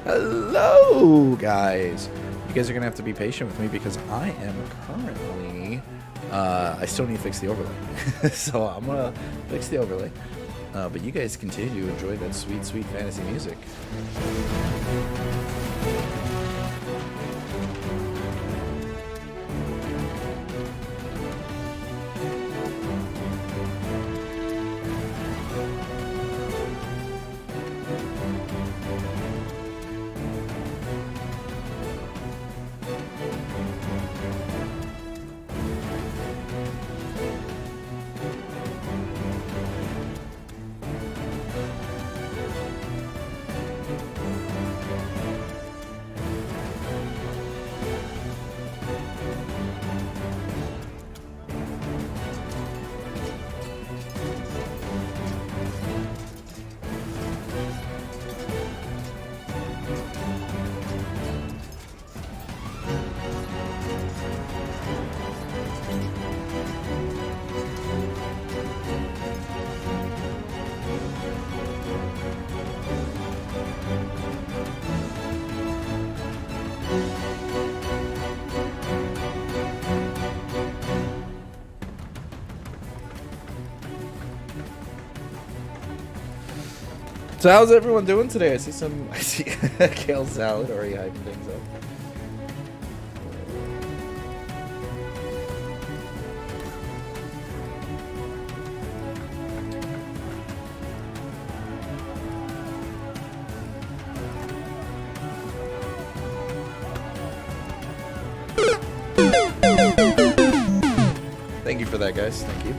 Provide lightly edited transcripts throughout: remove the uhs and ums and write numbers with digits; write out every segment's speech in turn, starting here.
Hello, guys. You guys are gonna have to be patient with me because I am currently. I still need to fix the overlay, so I'm gonna fix the overlay. But you guys continue to enjoy that sweet, sweet fantasy music. So how's everyone doing today? I see kale salad already hyping things up. Thank you for that, guys. Thank you.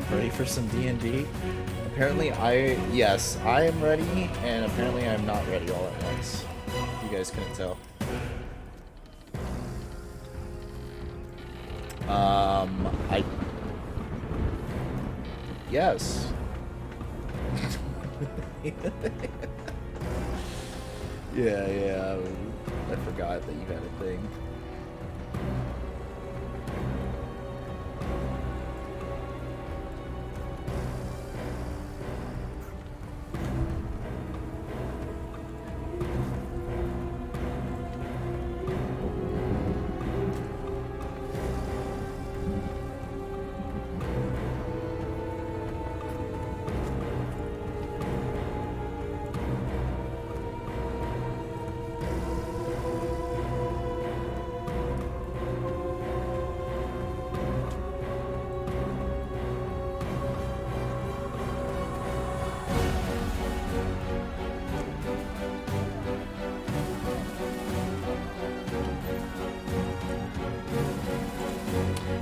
Ready for some D&D? Apparently yes, I am ready, and apparently I'm not ready all at once. You guys couldn't tell. Yes. Yeah, I forgot that you had a thing.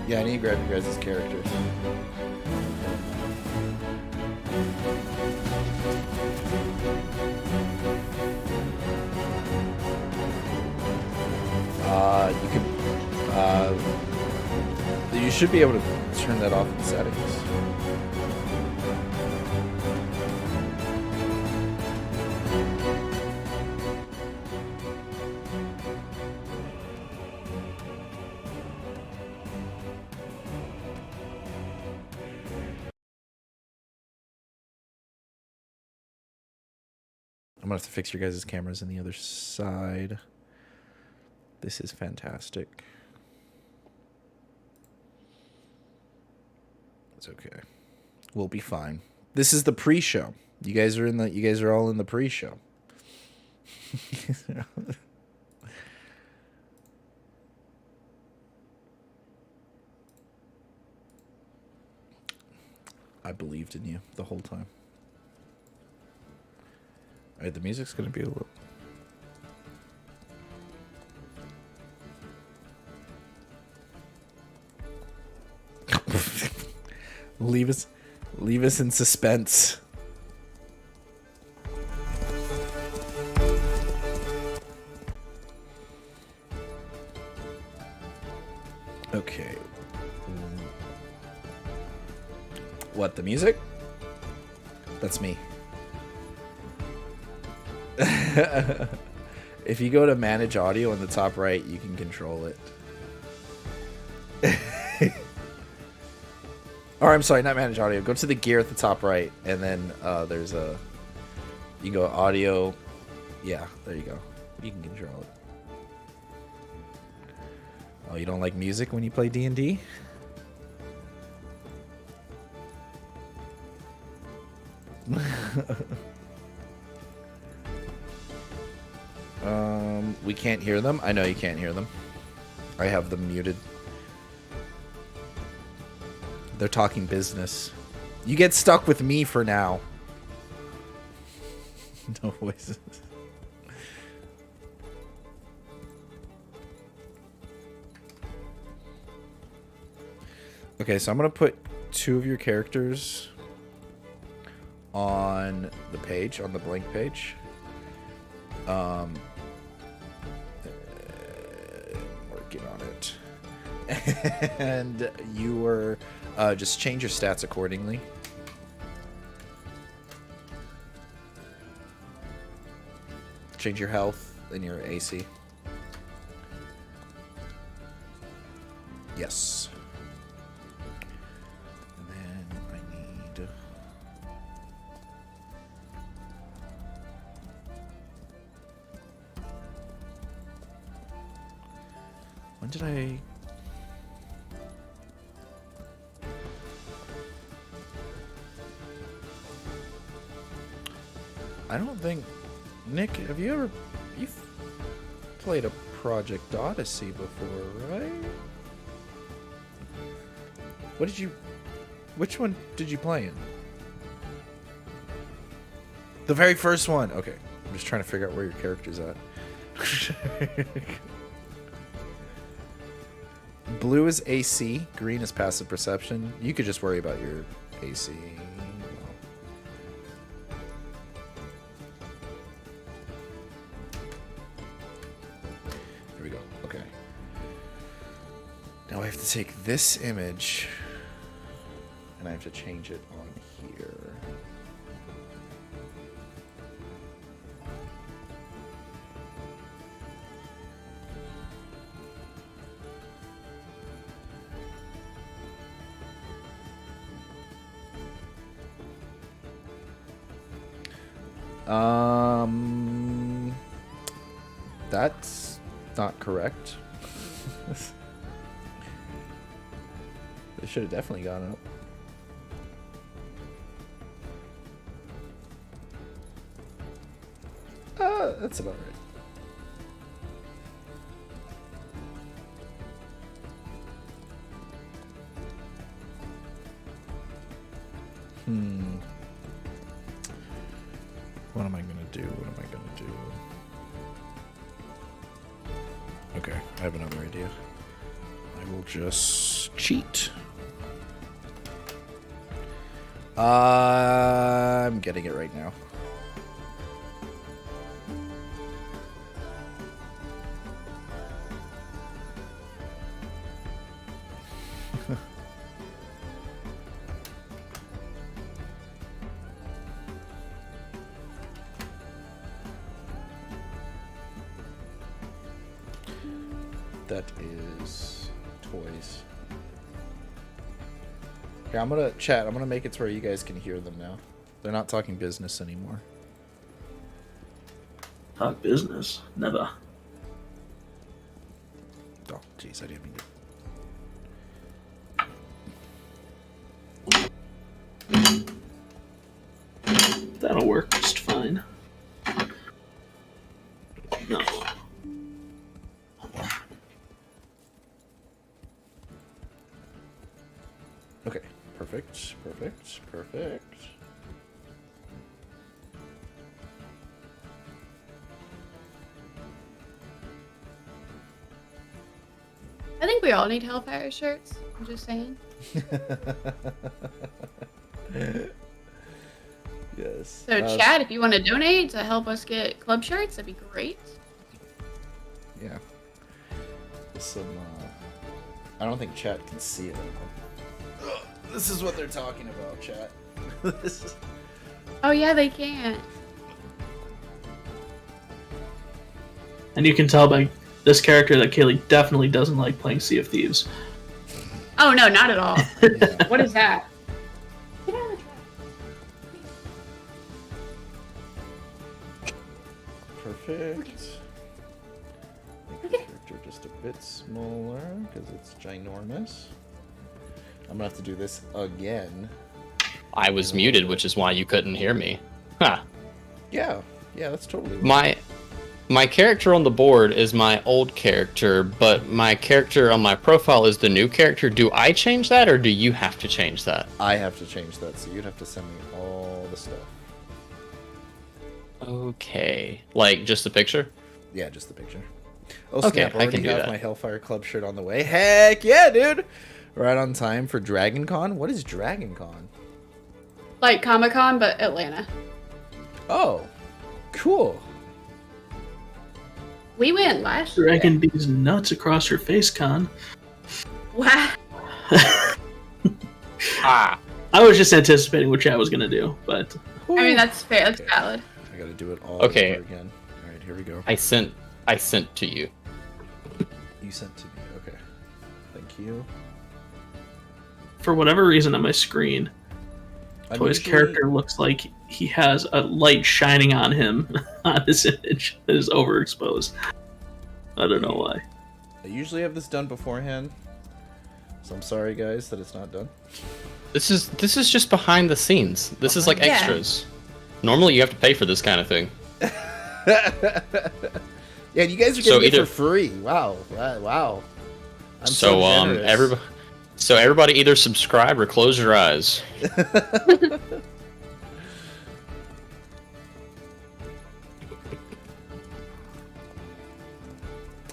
Yeah, I need to grab you guys' characters. You can, you should be able to turn that off in settings. I'm gonna have to fix your guys' cameras on the other side. This is fantastic. It's okay. We'll be fine. This is the pre-show. You guys are all in the pre-show. I believed in you the whole time. Alright, the music's gonna be a little... leave us in suspense. Okay. What, the music? That's me. If you go to manage audio in the top right, you can control it. Or I'm sorry, not manage audio. Go to the gear at the top right, and then there's a... You go audio. Yeah, there you go. You can control it. Oh, you don't like music when you play D&D? We can't hear them. I know you can't hear them. I have them muted. They're talking business. You get stuck with me for now. No voices. Okay, so I'm going to put 2 of your characters on the page, on the blank page. Working on it. And you were... just change your stats accordingly. Change your health and your AC. Yes. And then I need... When did I... I don't think... Nick, have you ever... You've played a Project Odyssey before, right? What did you... Which one did you play in? The very first one! Okay. I'm just trying to figure out where your character's at. Blue is AC. Green is passive perception. You could just worry about your AC. Now I have to take this image and I have to change it on here. That's not correct. It should have definitely gone up. That's about right. What am I gonna do? What am I gonna do? Okay, I have another idea. I will just cheat. I'm getting it right now. That is toys. Here, I'm gonna chat. I'm gonna make it to where you guys can hear them now. They're not talking business anymore. Talk business? Never. Oh, jeez, I didn't mean to. That'll work just fine. No. Okay, perfect, perfect, perfect. we all need Hellfire shirts. I'm just saying. Yes. So, Chad, if you want to donate to help us get club shirts, that'd be great. Yeah. Some, I don't think chat can see it. This is what they're talking about, chat. This is... Oh, yeah, they can't. And you can tell by this character that Kaylee definitely doesn't like playing Sea of Thieves. Oh, no, not at all. Yeah. What is that? Get out of the trap. Perfect. Make the character just a bit smaller because it's ginormous. I'm gonna have to do this again. I was muted, which is why you couldn't hear me. Huh. Yeah, that's totally My character on the board is my old character, but my character on my profile is the new character. Do I change that, or do you have to change that? I have to change that, so you'd have to send me all the stuff. Okay. Like, just the picture? Yeah, just the picture. Oh, Okay, snap, I already can do have that. my Hellfire Club shirt on the way. Heck yeah, dude! Right on time for Dragon Con? What is Dragon Con? Like Comic-Con, but Atlanta. Oh, cool. We went last year. Dragging these nuts across your face, Con. Wow. Ah. I was just anticipating what Chad was gonna do, but I mean, that's fair. That's Okay. valid. I gotta do it all Okay. over again. Alright, here we go. I sent to you. You sent to me, okay. Thank you. for whatever reason on my screen, I'm Toy's usually- character looks like he has a light shining on him on this image that is overexposed. I don't know why. I usually have this done beforehand, so I'm sorry guys that it's not done. This is just behind the scenes. This is like Yeah. extras. Normally you have to pay for this kind of thing. Yeah, you guys are So getting it either- for free. Wow, wow. I'm So generous. everybody either subscribe or close your eyes.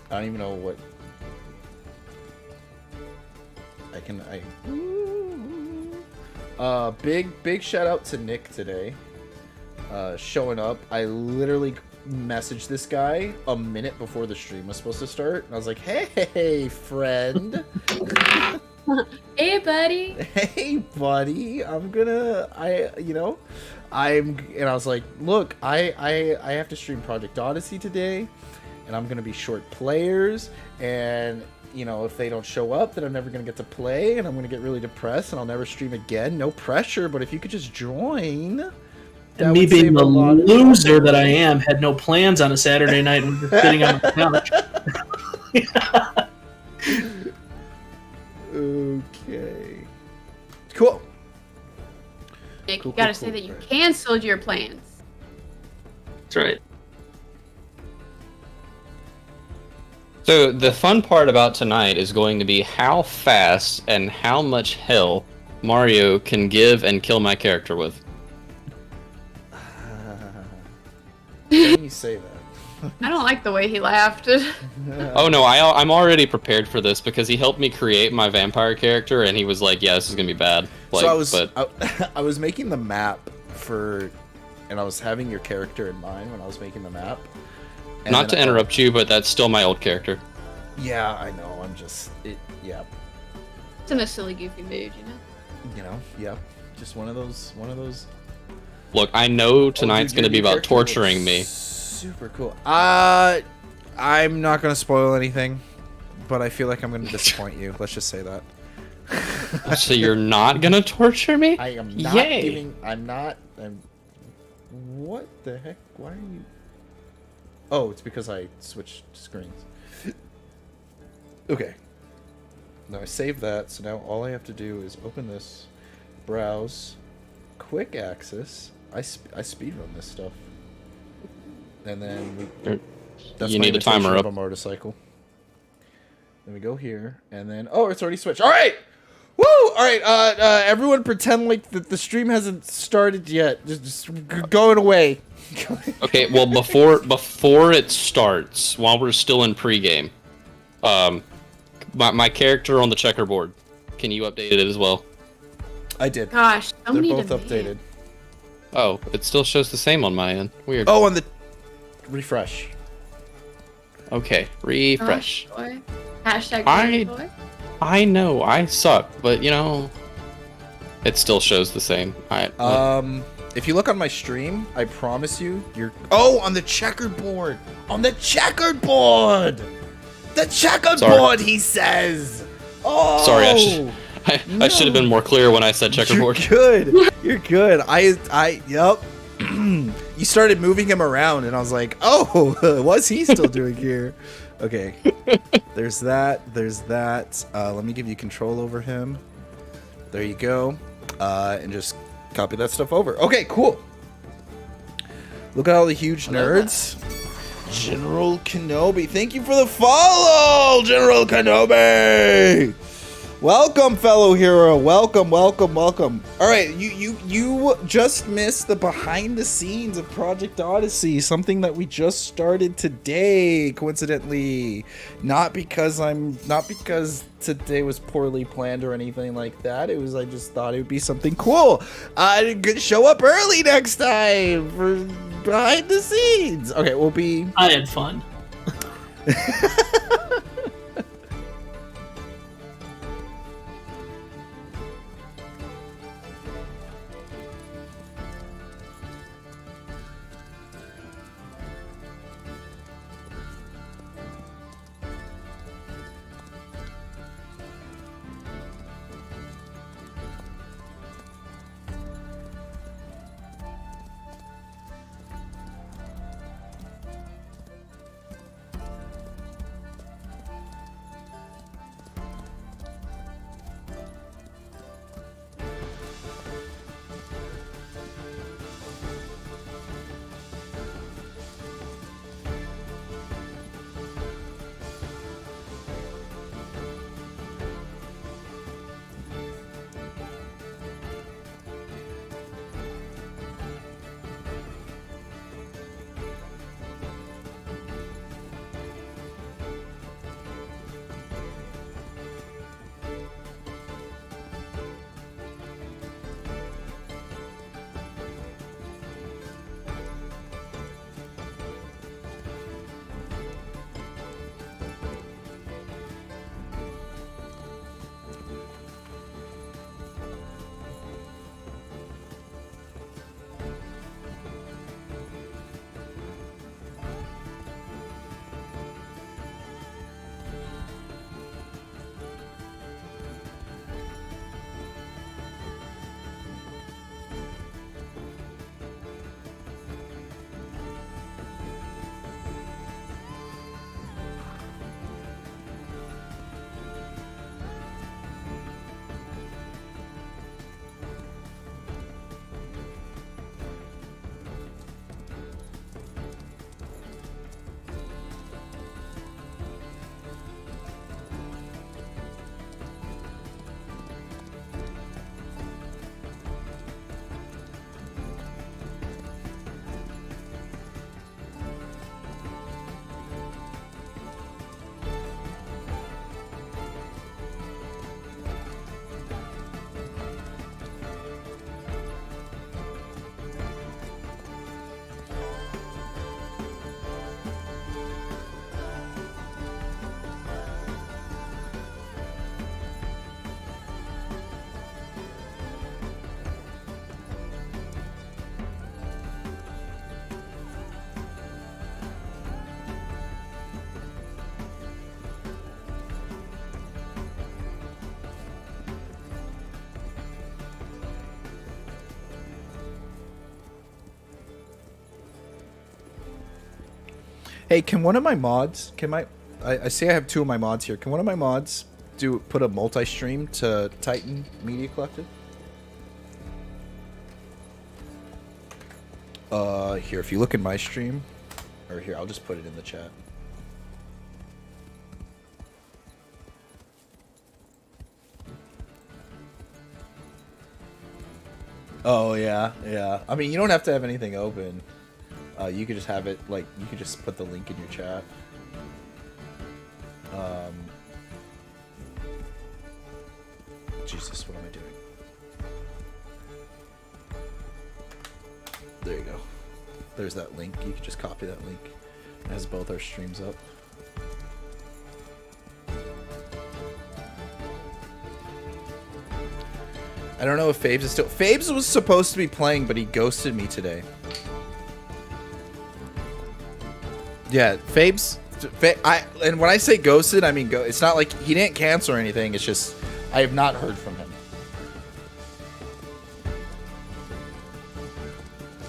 I don't even know what big shout out to Nick today. Showing up. I literally messaged this guy a minute before the stream was supposed to start, and I was like, "Hey, friend." Hey, buddy. Hey, buddy, and I was like, look, I have to stream Project Odyssey today, and I'm gonna be short players, and if they don't show up, then I'm never gonna get to play, and I'm gonna get really depressed, and I'll never stream again. No pressure, but if you could just join. that And me would being save the a lot of loser trouble. that I am, had no plans on a Saturday night and was just sitting on the couch. Okay. Cool. Nick, Cool, you gotta cool, say cool. that you canceled your plans. That's right. So the fun part about tonight is going to be how fast and how much hell Mario can give and kill my character with. Can you say that? I don't like the way he laughed. Oh no, I'm already prepared for this because he helped me create my vampire character and he was like, yeah, this is gonna be bad. Like, So but I was making the map and I was having your character in mind when I was making the map. And not to then interrupt you, but that's still my old character. Yeah, I know. Yeah, It's in a silly, goofy mood, yeah. Just one of those. Look, I know tonight's Oh, dude, gonna be your about character looks torturing me. Super cool. I'm not gonna spoil anything, but I feel like I'm gonna disappoint you. Let's just say that. So you're not gonna torture me? I am not Yay. giving. What the heck? Why are you? Oh, it's because I switched screens. Okay. Now I saved that, so now all I have to do is open this, browse, quick access. I speedrun this stuff, and then that's You my need the imitation timer of up. a motorcycle. Then we go here, and then it's already switched. All right. Woo! All right, everyone pretend like the stream hasn't started yet. Just going away. Okay, well before it starts, while we're still in pregame, my character on the checkerboard. Can you update it as well? I did. Gosh, so They're many both demands. updated. Oh, it still shows the same on my end. Weird. Oh, on the refresh. Okay, refresh. Gosh, boy. Hashtag I- boy. I know I suck, but it still shows the same. If you look on my stream, I promise you, you're. Oh, on the checkerboard. On the checkerboard. The checkerboard. Sorry. He says. Oh. Sorry, I should have been more clear when I said checkerboard. You're good. You're good. Yep. You started moving him around, and I was like, oh, what's he still doing here? Okay. There's that. There's that. Let me give you control over him. There you go. And just copy that stuff over. Okay, cool. Look at all the huge nerds. General Kenobi. Thank you for the follow, General Kenobi. Welcome, fellow hero. Welcome, welcome, welcome. All right, you just missed the behind the scenes of Project Odyssey, something that we just started today, coincidentally. Not because today was poorly planned or anything like that. I just thought it would be something cool. Show up early next time for behind the scenes. Okay, we'll be. I had fun. Hey, can one of my mods, I see I have two of my mods here. Can one of my mods put a multi-stream to Titan Media Collective? Here, if you look in my stream, or here, I'll just put it in the chat. Oh, yeah, yeah. I mean, you don't have to have anything open. You could just have it, you could just put the link in your chat. Jesus, what am I doing? There you go. There's that link. You can just copy that link. It has both our streams up. I don't know if Fabes is still... Fabes was supposed to be playing, but he ghosted me today. Yeah, Fabes... and when I say ghosted, I mean... It's not like he didn't cancel or anything. It's just... I have not heard from him.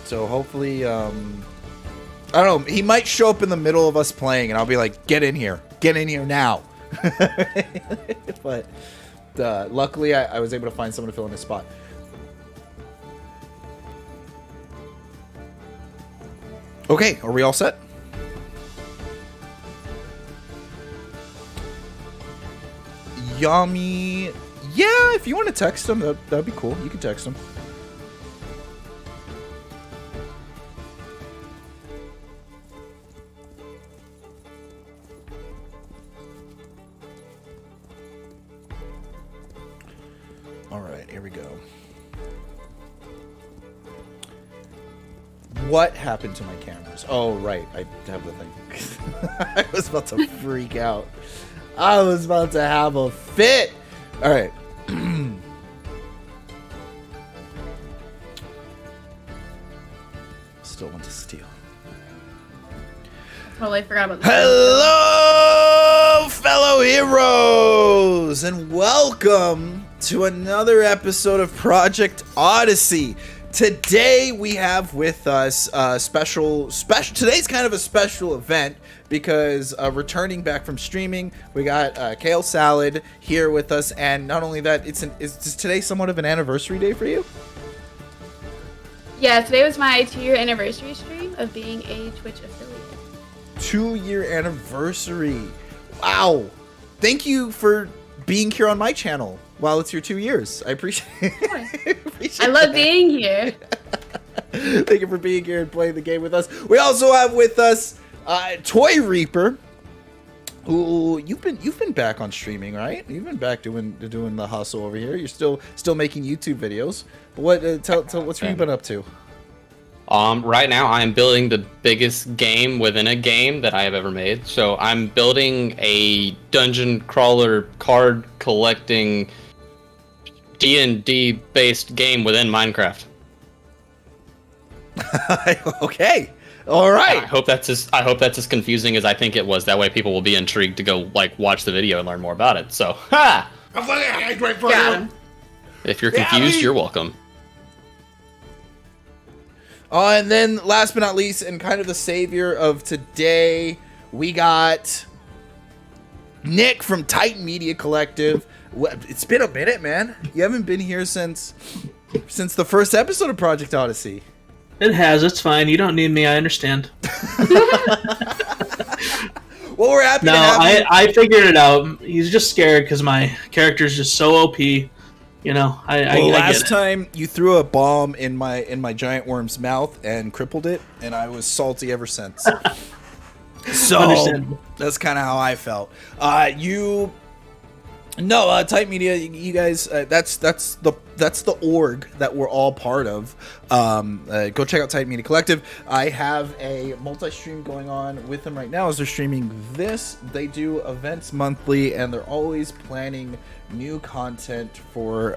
So hopefully... I don't know. He might show up in the middle of us playing, and I'll be like, get in here. Get in here now. But... luckily, I was able to find someone to fill in his spot. Okay, are we all set? Yummy. Yeah, if you want to text him, that'd be cool. You can text him. Alright, here we go. What happened to my cameras? Oh, right. I have the thing. I was about to freak out. I was about to have a fit. Alright. Still want to steal. Totally forgot about this. Hello, fellow heroes, and welcome to another episode of Project Odyssey. Today we have with us today's kind of a special event because returning back from streaming, we got Kale Salad here with us, and not only that, is today somewhat of an anniversary day for you? Yeah, today was my 2-year anniversary stream of being a Twitch affiliate. 2-year anniversary. Wow. Thank you for being here on my channel while it's your 2 years. I appreciate it. I love being here. Thank you for being here and playing the game with us. We also have with us Toy Reaper, who you've been back on streaming, right? You've been back doing the hustle over here. You're still making YouTube videos. But what tell what's you been up to? Right now I'm building the biggest game within a game that I have ever made. So I'm building a dungeon crawler card collecting D&D based game within Minecraft. Okay. All right. I hope that's as confusing as I think it was. That way people will be intrigued to go watch the video and learn more about it. So, ha! Got him. If you're confused, you're welcome. And then last but not least, and kind of the savior of today, we got Nick from Titan Media Collective. It's been a minute, man. You haven't been here since the first episode of Project Odyssey. It has. It's fine. You don't need me. I understand. Well, we're happy No, to have you. I figured it out. He's just scared because my character's just so OP. You know, I get Last it. time you threw a bomb in my giant worm's mouth and crippled it, and I was salty ever since. So Understandable. that's kind of how I felt. Type Media, you guys, that's the org that we're all part of. Go check out Type Media Collective. I have a multi-stream going on with them right now as they're streaming this. They do events monthly, and they're always planning new content for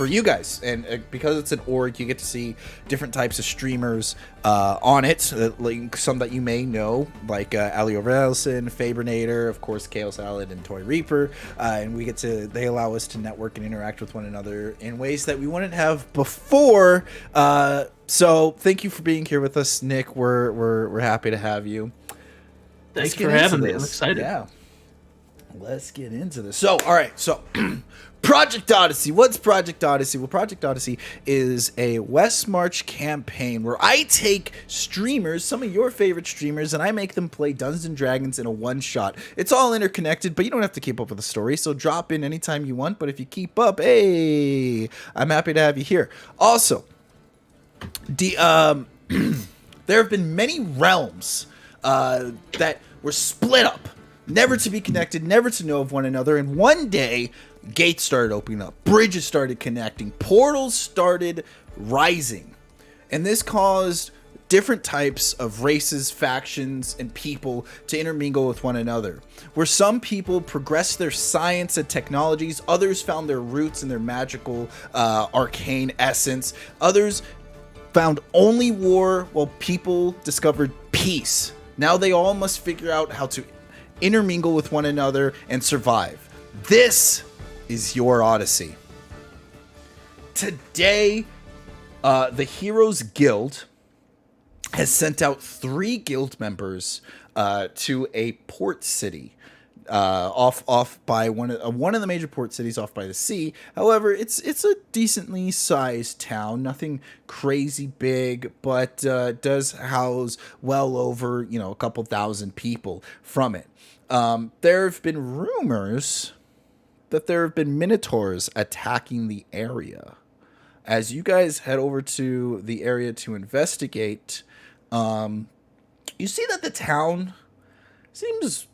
you guys, and because it's an org, you get to see different types of streamers on it, like some that you may know, like Ali O'Reilly, Fabernator, of course, Kale Salad, and Toy Reaper, and they allow us to network and interact with one another in ways that we wouldn't have before. So thank you for being here with us, Nick. We're happy to have you. Thanks for having me. I'm excited. Yeah. Let's get into this. So, all right. So, Project Odyssey. What's Project Odyssey? Well, Project Odyssey is a West March campaign where I take streamers, some of your favorite streamers, and I make them play Dungeons and Dragons in a one-shot. It's all interconnected, but you don't have to keep up with the story, so drop in anytime you want. But if you keep up, hey, I'm happy to have you here. Also, there have been many realms that were split up, never to be connected, never to know of one another, and one day gates started opening up, bridges started connecting, portals started rising. And this caused different types of races, factions, and people to intermingle with one another. Where some people progressed their science and technologies, others found their roots in their magical, arcane essence. Others found only war, while people discovered peace. Now they all must figure out how to intermingle with one another and survive. This is your Odyssey. Today, the Heroes Guild has sent out 3 guild members to a port city off by one of the major port cities off by the sea. However, it's a decently sized town, nothing crazy big, but does house well over a couple thousand people from it. There have been rumors that there have been minotaurs attacking the area. As you guys head over to the area to investigate, you see that the town seems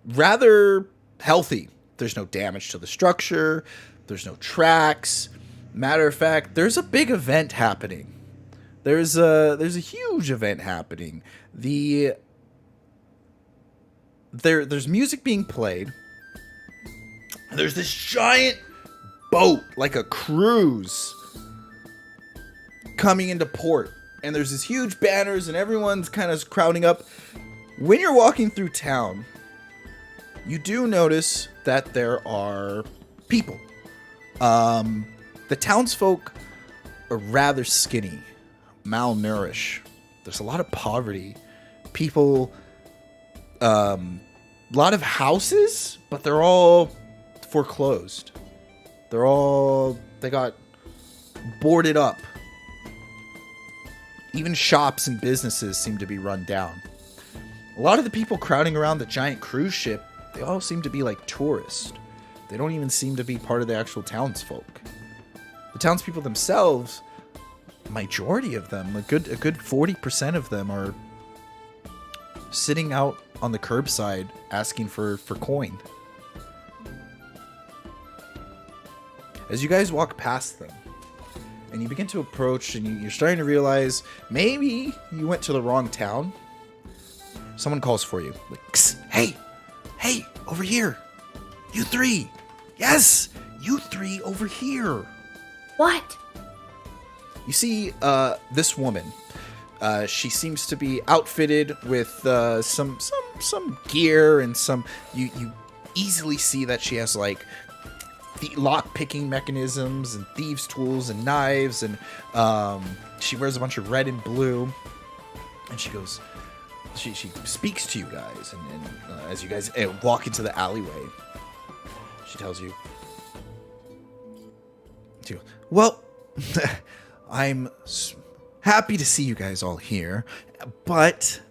rather healthy. There's no damage to the structure. There's no tracks. Matter of fact, there's a big event happening. There's a huge event happening. There's music being played. There's this giant boat, like a cruise, coming into port. And there's these huge banners and everyone's kind of crowding up. When you're walking through town, you do notice that there are people. The townsfolk are rather skinny, malnourished. There's a lot of poverty. People, a lot of houses, but they're all foreclosed. They got boarded up. Even shops and businesses seem to be run down. A lot of the people crowding around the giant cruise ship, they all seem to be like tourists. They don't even seem to be part of the actual townsfolk. The townspeople themselves, majority of them, a good 40% of them are sitting out on the curbside asking for coin. As you guys walk past them, and you begin to approach, and you're starting to realize maybe you went to the wrong town. Someone calls for you. Like, hey, over here. You 3. Yes, you 3 over here. What? You see this woman. She seems to be outfitted with some gear and some. You easily see that she has like the lock-picking mechanisms and thieves' tools and knives, and she wears a bunch of red and blue, and she goes, she speaks to you guys, and as you guys walk into the alleyway, she tells you, well, I'm happy to see you guys all here, but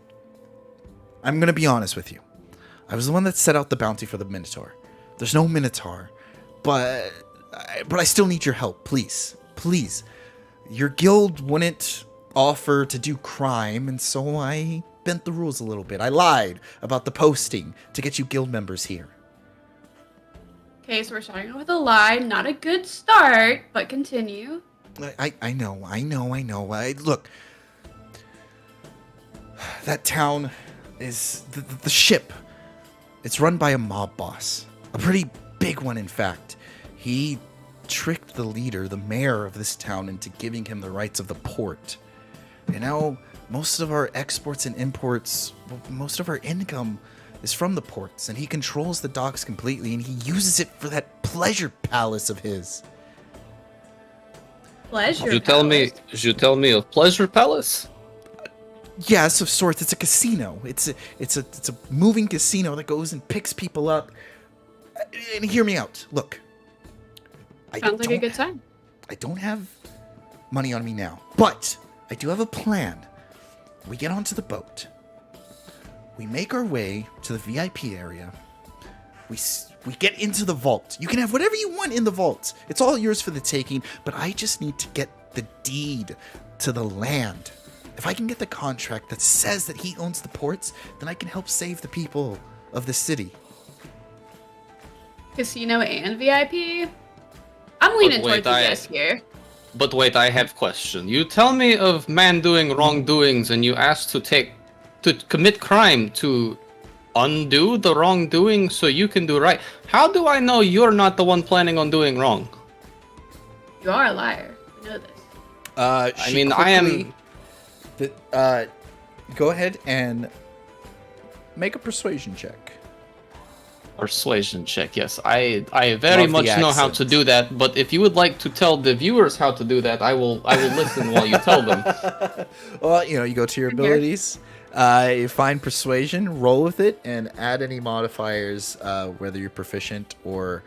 I'm going to be honest with you. I was the one that set out the bounty for the Minotaur. There's no Minotaur. But I still need your help, please. Please. Your guild wouldn't offer to do crime, and so I bent the rules a little bit. I lied about the posting to get you guild members here. Okay, so we're starting with a lie. Not a good start, but continue. I know. Look, that town is the ship. It's run by a mob boss. A pretty big one, in fact. He tricked the leader, the mayor of this town, into giving him the rights of the port. And now most of our exports and imports, most of our income is from the ports. And he controls the docks completely, and he uses it for that pleasure palace of his. Pleasure. Did you tell me of Pleasure Palace? Yes, of sorts. It's a casino. It's a moving casino that goes and picks people up. And hear me out. Look. Sounds like a good time. I don't have money on me now, but I do have a plan. We get onto the boat. We make our way to the VIP area. We get into the vault. You can have whatever you want in the vault. It's all yours for the taking, but I just need to get the deed to the land. If I can get the contract that says that he owns the ports, then I can help save the people of the city. casino and VIP. I'm leaning wait, towards the yes here. But wait, I have question. You tell me of man doing wrongdoings, and you ask to commit crime to undo the wrongdoing so you can do right. How do I know you're not the one planning on doing wrong? You are a liar. I know this. I mean, I am. Go ahead and make a persuasion check. Persuasion check, yes. I very Love much the know how to accent. do that, but if you would like to tell the viewers how to do that, I will listen while you tell them. Well, you go to your abilities, you find persuasion, roll with it, and add any modifiers, whether you're proficient or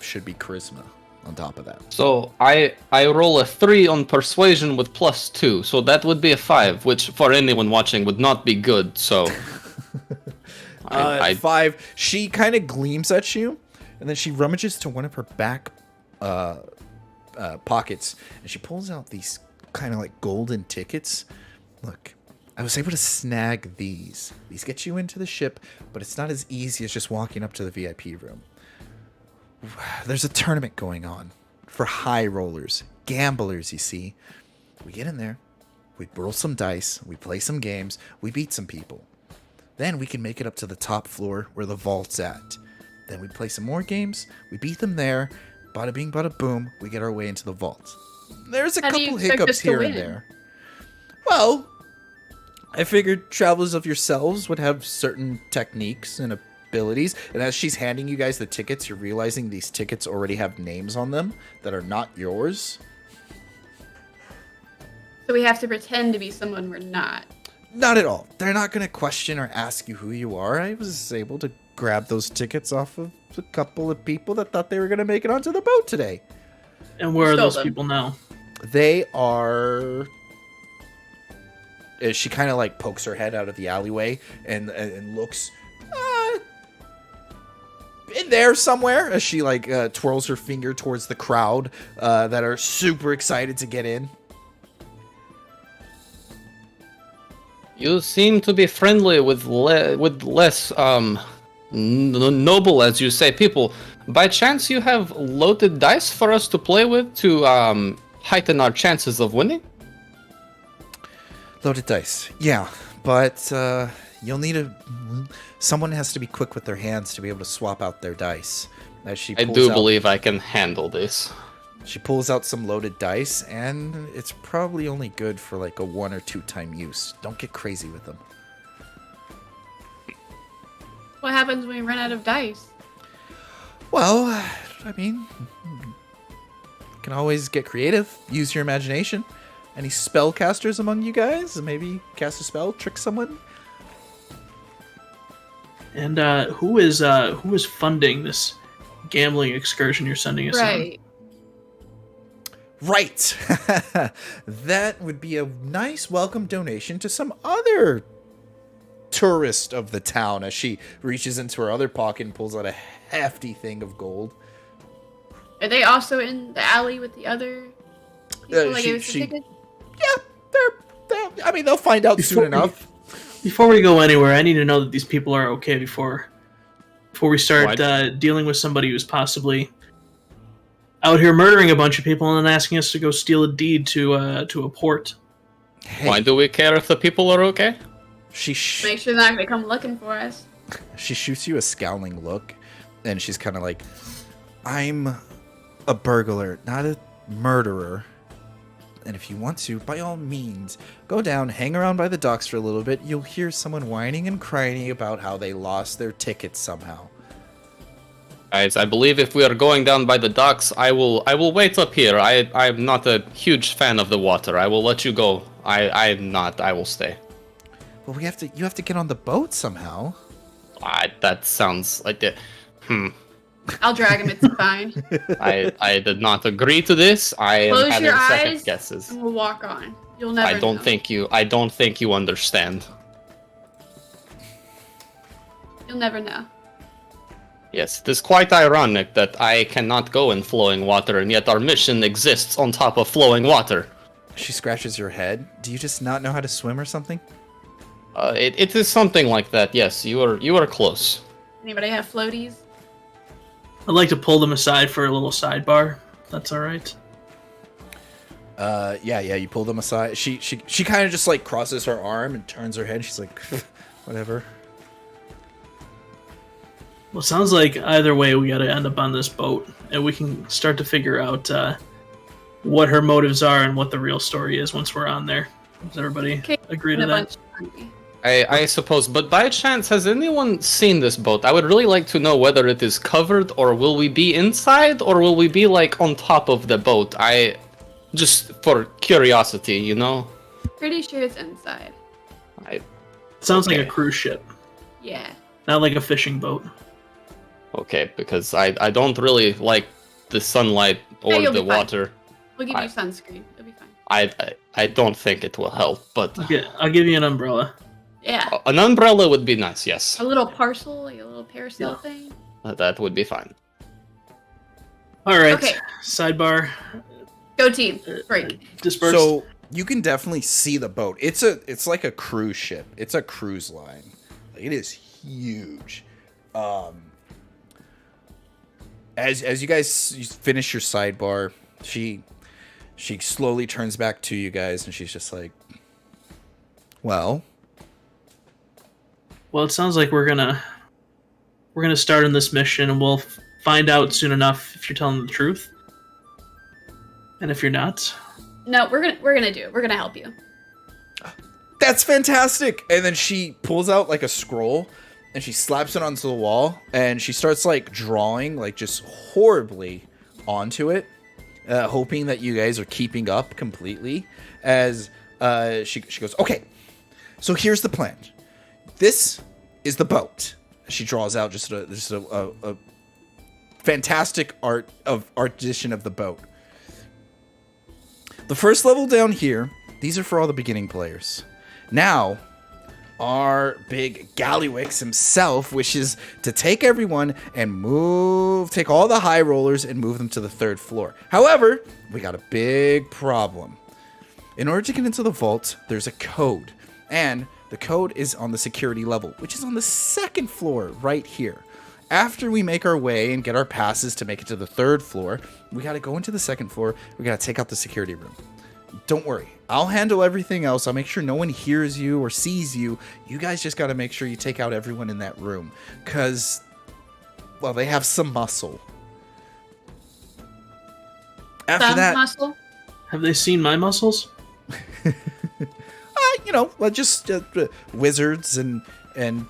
should be charisma on top of that. So I roll a 3 on persuasion with +2, so that would be a 5, which for anyone watching would not be good, so 5. She kind of gleams at you, and then she rummages to one of her back pockets, and she pulls out these kind of like golden tickets. Look, I was able to snag these. These get you into the ship, but it's not as easy as just walking up to the VIP room. There's a tournament going on for high rollers, gamblers, you see. We get in there, we roll some dice, we play some games, we beat some people. Then we can make it up to the top floor where the vault's at. Then we play some more games, we beat them there, bada bing, bada boom, we get our way into the vault. There's a How do you couple expect hiccups us to here and win? there. Well, I figured travelers of yourselves would have certain techniques and abilities, and as she's handing you guys the tickets, you're realizing these tickets already have names on them that are not yours. So we have to pretend to be someone we're not. Not at all. They're not going to question or ask you who you are. I was able to grab those tickets off of a couple of people that thought they were going to make it onto the boat today. And where are Stole those them. people now? They are... She kind of like pokes her head out of the alleyway and looks in there somewhere as she like twirls her finger towards the crowd that are super excited to get in. You seem to be friendly with less noble, as you say, people. By chance, you have loaded dice for us to play with to heighten our chances of winning? Loaded dice. Yeah, but you'll need someone has to be quick with their hands to be able to swap out their dice. As she I pulls do out, believe I can handle this. She pulls out some loaded dice, and it's probably only good for like a 1 or 2 time use. Don't get crazy with them. What happens when we run out of dice? Well, I mean, you can always get creative. Use your imagination. Any spellcasters among you guys? Maybe cast a spell, trick someone? And who is funding this gambling excursion you're sending us on? Right. Right. That would be a nice welcome donation to some other tourist of the town as she reaches into her other pocket and pulls out a hefty thing of gold. Are they also in the alley with the other people that gave us the tickets? Yeah, they're I mean, they'll find out soon enough. Before we go anywhere, I need to know that these people are okay before we start dealing with somebody who's possibly out here murdering a bunch of people and then asking us to go steal a deed to a port. Hey, Why do we care if the people are okay? Make sure they're not gonna come looking for us. She shoots you a scowling look, and she's kind of like, I'm a burglar, not a murderer. And if you want to, by all means, go down, hang around by the docks for a little bit. You'll hear someone whining and crying about how they lost their tickets somehow. Guys, I believe if we are going down by the docks, I will wait up here. I'm not a huge fan of the water. I will let you go. I'm not. I will stay. But you have to get on the boat somehow. That sounds like the. I'll drag him. It's fine. I did not agree to this. I am Close having your second eyes, guesses. and we'll walk on. You'll never. I don't know. think you understand. You'll never know. Yes, it is quite ironic that I cannot go in flowing water, and yet our mission exists on top of flowing water. She scratches your head. Do you just not know how to swim or something? It is something like that. Yes, you are close. Anybody have floaties? I'd like to pull them aside for a little sidebar. If that's all right. Yeah, you pull them aside. She kind of just like crosses her arm and turns her head. She's like, whatever. Well, it sounds like either way we got to end up on this boat, and we can start to figure out what her motives are and what the real story is once we're on there. Does everybody agree to that? I suppose, but by chance, has anyone seen this boat? I would really like to know whether it is covered, or will we be inside, or will we be like on top of the boat? Just for curiosity, you know? Pretty sure it's inside. Sounds like a cruise ship, Yeah. not like a fishing boat. Okay, because I don't really like the sunlight or you'll the be fine. water. We'll give you sunscreen. It'll be fine. I don't think it will help, but I'll give you an umbrella. Yeah. an umbrella would be nice, yes. A little parcel, like a little parasol thing. That would be fine. All right. Okay. Sidebar. Go team. Break. Disperse. So you can definitely see the boat. It's like a cruise ship. It's a cruise line. It is huge. As you guys finish your sidebar, she slowly turns back to you guys and she's just like, well, it sounds like we're gonna start on this mission, and we'll find out soon enough if you're telling the truth, and if you're not. No, we're gonna do it. We're gonna help you. that's fantastic. And then she pulls out like a scroll and she slaps it onto the wall and she starts like drawing like just horribly onto it, hoping that you guys are keeping up completely. As she goes, okay, so here's the plan. This is the boat. She draws out just a fantastic art edition of the boat. The first level down here, these are for all the beginning players. Now, our big Gallywix himself wishes to take everyone and take all the high rollers and move them to the 3rd floor. However, we got a big problem. In order to get into the vault, there's a code. And the code is on the security level, which is on the 2nd floor right here. After we make our way and get our passes to make it to the 3rd floor, we got to go into the 2nd floor. We got to take out the security room. Don't worry. I'll handle everything else. I'll make sure no one hears you or sees you. You guys just got to make sure you take out everyone in that room. Because, well, they have some muscle. After that... muscle. Have they seen my muscles? Just wizards and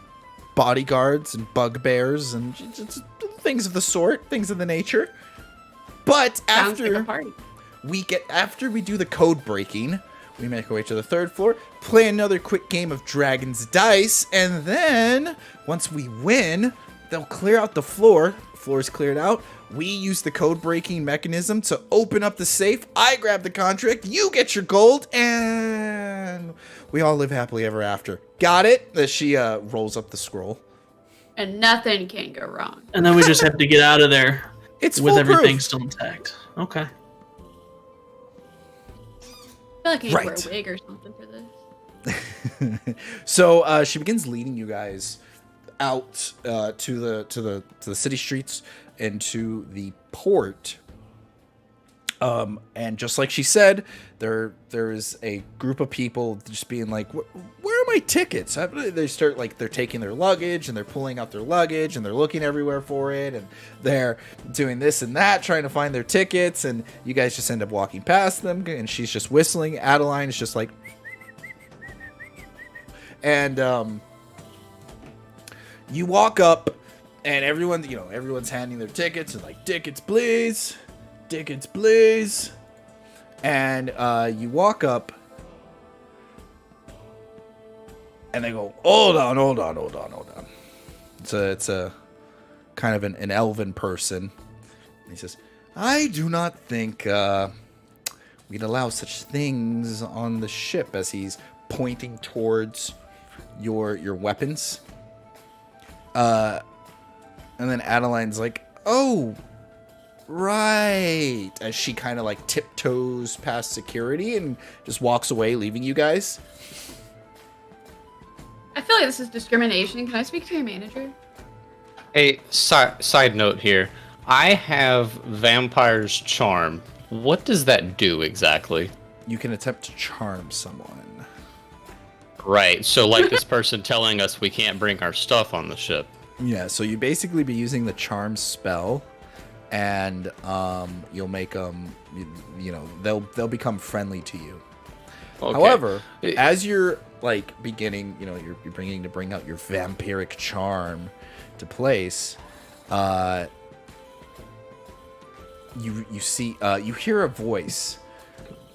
bodyguards and bugbears and just things of the sort, things of the nature. But Sounds like a party. after we do the code breaking, we make our way to the 3rd floor, play another quick game of Dragon's Dice, and then once we win, they'll clear out the floor. The floor is cleared out. We use the code breaking mechanism to open up the safe. I grab the contract, you get your gold, and we all live happily ever after. Got it? As she rolls up the scroll. And nothing can go wrong. And then we just have to get out of there It's with foolproof. everything still intact. Okay. I feel like I need to wear Right. a wig or something for this. So she begins leading you guys out to the city streets and to the port. And just like she said, there is a group of people just being like, "Where are my tickets?" They start like they're taking their luggage and they're pulling out their luggage and they're looking everywhere for it and they're doing this and that, trying to find their tickets. And you guys just end up walking past them, and she's just whistling. Adeline is just like, and you walk up, and everyone's handing their tickets and like, "Tickets, please. Tickets, please." And you walk up, and they go, hold on. It's a kind of an elven person. And he says, "I do not think we'd allow such things on the ship," as he's pointing towards your weapons. And then Adeline's like, "Oh, right," as she kind of like tiptoes past security and just walks away, leaving you guys. I feel like this is discrimination. Can I speak to your manager? A side note here. I have Vampire's Charm. What does that do exactly? You can attempt to charm someone. Right, so like this person telling us we can't bring our stuff on the ship. Yeah, so you basically be using the charm spell, and you'll make them, they'll become friendly to you. Okay. However, as you're like beginning, you're bringing out your vampiric charm to place, you see, you hear a voice.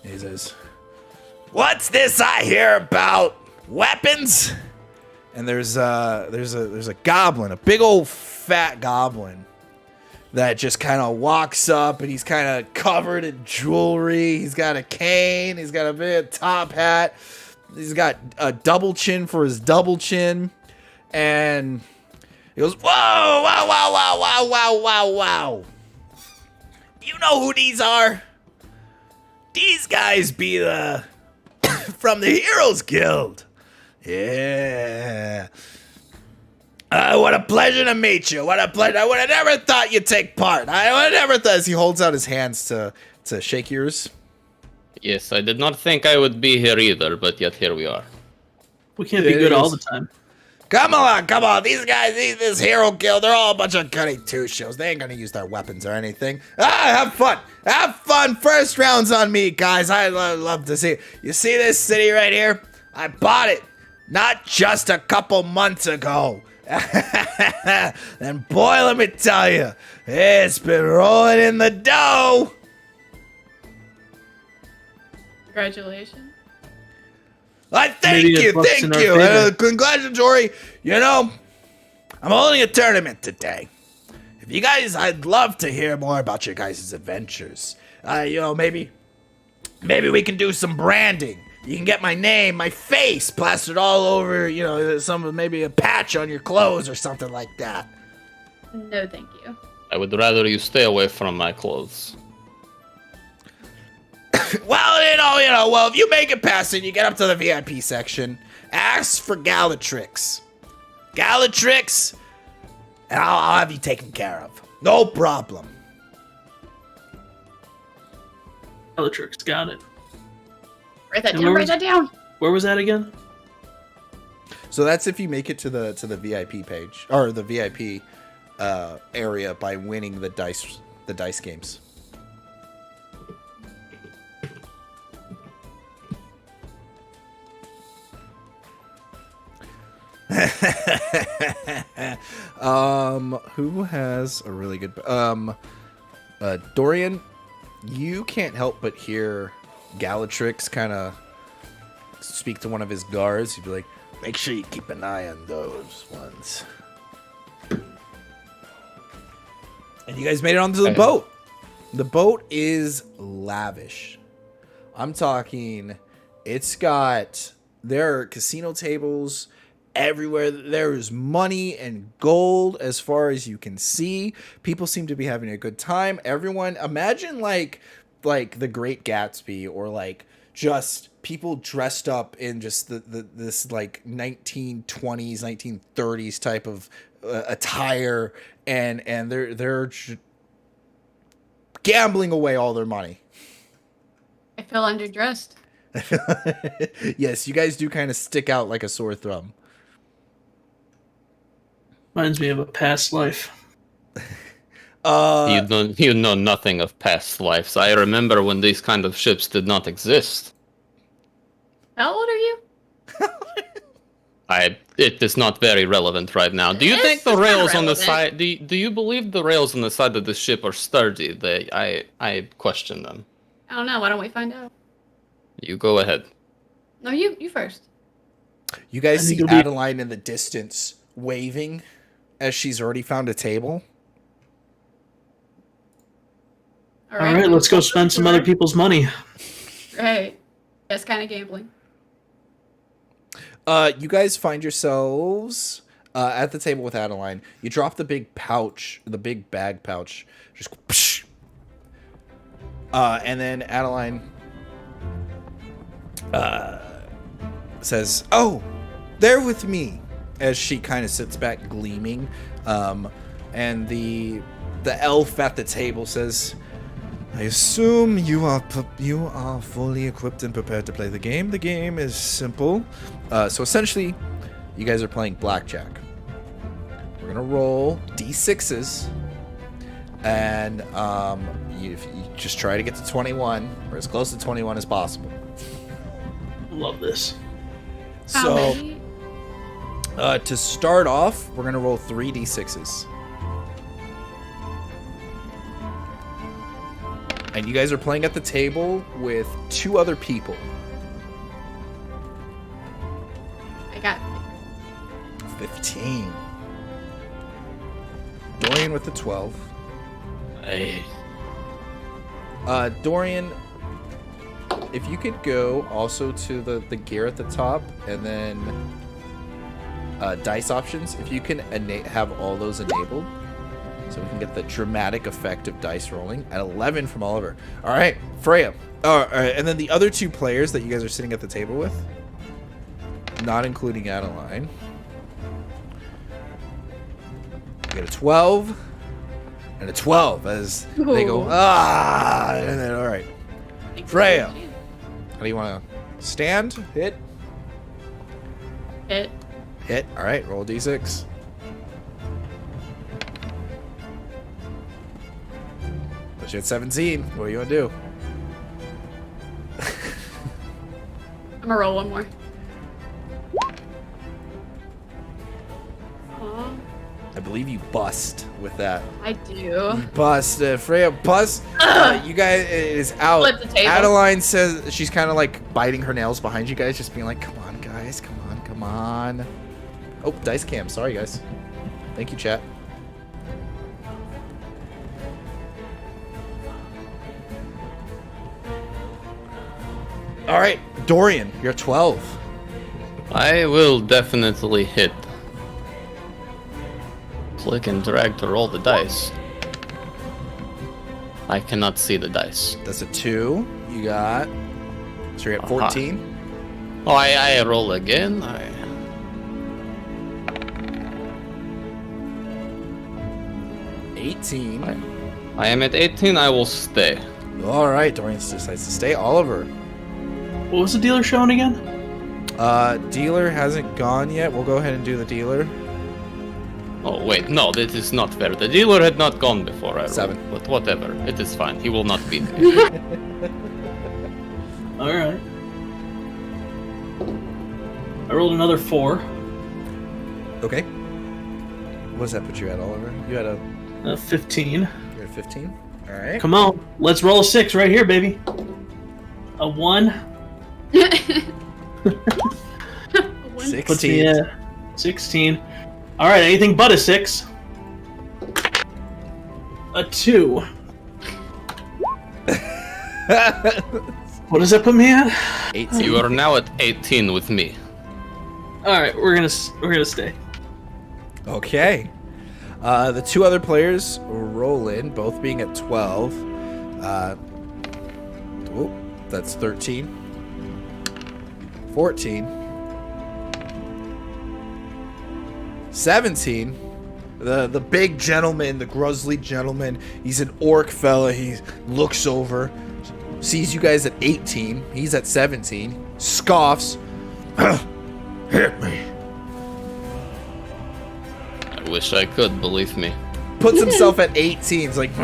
He says, "What's this I hear about weapons?" And there's a goblin, a big old fat goblin, that just kind of walks up, and he's kind of covered in jewelry. He's got a cane. He's got a big top hat. He's got a double chin for his double chin, and he goes, "Whoa, wow, wow, wow, wow, wow, wow, wow! You know who these are? These guys be the from the Heroes Guild. Yeah. What a pleasure to meet you. What a pleasure. I would have never thought you'd take part. I would have never thought." As he holds out his hands to shake yours. Yes, I did not think I would be here either, but yet here we are. We can't be good all the time. Come on. These guys, this Hero Guild, they're all a bunch of goody two-shows. They ain't gonna use their weapons or anything. Have fun. Have fun. First round's on me, guys. I love to see it. You see this city right here? I bought it not just a couple months ago. And boy, let me tell you, it's been rolling in the dough. Congratulations. Thank you. Congratulatory. I'm holding a tournament today. If you guys, I'd love to hear more about your guys' adventures. Maybe we can do some branding. You can get my name, my face plastered all over, maybe a patch on your clothes or something like that. No, thank you. I would rather you stay away from my clothes. Well, if you make it past it, you get up to the VIP section, ask for Galatrix. And I'll have you taken care of. No problem. Bellatrix, got it. Write that down. Where was that again? So that's if you make it to the VIP page, or the VIP area, by winning the dice games. Who has a really good Dorian, you can't help but hear Galatrix kind of speak to one of his guards. He'd be like, "Make sure you keep an eye on those ones." And you guys made it onto the boat. The boat is lavish. I'm talking, there are casino tables everywhere. There is money and gold as far as you can see. People seem to be having a good time. Everyone, imagine like The Great Gatsby, or like just people dressed up in just this like 1920s, 1930s type of attire, and they're gambling away all their money. I feel underdressed. Yes, you guys do kind of stick out like a sore thumb. Reminds me of a past life. You know nothing of past lives. I remember when these kind of ships did not exist. How old are you? It is not very relevant right now. Do you think the rails on the side? Do you believe the rails on the side of the ship are sturdy? I question them. I don't know. Why don't we find out? You go ahead. No, you first. You guys see Adeline in the distance waving as she's already found a table. All right, let's go spend some other people's money. Right. That's kind of gambling. You guys find yourselves at the table with Adeline. You drop the big pouch, the big bag pouch. Just psh. And then Adeline says, "Oh, they're with me," as she kind of sits back gleaming. And the the elf at the table says, I assume you are fully equipped and prepared to play the game. The game is simple. So essentially, you guys are playing blackjack. We're gonna roll d6s, and you just try to get to 21, or as close to 21 as possible. Love this. How So many? to start off, we're gonna roll 3 d6s. And you guys are playing at the table with 2 other people. I got 15. Dorian with the 12. Hey. Dorian, if you could go also to the gear at the top, and then dice options, if you can have all those enabled, so we can get the dramatic effect of dice rolling. At 11 from Oliver. All right, Freya. All right, and then the other 2 players that you guys are sitting at the table with, not including Adeline. You get a 12 and a 12 as they go, Ooh. and then, all right. Thanks Freya. so much. How do you want to stand? Hit? Hit. Hit. All right, roll a d6. But you at 17. What do you want to do? I'm gonna roll one more. Aw, I believe you bust with that. I do. Bust. Freya, bust. You guys, it is out. Flip the table. Adeline says she's kind of like biting her nails behind you guys, just being like, come on, guys. Come on, come on. Oh, dice cam. Sorry, guys. Thank you, chat. All right, Dorian, you're 12. I will definitely hit. Click and drag to roll the dice. I cannot see the dice. That's a 2. You got. So you're at 14. Oh, I roll again. 18. I am at 18. I will stay. All right, Dorian decides to stay. Oliver. What was the dealer showing again? Dealer hasn't gone yet. We'll go ahead and do the dealer. Oh wait, no, this is not fair. The dealer had not gone before I rolled, 7. but whatever. It is fine. He will not beat me. All right. I rolled another 4. Okay. What does that put you at, Oliver? You had a 15. you're at 15. All right. Come on, let's roll a 6 right here, baby. A 1 One. 16. puts me at 16. All right, anything but a 6. A 2. What does that put me at? 18. You are now at 18 with me. All right, we're gonna stay. Okay. The 2 other players roll in, both being at 12. That's 13. 14. 17. The big gentleman, the grizzly gentleman, he's an orc fella. He looks over, sees you guys at 18. He's at 17. Scoffs. Hit me. I wish I could, believe me. Puts himself at 18. He's like,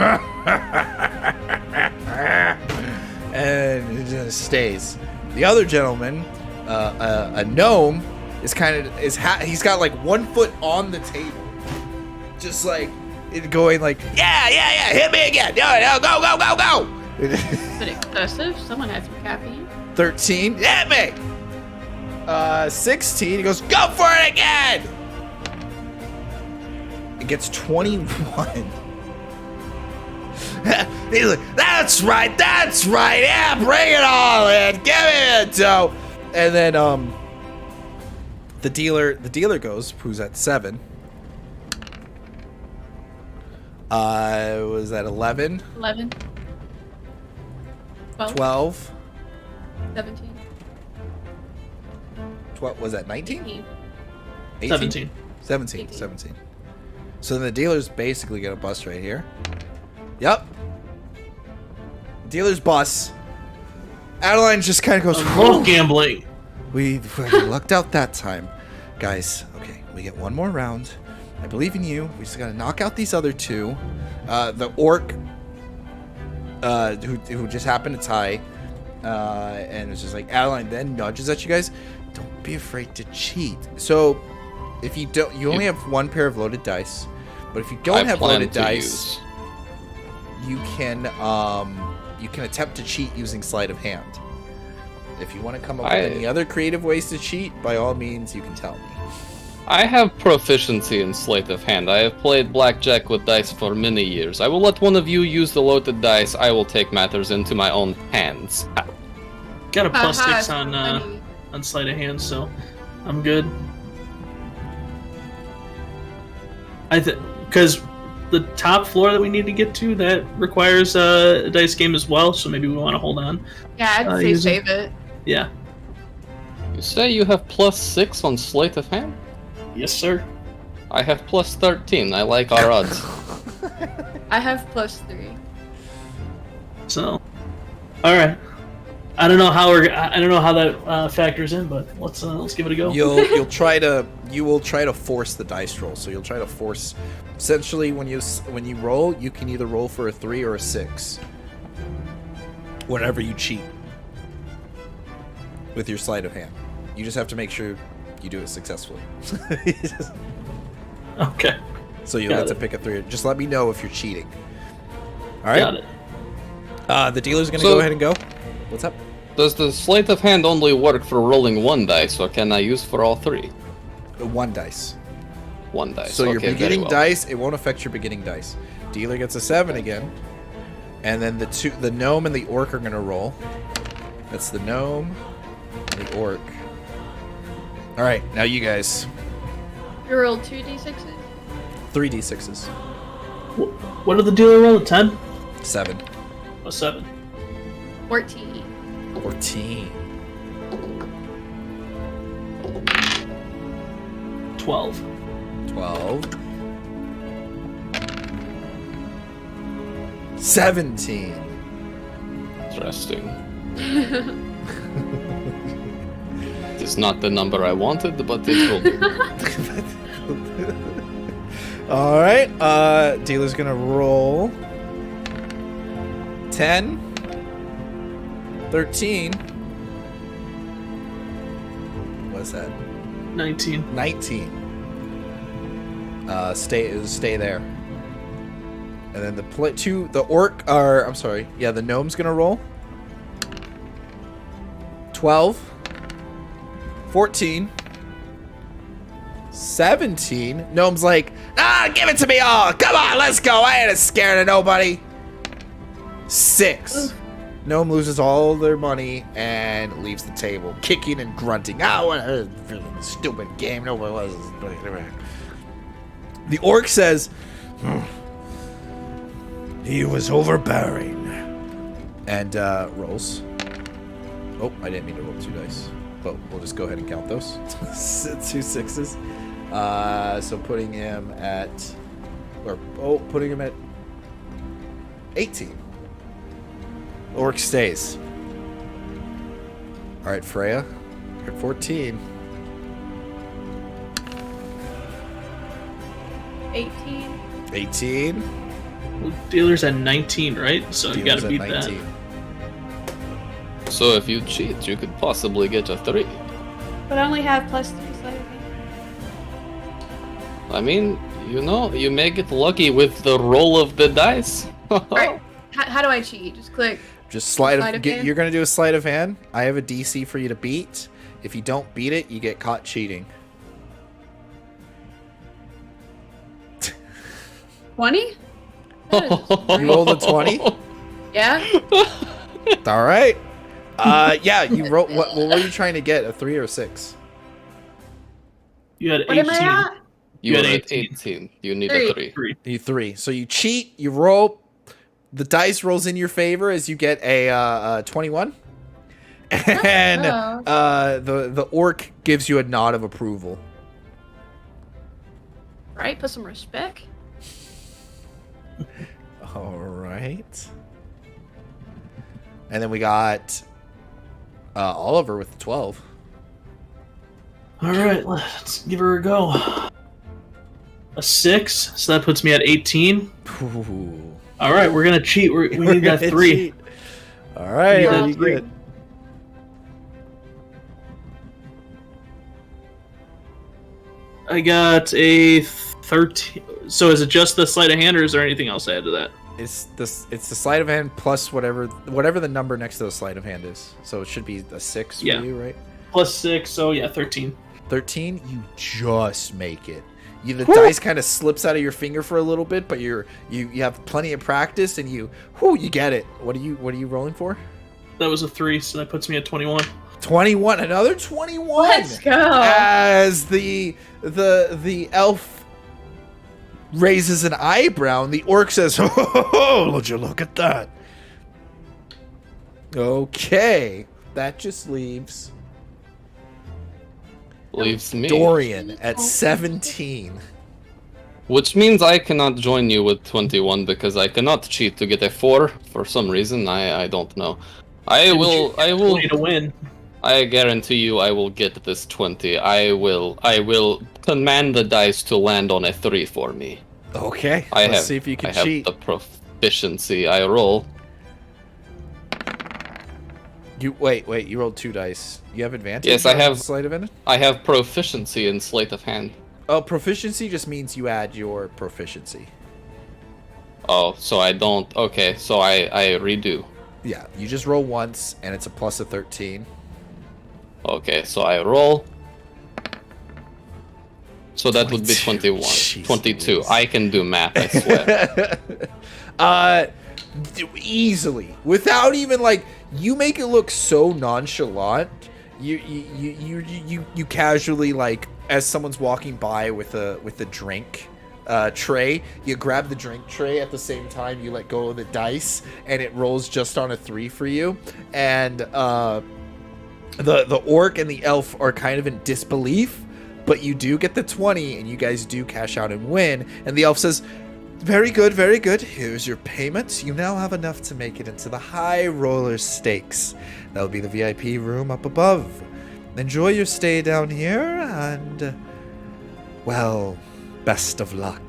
and it just stays. The other gentleman, a gnome, is he's got like 1 foot on the table, just like going like, yeah, hit me again, no, go. Is it excessive? Someone had some caffeine. 13, hit me. 16, he goes, go for it again. It gets 21. He's like, that's right, yeah, bring it all in, give me it, dough. And then the dealer goes, who's at 7. Was that 11? 11. 12. 12? 17. 12, was that 19? 18. 18? 17. 17. 18. 17. So the dealer's basically gonna bust right here. Yep. Dealer's bust. Adeline just kind of goes, Love gambling. We lucked out that time. Guys, okay, we get one more round. I believe in you. We just gotta knock out these other two. The orc, who just happened to tie, and it's just like Adeline then nudges at you guys. Don't be afraid to cheat. So, if you don't, you only have one pair of loaded dice. But if you don't have loaded dice, you can attempt to cheat using sleight of hand. If you want to come up with any other creative ways to cheat, by all means, you can tell me. I have proficiency in sleight of hand. I have played blackjack with dice for many years. I will let one of you use the loaded dice. I will take matters into my own hands. Got a +6 on sleight of hand, so I'm good. Because the top floor that we need to get to, that requires a dice game as well, so maybe we want to hold on. Yeah, I'd say save it. Yeah. You say you have +6 on sleight of hand? Yes, sir. I have +13. I like our odds. I have +3. So, all right. I don't know how that factors in, but let's give it a go. You will try to force the dice roll. So you'll try to force. Essentially, when you roll, you can either roll for a 3 or a 6. Whenever you cheat with your sleight of hand, you just have to make sure you do it successfully. Okay. So you'll have to pick a 3. Just let me know if you're cheating. All right. Got it. The dealer's gonna go ahead and go. What's up? Does the sleight of hand only work for rolling one dice, or can I use for all 3? 1 dice. 1 dice. So your okay, beginning dice, it won't affect your beginning dice. Dealer gets a 7 again, and then the gnome and the orc are gonna roll. That's the gnome and the orc. All right, now you guys. You rolled 2d6s? 3d6s. What did the dealer roll? A 10? 7. A 7. 14. 14. 12. 12. 17. Interesting. It's not the number I wanted, but it will do. All right. Dealer's gonna roll 10, 13. What's that? 19. 19. Stay there. And then the the gnome's gonna roll 12, 14, 17. Gnome's like, give it to me all. Come on, let's go. I ain't scared of nobody. 6. Oof. Gnome loses all their money and leaves the table, kicking and grunting. What a stupid game. Nobody was. The orc says, he was overbearing. And rolls. Oh, I didn't mean to roll 2 dice. But we'll just go ahead and count those. 2 6s. So putting him at 18. Orc stays. All right, Freya, you're at 14. 18. 18. Well, dealer's at 19, right? So you Dealer's gotta beat at that. 19. So if you cheat, you could possibly get a 3. But I only have +3 sleight of hand. I mean, you may get lucky with the roll of the dice. Alright, how do I cheat? Just click. Just Sleight of hand? You're gonna do a sleight of hand. I have a DC for you to beat. If you don't beat it, you get caught cheating. 20? You rolled a 20. Yeah? All right. Yeah. You wrote. What were you trying to get? A 3 or a 6? You had 18. What am I at? You had are at 18. 18. You need a 3. 3. You 3. So you cheat. You roll. The dice rolls in your favor as you get a 21. And the orc gives you a nod of approval. Right? Put some respect. All right. And then we got Oliver with the 12. All right, let's give her a go. A 6, so that puts me at 18. Ooh. All right, we're gonna cheat. We need that 3. Cheat. All right, Yeah, what do you three. get? I got a 13. So is it just the sleight of hand, or is there anything else I add to that? It's the sleight of hand plus whatever the number next to the sleight of hand is. So it should be a 6 for Yeah. you, right? Plus 6, so yeah, 13. 13, you just make it. The dice kind of slips out of your finger for a little bit, but you have plenty of practice, and you get it. What are you rolling for? That was a 3, so that puts me at 21. 21, another 21. Let's go. As the elf raises an eyebrow, and the orc says, "Oh, would you look at that?" Okay, that just leaves Me. Dorian at 17. Which means I cannot join you with 21 because I cannot cheat to get a 4 for some reason. I don't know. I will 20 to win. I guarantee you I will get this 20. I will command the dice to land on a 3 for me. Okay, let's see if you can cheat. I have the proficiency. I roll. You wait. You rolled 2 dice. You have advantage. Yes, I on have sleight of hand. I have proficiency in sleight of hand. Oh, proficiency just means you add your proficiency. Oh, so I don't. Okay, so I redo. Yeah, you just roll once, and it's a plus of 13. Okay, so I roll. So that would be 22. 21. Jeez 22. Louise. I can do math, I swear. Easily, without even you make it look so nonchalant. You casually, as someone's walking by with a drink tray, you grab the drink tray at the same time you let go of the dice, and it rolls just on a 3 for you. And the orc and the elf are kind of in disbelief, but you do get the 20, and you guys do cash out and win. And the elf says, very good, very good. Here's your payment. You now have enough to make it into the high roller stakes. That'll be the VIP room up above. Enjoy your stay down here, and, well, best of luck.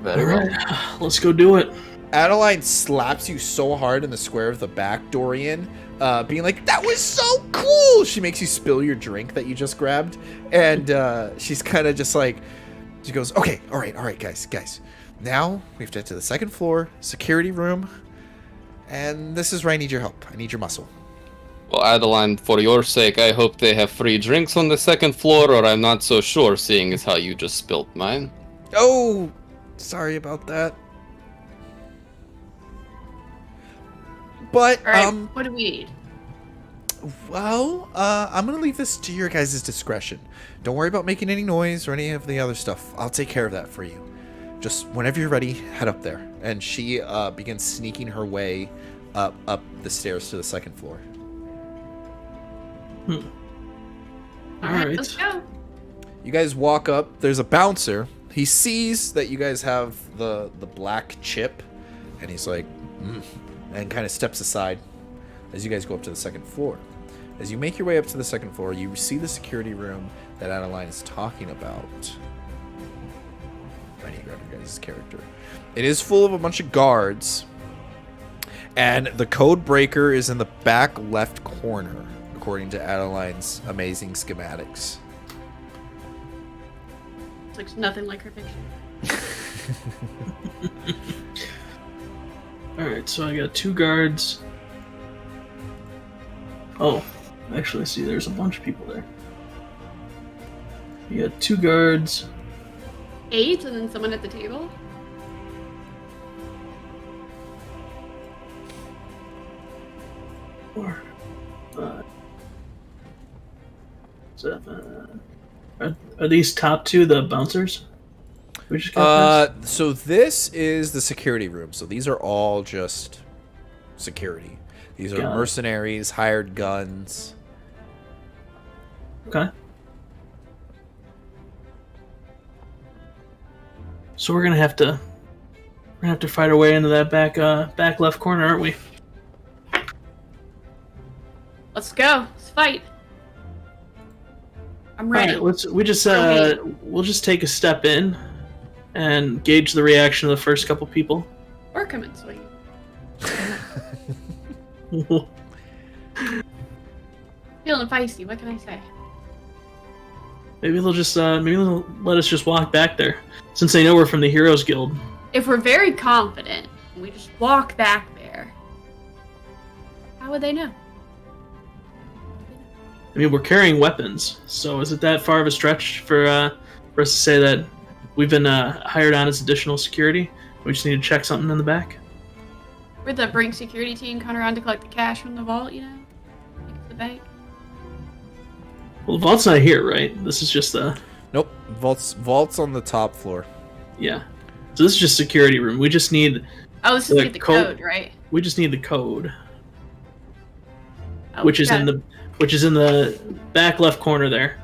Very well. Alright, let's go do it. Adeline slaps you so hard in the square of the back, Dorian, being like, that was so cool! She makes you spill your drink that you just grabbed, and she's kind of just she goes, okay, all right, guys. Now, we have to get to the second floor, security room, and this is where I need your help. I need your muscle. Well, Adeline, for your sake, I hope they have free drinks on the second floor, or I'm not so sure, seeing as how you just spilt mine. Oh, sorry about that. But, All right, what do we need? well, I'm gonna leave this to your guys' discretion. Don't worry about making any noise or any of the other stuff. I'll take care of that for you. Just whenever you're ready, head up there. And she begins sneaking her way up the stairs to the second floor. All right, Alright. let's go. You guys walk up. There's a bouncer. He sees that you guys have the black chip, and he's like, and kind of steps aside as you guys go up to the second floor. As you make your way up to the second floor, you see the security room that Adeline is talking about. I need to grab your guys' character. It is full of a bunch of guards, and the code breaker is in the back left corner, according to Adeline's amazing schematics. It looks nothing like her picture. Alright, so I got 2 guards. Oh, actually, see, there's a bunch of people there. You got 2 guards. 8 and then someone at the table? Four, 5, 7. Are these top 2 the bouncers? We just got first? So this is the security room. So these are all just security. These are Got it. mercenaries, hired guns. Okay. So we're gonna have to fight our way into that back left corner, aren't we? Let's go. Let's fight. I'm ready. All right, we'll just take a step in and gauge the reaction of the first couple people. Or come and swing. Feeling feisty. What can I say? Maybe they'll just maybe they'll let us just walk back there, since they know we're from the Heroes Guild. If we're very confident, and we just walk back there, how would they know? I mean, we're carrying weapons, so is it that far of a stretch for us to say that we've been hired on as additional security? We just need to check something in the back. We're the Brink security team coming around to collect the cash from the vault, you know? Like the bank. Well, the vault's not here, right? This is just the... Nope. Vault's on the top floor. Yeah. So this is just security room. We just need... Oh, this is like the code, right? We just need the code. Oh, which is in the back left corner there.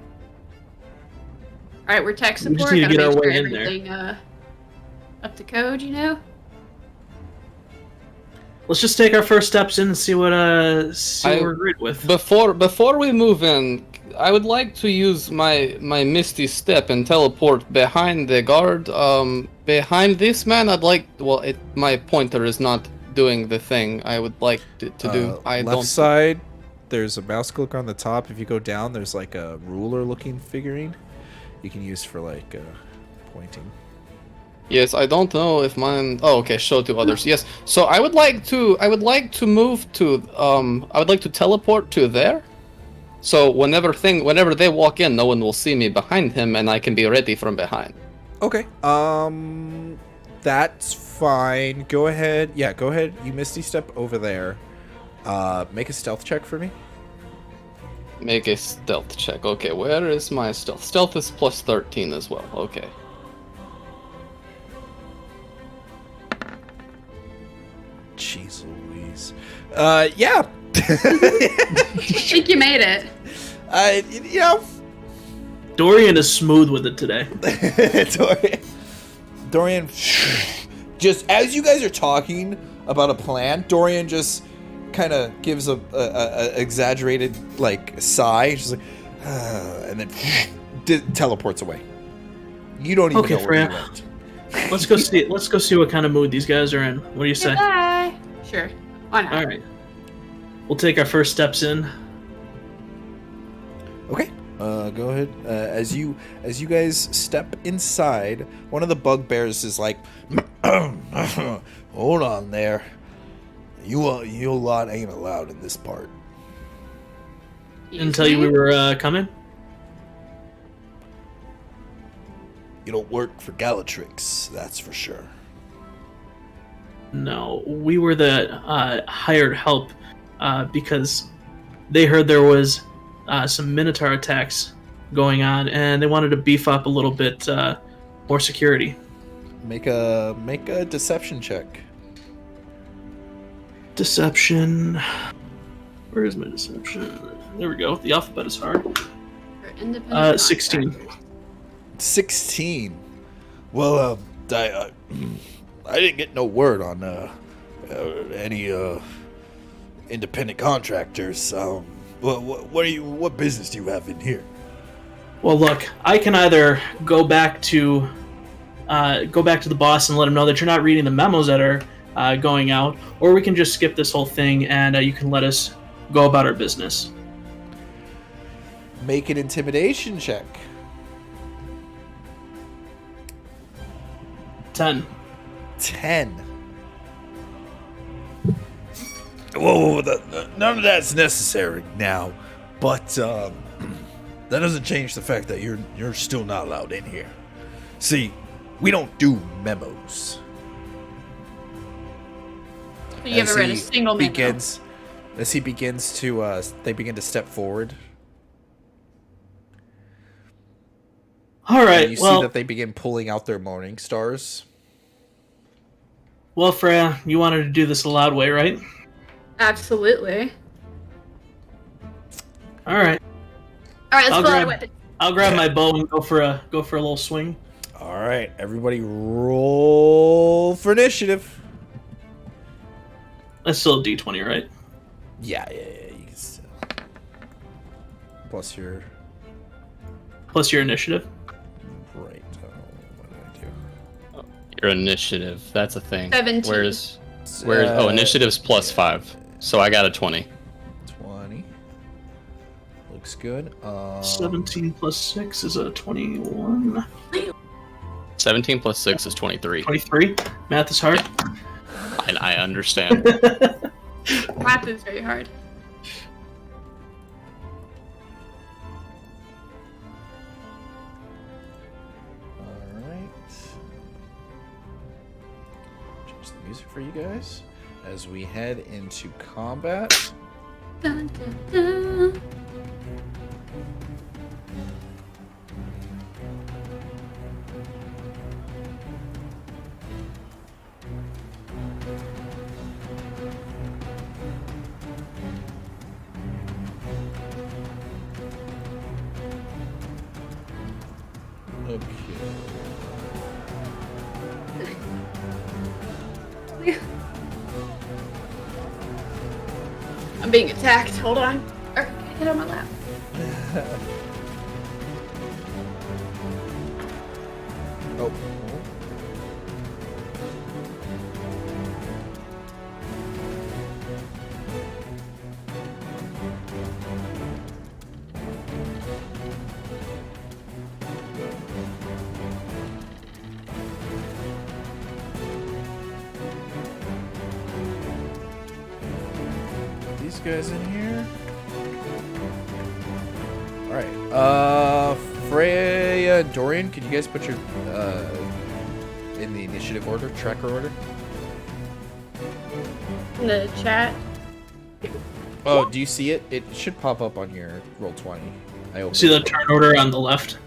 Alright, we're tech support. We just need to Gotta get our make way sure in there. everything, up to code, you know? Let's just take our first steps in and see what we're great with. Before we move in, I would like to use my Misty Step and teleport behind the guard. Behind this man, I'd like. Well, my pointer is not doing the thing I would like to do. Left side, there's a mouse clicker on the top. If you go down, there's like a ruler-looking figurine you can use for like pointing. Yes, I don't know if mine. Oh, okay. Show to others. Yes. So I would like to move to. I would like to teleport to there. So whenever they walk in, no one will see me behind him, and I can be ready from behind. Okay. That's fine. Go ahead. Yeah, go ahead. You Misty Step over there. Make a stealth check for me. Make a stealth check. Okay, where is my stealth? Stealth is plus 13 as well. Okay. Jeez Louise. Yeah. I think you made it. You know. Dorian is smooth with it today. Dorian, just as you guys are talking about a plan, Dorian just kind of gives a exaggerated like sigh, just like, and then teleports away. You don't even know where he went. Let's go see what kind of mood these guys are in. What do you say? Goodbye. Sure. Why not? All right. We'll take our first steps in. Okay. Go ahead. As you guys step inside, one of the bugbears is like, "Hold on there. You lot ain't allowed in this part." Didn't tell you we were coming? You don't work for Galatrix, that's for sure. No, we were the hired help because they heard there was some Minotaur attacks going on, and they wanted to beef up a little bit more security. Make a deception check. Deception. Where is my deception? There we go. The alphabet is hard. 16. 16. Well, I didn't get no word on any independent contractors. What business do you have in here? Well, look, I can either go back to the boss and let him know that you're not reading the memos that are going out, or we can just skip this whole thing and you can let us go about our business. Make an intimidation check. 10. 10. Whoa, none of that's necessary now, but that doesn't change the fact that you're still not allowed in here. See, we don't do memos. You haven't read a single memo. As he begins to, they begin to step forward. All right. And you see that they begin pulling out their morning stars. Well, Freya, you wanted to do this the loud way, right? Absolutely. All right. All right, let's pull out a weapon. I'll grab my bow and go for a little swing. All right. right, everybody roll for initiative. That's still a D20, right? Yeah. You can still. Plus your Plus your initiative. right. What did I do? Your initiative. That's a thing. 17. Where's oh, initiative's plus 5. So I got a 20. 20. Looks good. 17 plus 6 is a 21. 17 plus 6 is 23. 23. Math is hard. And I understand. Math is very hard. All right. Change the music for you guys as we head into combat. Dun, dun, dun. Okay. I'm being attacked. Hold on. Or, get on my lap. Oh. These guys in here. All right. Freya, Dorian, could you guys put your in the initiative order, tracker order? In the chat. Oh, do you see it? It should pop up on your roll 20. I opened See the it. turn order on the left?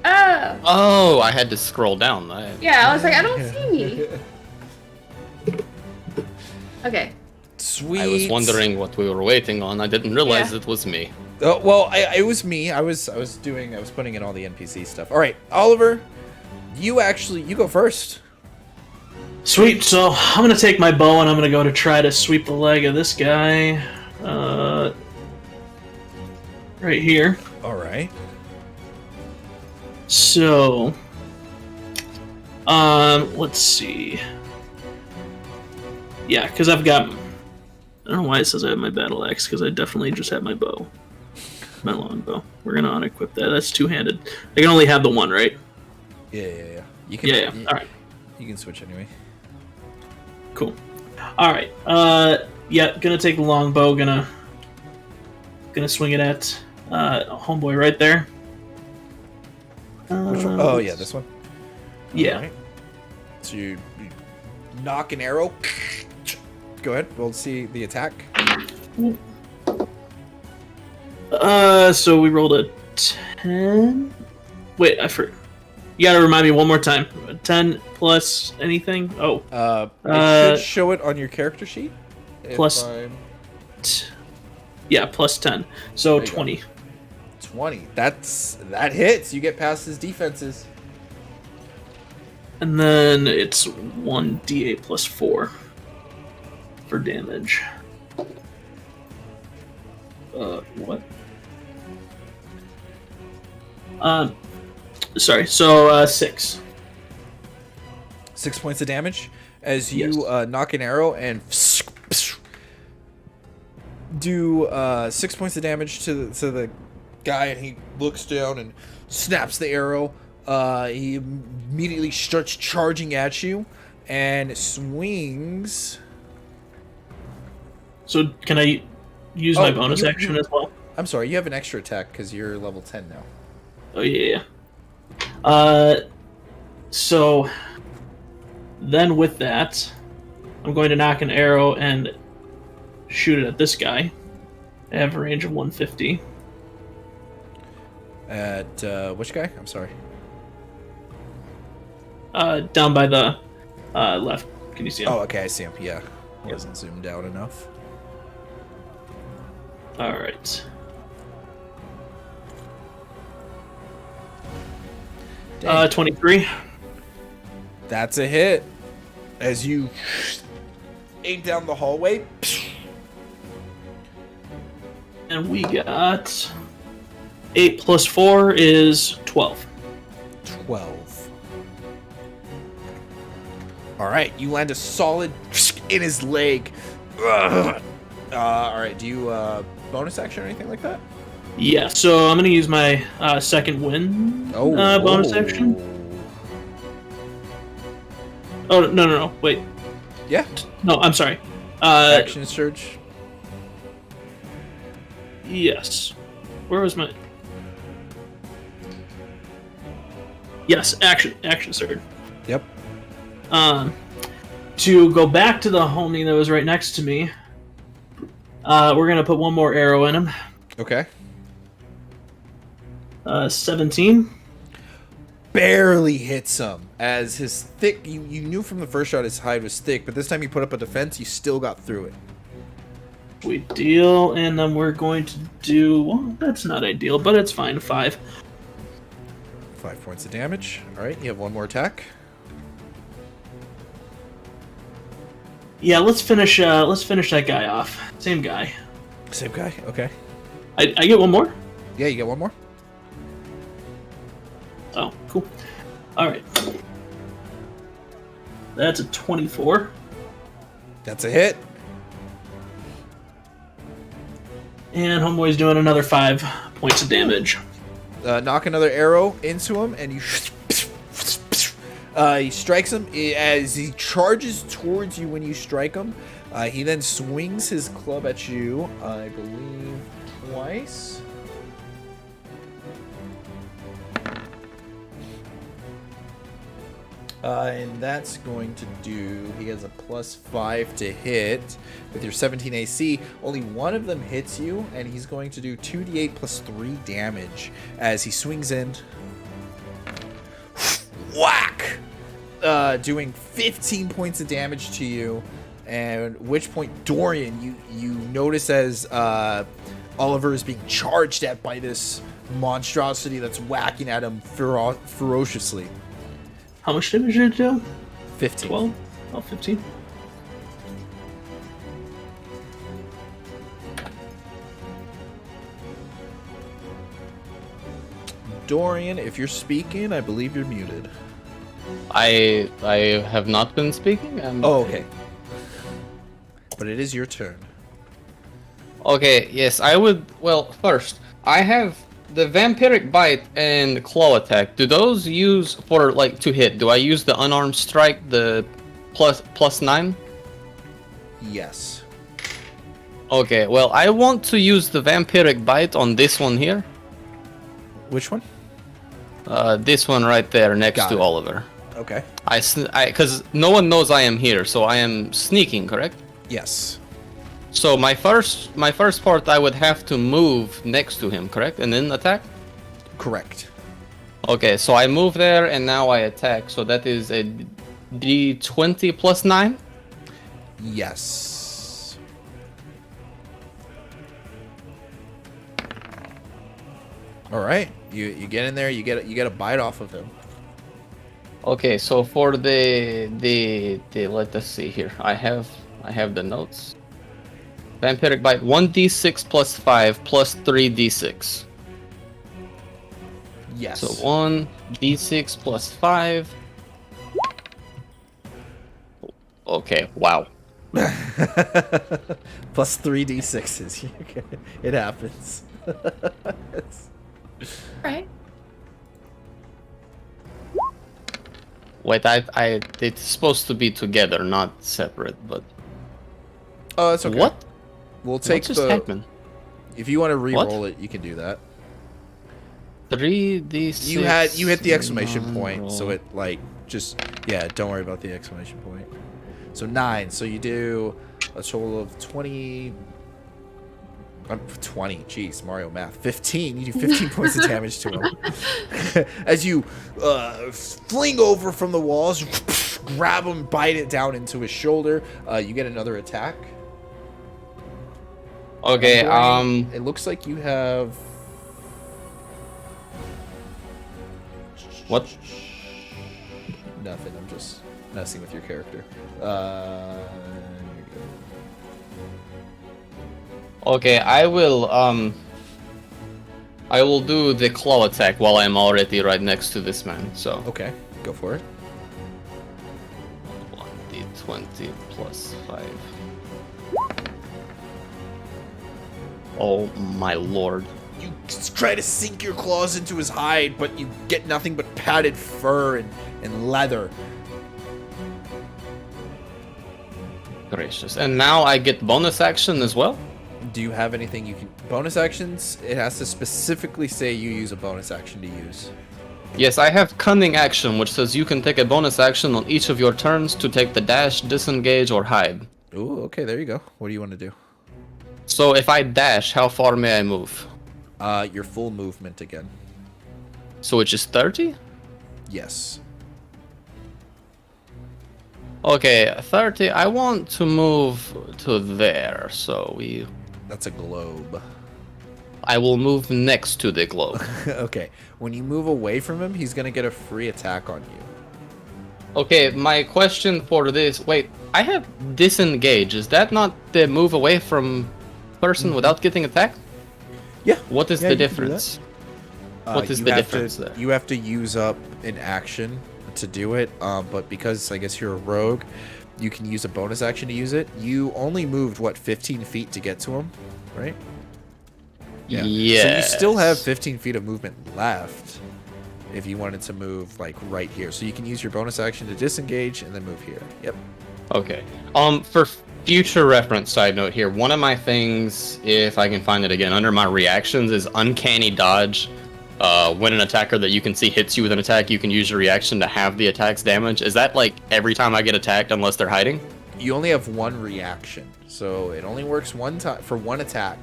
Oh. Oh, I had to scroll down. Yeah, I was like, I don't see me. Okay. Sweet. I was wondering what we were waiting on. I didn't realize Yeah. it was me. Oh, well, it was me. I was putting in all the NPC stuff. All right, Oliver, you go first. Sweet. So I'm gonna take my bow and I'm gonna go to try to sweep the leg of this guy. Right here. All right. So, let's see. Yeah, because I've got. I don't know why it says I have my battle axe, because I definitely just have my bow. My longbow. We're gonna unequip that. That's two-handed. I can only have the one, right? Yeah. You can. Yeah. All right. You can switch anyway. Cool. All right. Yeah. Gonna take the longbow. Gonna swing it at homeboy right there. Which one? Oh yeah, this one. Yeah. All right. So you knock an arrow. Go ahead. We'll see the attack. So we rolled a 10. Wait, I forgot. You gotta remind me one more time. 10 plus anything? Oh. It should show it on your character sheet. Plus- Yeah, plus 10. So There you go. 20. 20. That hits. You get past his defenses. And then it's 1d8 plus 4 for damage. What? Sorry, so 6. 6 points of damage as you Yes. knock an arrow and do 6 points of damage to the guy, and he looks down and snaps the arrow. He immediately starts charging at you and swings. So can I use my Oh, bonus action as well? I'm sorry, you have an extra attack because you're level 10 now. Oh yeah. So then with that, I'm going to knock an arrow and shoot it at this guy. I have a range of 150. At which guy? I'm sorry. Down by the left. Can you see him? Oh, okay, I see him. Yeah, wasn't zoomed out enough. All right. 23. That's a hit. As you aim down the hallway. And we got 8 plus 4 is 12. 12. All right, you land a solid in his leg. All right, do you bonus action or anything like that? Yeah, so I'm going to use my second win bonus action. Oh, no, wait. Yeah. No, I'm sorry. Action surge. Yes. Where was my... Yes, action surge. Yep. To go back to the homie that was right next to me, we're going to put one more arrow in him. Okay. 17. Barely hits him, as his thick, you knew from the first shot his hide was thick, but this time you put up a defense, you still got through it. We deal, and then we're going to do, well, that's not ideal, but it's fine, 5. 5 points of damage. All right, you have one more attack. Yeah, let's finish that guy off. Same guy. Same guy, okay. I get one more? Yeah, you get one more. Oh, cool. Alright. That's a 24. That's a hit. And homeboy's doing another 5 points of damage. Knock another arrow into him, and you... he strikes him as he charges towards you when you strike him. He then swings his club at you, I believe, twice. And that's going to do, he has a +5 to hit with your 17 AC. Only one of them hits you, and he's going to do 2d8 plus 3 damage as he swings in. Whack! Doing 15 points of damage to you. And at which point, Dorian, you notice as Oliver is being charged at by this monstrosity that's whacking at him ferociously. How much damage did it do? 15. 12? Oh, 15. Dorian, if you're speaking, I believe you're muted. I have not been speaking. Oh, okay. But it is your turn. Okay, yes, I would. Well, first, I have the vampiric bite and claw attack. Do those use for like to hit? Do I use the unarmed strike, the +9? Yes. Okay, well, I want to use the vampiric bite on this one here. Which one? This one right there next Got to it. Oliver. Okay. Because no one knows I am here, so I am sneaking, correct? Yes. So my first part, I would have to move next to him, correct, and then attack. Correct. Okay, so I move there and now I attack. So that is a D20 +9. Yes. All right. You get in there. You get a bite off of him. Okay, so for the let us see here. I have the notes. Vampiric bite 1d6 +5 +3d6. Yes. So 1d6 +5. Okay, wow. Plus 3d6s. It happens. Right. Wait, it's supposed to be together, not separate, but Oh, that's okay. what? We'll take What just happened? If you want to re-roll it, you can do that. 3d6. You hit the exclamation point, non-roll. so it don't worry about the exclamation point. So 9. So you do a total of 20. 20. Jeez, Mario math. 15. You do 15 points of damage to him as you fling over from the walls, grab him, bite it down into his shoulder. You get another attack. Okay, It looks like you have What? Nothing. I'm just messing with your character. Okay, I will do the claw attack while I'm already right next to this man, so. Okay, go for it. 1d20 plus 5. Oh my lord. You try to sink your claws into his hide, but you get nothing but padded fur and leather. Gracious. And now I get bonus action as well? Do you have anything you can... Bonus actions? It has to specifically say you use a bonus action to use. Yes, I have cunning action, which says you can take a bonus action on each of your turns to take the dash, disengage, or hide. Ooh, okay, there you go. What do you want to do? So if I dash, how far may I move? Your full movement again. So it's just 30? Yes. Okay, 30. I want to move to there, so That's a globe. I will move next to the globe. Okay. When you move away from him, he's going to get a free attack on you. Okay, my question for this... Wait, I have disengage. Is that not the move away from person without getting attacked? Yeah. What is Yeah, the you can do difference? that. What is You the have difference to, there? You have to use up an action to do it, but because I guess you're a rogue, you can use a bonus action to use it. You only moved, what, 15 feet to get to him, right? Yeah. Yes. So you still have 15 feet of movement left if you wanted to move, like, right here. So you can use your bonus action to disengage and then move here. Yep. Okay. For future reference, side note here, one of my things, if I can find it again, under my reactions is uncanny dodge. When an attacker that you can see hits you with an attack, you can use your reaction to have the attack's damage. Is that like every time I get attacked unless they're hiding? You only have one reaction, so it only works one time for one attack.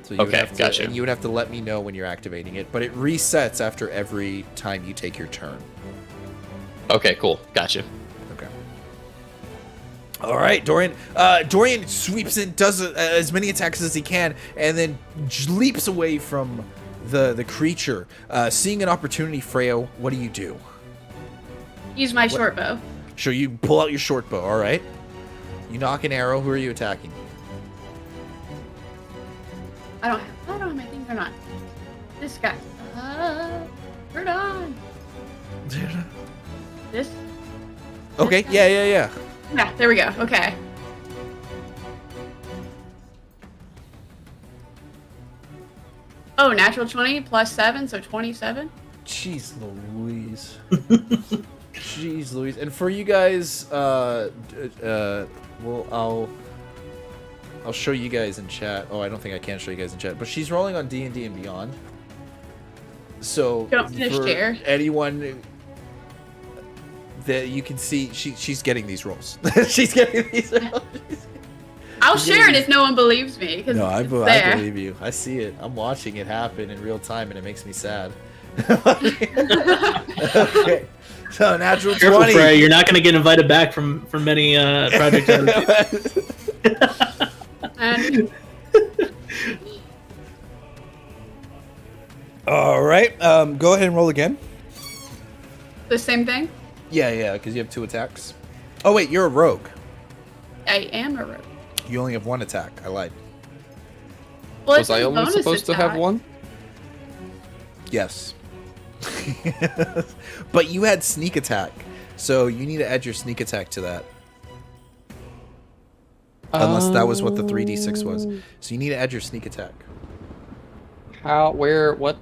So you would Okay, have to, gotcha. And you would have to let me know when you're activating it, but it resets after every time you take your turn. Okay, cool. Gotcha. Okay. All right, Dorian. Dorian sweeps in, does as many attacks as he can, and then leaps away from the creature. Seeing an opportunity, Freya, what do? Use my short bow. So you pull out your short bow. All right. You knock an arrow. Who are you attacking? I don't have my thing turned on. This guy. Turn on. This? Okay. Yeah. Yeah, there we go. Okay. Oh, natural 20 plus 7, so 27. Jeez Louise. Jeez Louise. And for you guys, well, I'll show you guys in chat. Oh, I don't think I can show you guys in chat. But she's rolling on D&D and Beyond. So Don't finish for there. anyone that you can see, she's getting these rolls. She's getting these rolls. I'll share it if no one believes me. Because No, I there. believe you. I see it. I'm watching it happen in real time, and it makes me sad. Okay. So natural Careful, 20. Freya, you're not going to get invited back from many projects. And All right. Go ahead and roll again. the same thing. Yeah, because you have 2 attacks. Oh wait, you're a rogue. I am a rogue. You only have 1 attack. I lied. Well, Was it's I a only bonus supposed to have attack. one? Yes. But you had sneak attack, so you need to add your sneak attack to that. Unless that was what the 3d6 was. So you need to add your sneak attack. How? Where? What?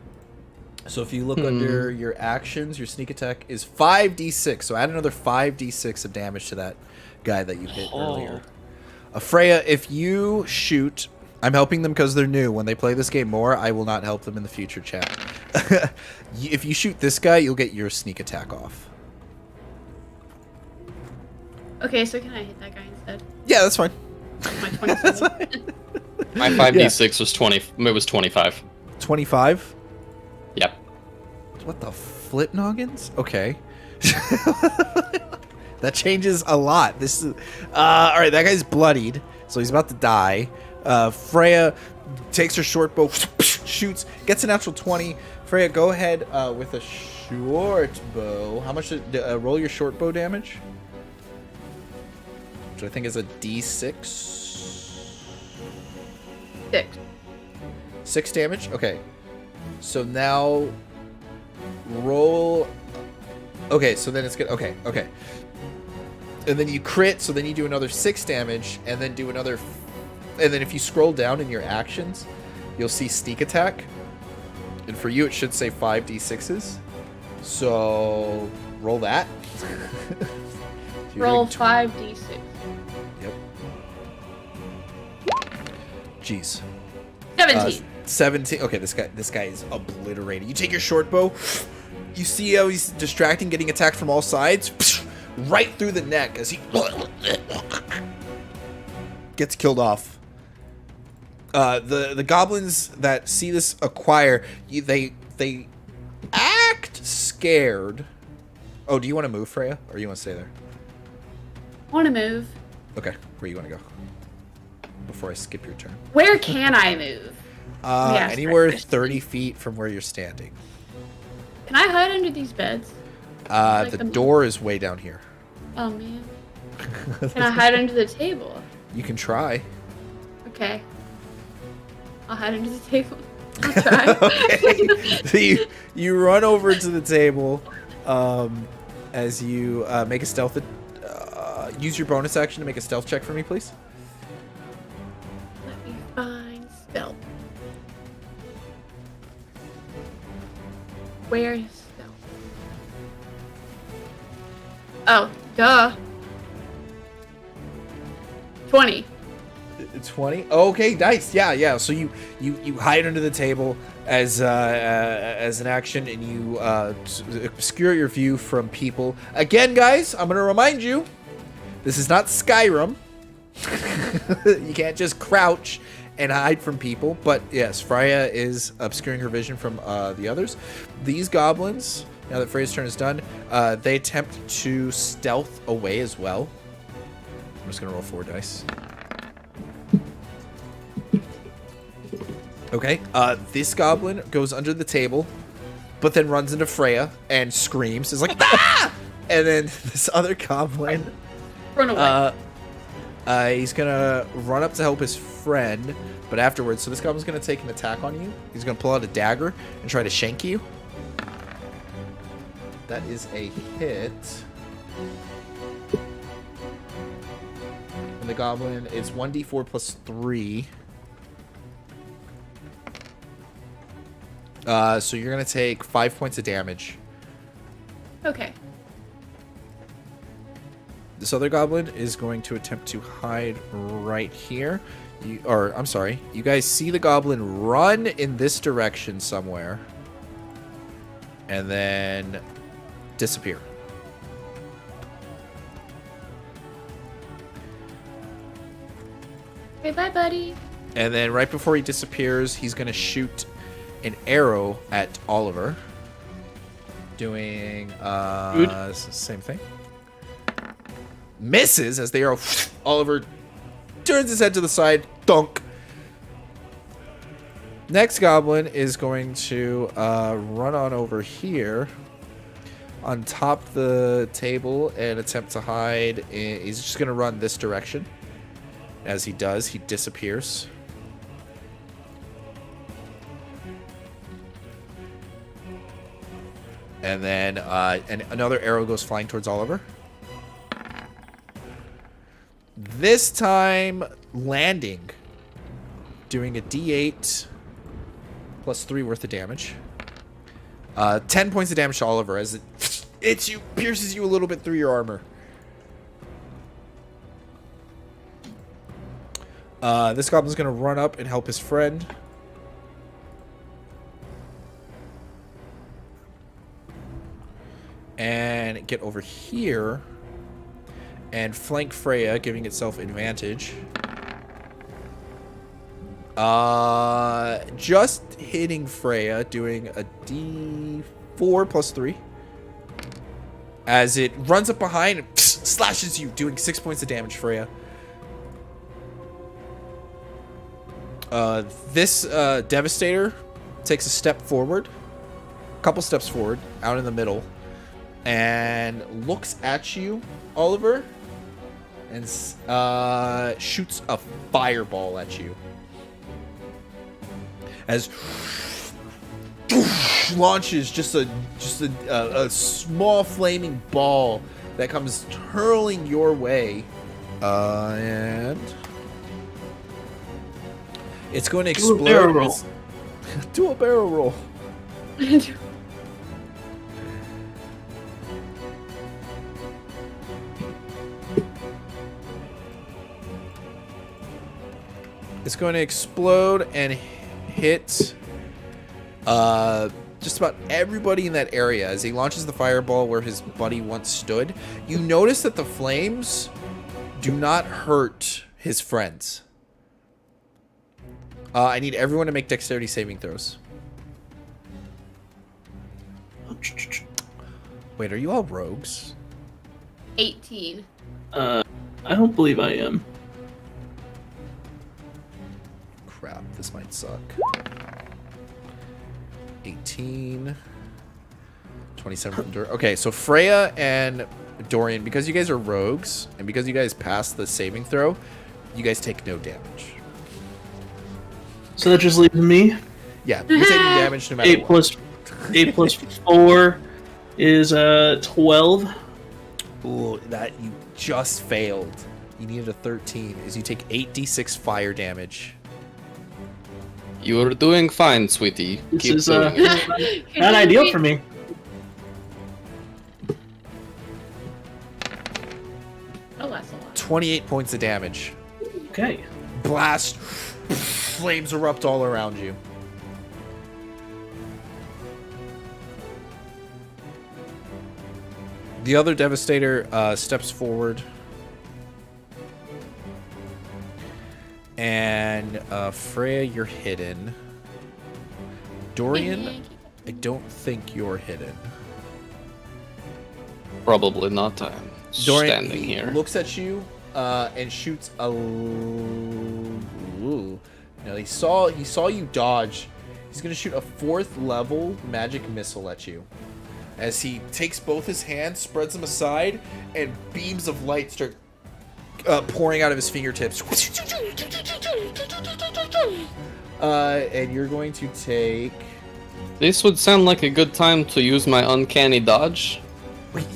So if you look under your actions, your sneak attack is 5d6. So add another 5d6 of damage to that guy that you hit earlier. Freya, if you shoot... I'm helping them because they're new. When they play this game more, I will not help them in the future, chat. If you shoot this guy, you'll get your sneak attack off. Okay, so can I hit that guy instead? Yeah, that's fine. My 27. My 5d6 was 20. It was 25. 25? Yep. What the flip noggins? Okay. That changes a lot. This is all right. That guy's bloodied, so he's about to die. Freya takes her short bow, shoots, gets a natural 20 Freya, go ahead with a short bow. How much? Roll your short bow damage, which I think is a D6. 6. 6 damage. Okay. So now roll. Okay, so then it's good. Okay, okay. And then you crit, so then you do another 6 damage, and then do another. And then if you scroll down in your actions, you'll see sneak attack. And for you, it should say 5d6s. So roll that. So Roll 5d6. Yep. Jeez. 17. 17. Okay, this guy is obliterated. You take your short bow. You see how he's distracting, getting attacked from all sides. Right through the neck as he gets killed off. The goblins that see this acquire, they act scared. Oh, do you want to move, Freya, or you want to stay there? I want to move. Okay, where you want to go? Before I skip your turn. Where can I move? Yeah, Anywhere sorry. 30 feet from where you're standing. Can I hide under these beds? The door is way down here. Oh man. Can I hide under the table? You can try. Okay. I'll hide under the table. I'll try. Okay. So you run over to the table as you make a stealth. Use your bonus action to make a stealth check for me, please. Let me find stealth. Where is stealth? Oh, duh. 20. 20. Okay, nice. Yeah. So you hide under the table as an action, and you obscure your view from people. Again, guys, I'm gonna remind you, this is not Skyrim. You can't just crouch and hide from people. But yes, Freya is obscuring her vision from the others. These goblins, now that Freya's turn is done, they attempt to stealth away as well. I'm just gonna roll 4 dice. Okay, this goblin goes under the table, but then runs into Freya and screams. Is like, ah! And then this other goblin, Run away. he's gonna run up to help his friend, but afterwards, so this goblin's gonna take an attack on you. He's gonna pull out a dagger and try to shank you. That is a hit. And the goblin, it's 1d4 plus 3. So you're going to take 5 points of damage. Okay. This other goblin is going to attempt to hide right here. You guys see the goblin run in this direction somewhere. And then disappear. Okay, bye, buddy. And then right before he disappears, he's going to shoot an arrow at Oliver. Doing same thing. Misses as the arrow. Oliver turns his head to the side. Dunk. Next goblin is going to run on over here on top of the table and attempt to hide. He's just going to run this direction. As he does, he disappears. And then another arrow goes flying towards Oliver. This time, landing. Doing a d8 plus 3 worth of damage. 10 points of damage to Oliver as it hits you, pierces you a little bit through your armor. This goblin's going to run up and help his friend. And get over here and flank Freya, giving itself advantage. Just hitting Freya, doing a d4 plus 3. As it runs up behind and slashes you, doing 6 points of damage, Freya. This Devastator takes a step forward. couple steps forward, out in the middle, and looks at you, Oliver, and shoots a fireball at you. As launches just a small flaming ball that comes hurling your way, and it's going to explode. Do a barrel roll. Do a barrel roll. It's going to explode and hit just about everybody in that area as he launches the fireball where his buddy once stood. You notice that the flames do not hurt his friends. I need everyone to make dexterity saving throws. Wait, are you all rogues? 18. I don't believe I am. Crap, this might suck. 18. 27 from Dorian. Okay, so Freya and Dorian, because you guys are rogues, and because you guys passed the saving throw, you guys take no damage. So that just leaves me. Yeah, you're taking damage no matter 8 what. 8 plus 4 is 12. Ooh, that you just failed. You needed a 13. Is you take 8d6 fire damage. You're doing fine, sweetie. This Keep is doing it. not ideal for me. Oh, that's a lot. 28 points of damage. Okay. Blast. Flames erupt all around you. The other Devastator steps forward. And Freya, you're hidden. Dorian, I don't think you're hidden. Probably not. I'm Dorian standing here. looks at you and shoots a. Ooh. No, he saw you dodge. He's gonna shoot a 4th level magic missile at you. As he takes both his hands, spreads them aside, and beams of light start pouring out of his fingertips. And you're going to take. This would sound like a good time to use my uncanny dodge.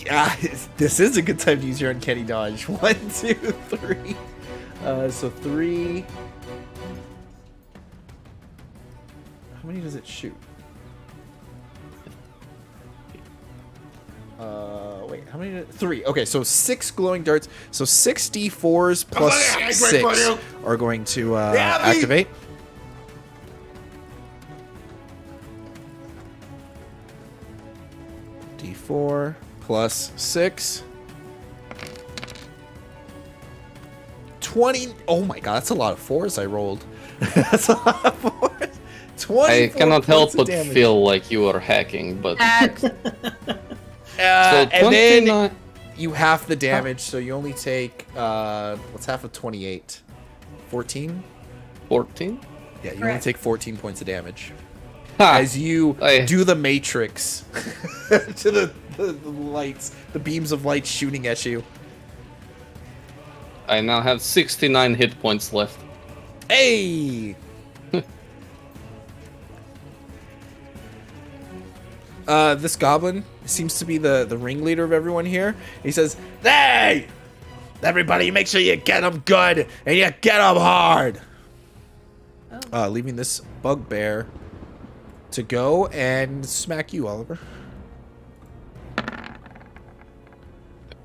Yeah, this is a good time to use your uncanny dodge. 1, 2, 3. So 3. How many does it shoot? Wait, how many? 3. Okay, so 6 glowing darts. So 6 d4s plus 6 are going to activate. D4 plus 6. 20. Oh my god, that's a lot of 4s I rolled. That's a lot of 4s. I cannot help but damage. feel like you are hacking, but X. so And then 29. you half the damage, so you only take what's half of 28? 14? 14? Yeah, you only Correct. take 14 points of damage. Ha! As you I- do the matrix to the lights, the beams of light shooting at you. I now have 69 hit points left. Hey! This goblin seems to be the ringleader of everyone here. He says, "Hey! Everybody, make sure you get them good and you get them hard." Leaving this bugbear to go and smack you, Oliver.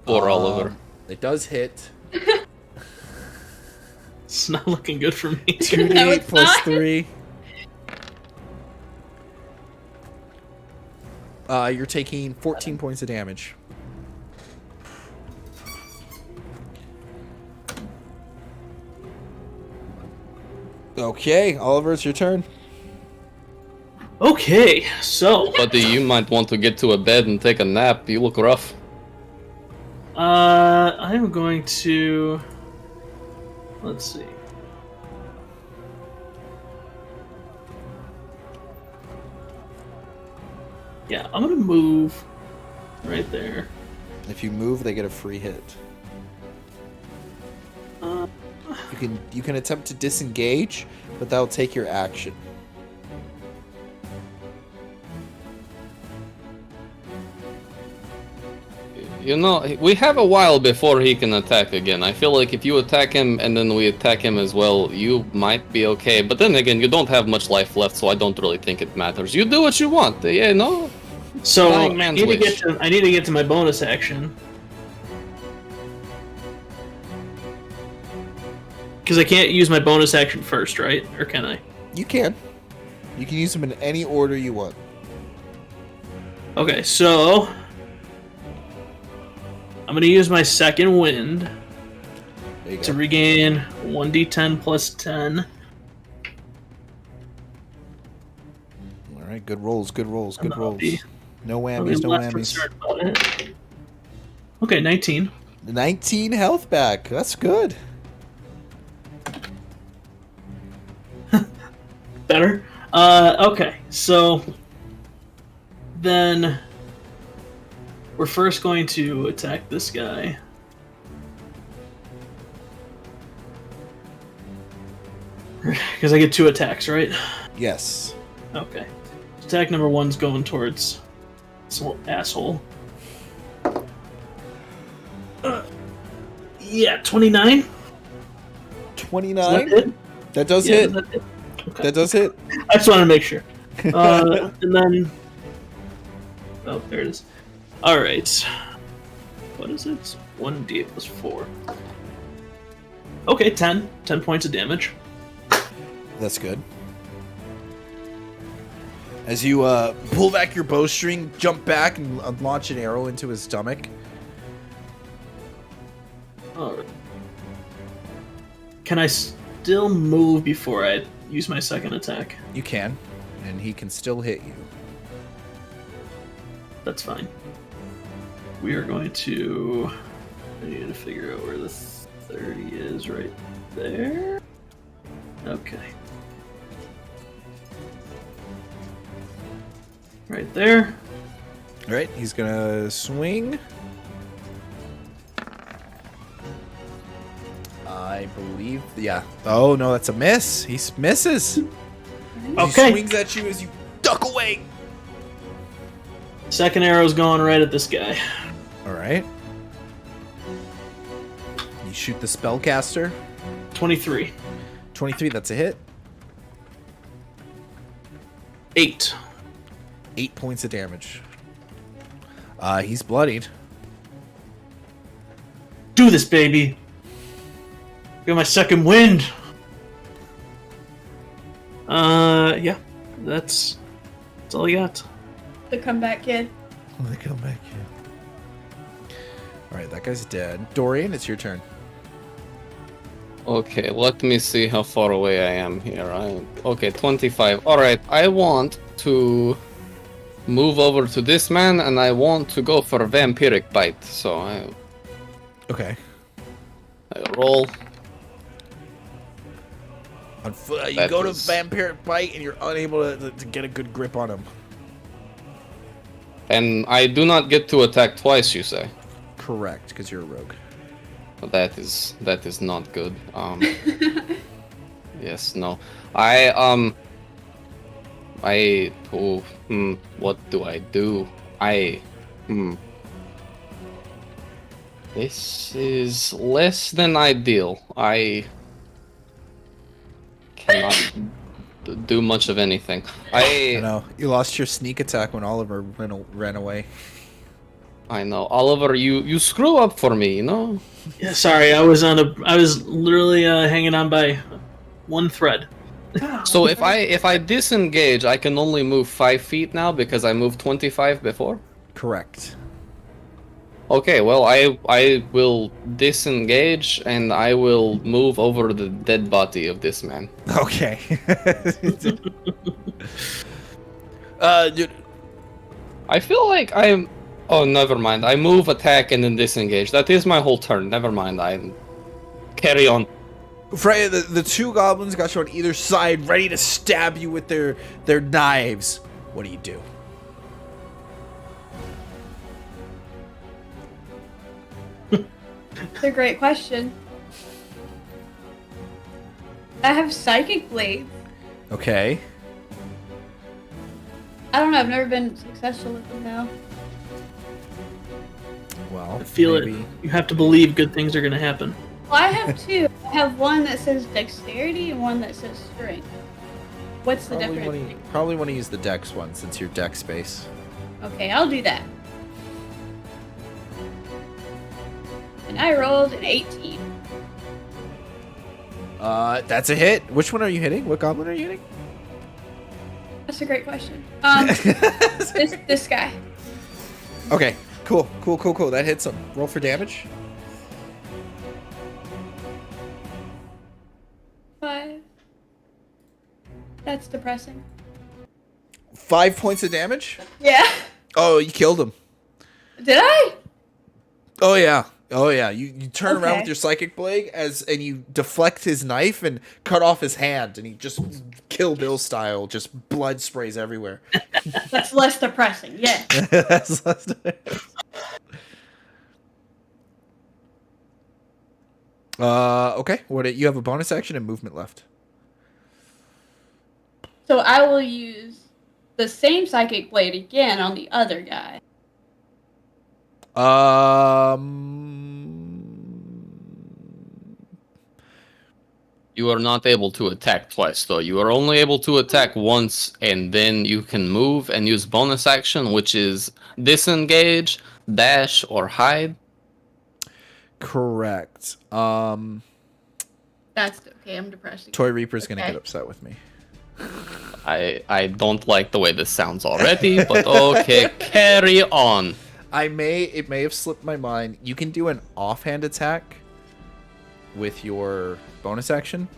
Poor Oliver. It does hit. It's not looking good for me. 2d8 it's plus not. 3. You're taking 14 points of damage. Okay, Oliver, it's your turn. Okay, so Buddy, you might want to get to a bed and take a nap. You look rough. I'm going to. Let's see. Yeah, I'm gonna move right there. If you move, they get a free hit. Uh, You can attempt to disengage, but that'll take your action. You know, we have a while before he can attack again. I feel like if you attack him and then we attack him as well, you might be okay. But then again, you don't have much life left, so I don't really think it matters. You do what you want. Yeah, no? so I Dying man's need to wish. get to my bonus action. Because I can't use my bonus action first, right? Or can I? You can. You can use them in any order you want. Okay, so I'm gonna use my second wind There you to go. regain 1d10 plus 10. All right, good rolls, good rolls, And good then I'll rolls. be- No I'll be whammies, no less whammies. concerned about it. Okay, 19. 19 health back. That's good. Better. Okay, so then we're first going to attack this guy. Because I get 2 attacks, right? Yes. Okay. Attack number 1's going towards this little asshole. Yeah, 29. Does 29. that hit? That does Yeah, hit. does that hit? Okay. That does hit. I just wanted to make sure. And then... Oh, there it is. Alright. What is it? 1d8 plus 4. Okay, 10. 10 points of damage. That's good. As you pull back your bowstring, jump back, and launch an arrow into his stomach. Alright. Can I still move before I use my second attack? You can, and he can still hit you. That's fine. We are going to... I need to figure out where the 30 is right there. Okay. Right there. All right, he's gonna swing. I believe, yeah. Oh no, that's a miss. He misses. Okay. He swings at you as you duck away. Second arrow's going right at this guy. All right. You shoot the spellcaster. 23. 23. That's a hit. 8. 8 points of damage. He's bloodied. Do this, baby! Got my second wind! Yeah. That's all I got. The comeback kid. Oh, they come back here. All right, that guy's dead. Dorian, it's your turn. Okay, let me see how far away I am here. Okay, 25. Alright, I want to move over to this man, and I want to go for a vampiric bite. So I Okay. roll. You That go to is- vampiric bite, and you're unable to get a good grip on him. And I do not get to attack twice, you say? Correct, because you're a rogue. That is not good. Yes, no. What do I do? This is less than ideal. I cannot do much of anything. I know. You lost your sneak attack when Oliver ran away. I know. Oliver, you screw up for me, you know? Yeah, sorry, I was literally hanging on by one thread. So if I disengage, I can only move 5 feet now because I moved 25 before? Correct. Okay, well, I will disengage and I will move over the dead body of this man. Okay. Dude, I feel like I'm... Oh, never mind. I move, attack, and then disengage. That is my whole turn. Never mind. I carry on. Freya, the two goblins got you on either side, ready to stab you with their knives. What do you do? That's a great question. I have psychic blades. Okay. I don't know. I've never been successful with them though. Well, I feel maybe. it. You have to believe good things are going to happen. Well, I have two. I have one that says dexterity and one that says strength. What's the difference? Probably want to use the dex one since you're dex space. Okay, I'll do that. And I rolled an 18. That's a hit. Which one are you hitting? What goblin are you hitting? That's a great question. This guy. Okay, cool. That hits him. Roll for damage. 5. That's depressing. 5 points of damage? Yeah. Oh, you killed him. Did I? Oh yeah. You turn around Okay. with your psychic blade and you deflect his knife and cut off his hand, and he just Kill Bill style, just blood sprays everywhere. That's less depressing. Yeah. That's less. Okay. You have a bonus action and movement left. So I will use the same psychic blade again on the other guy. You are not able to attack twice, though. You are only able to attack once, and then you can move and use bonus action, which is disengage, dash, or hide. Correct. That's okay. I'm depressed. Toy Reaper's gonna Okay. get upset with me. I don't like the way this sounds already, but okay, carry on. It may have slipped my mind. You can do an offhand attack with your bonus action.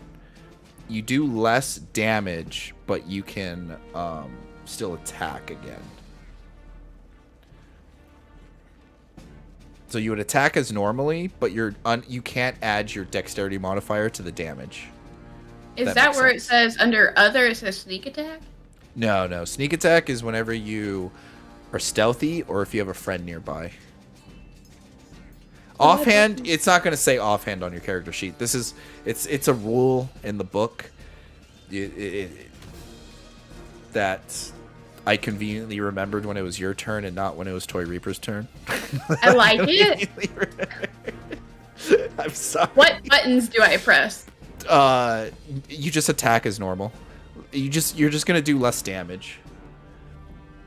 You do less damage, but you can still attack again. So you would attack as normally, but you can't add your dexterity modifier to the damage. Is That that makes where sense. it says under other it says sneak attack? No. Sneak attack is whenever you are stealthy or if you have a friend nearby. Offhand, it's not going to say offhand on your character sheet. It's a rule in the book that I conveniently remembered when it was your turn and not when it was Toy Reaper's turn. I like it. I'm sorry. What buttons do I press? You just attack as normal. You're just gonna do less damage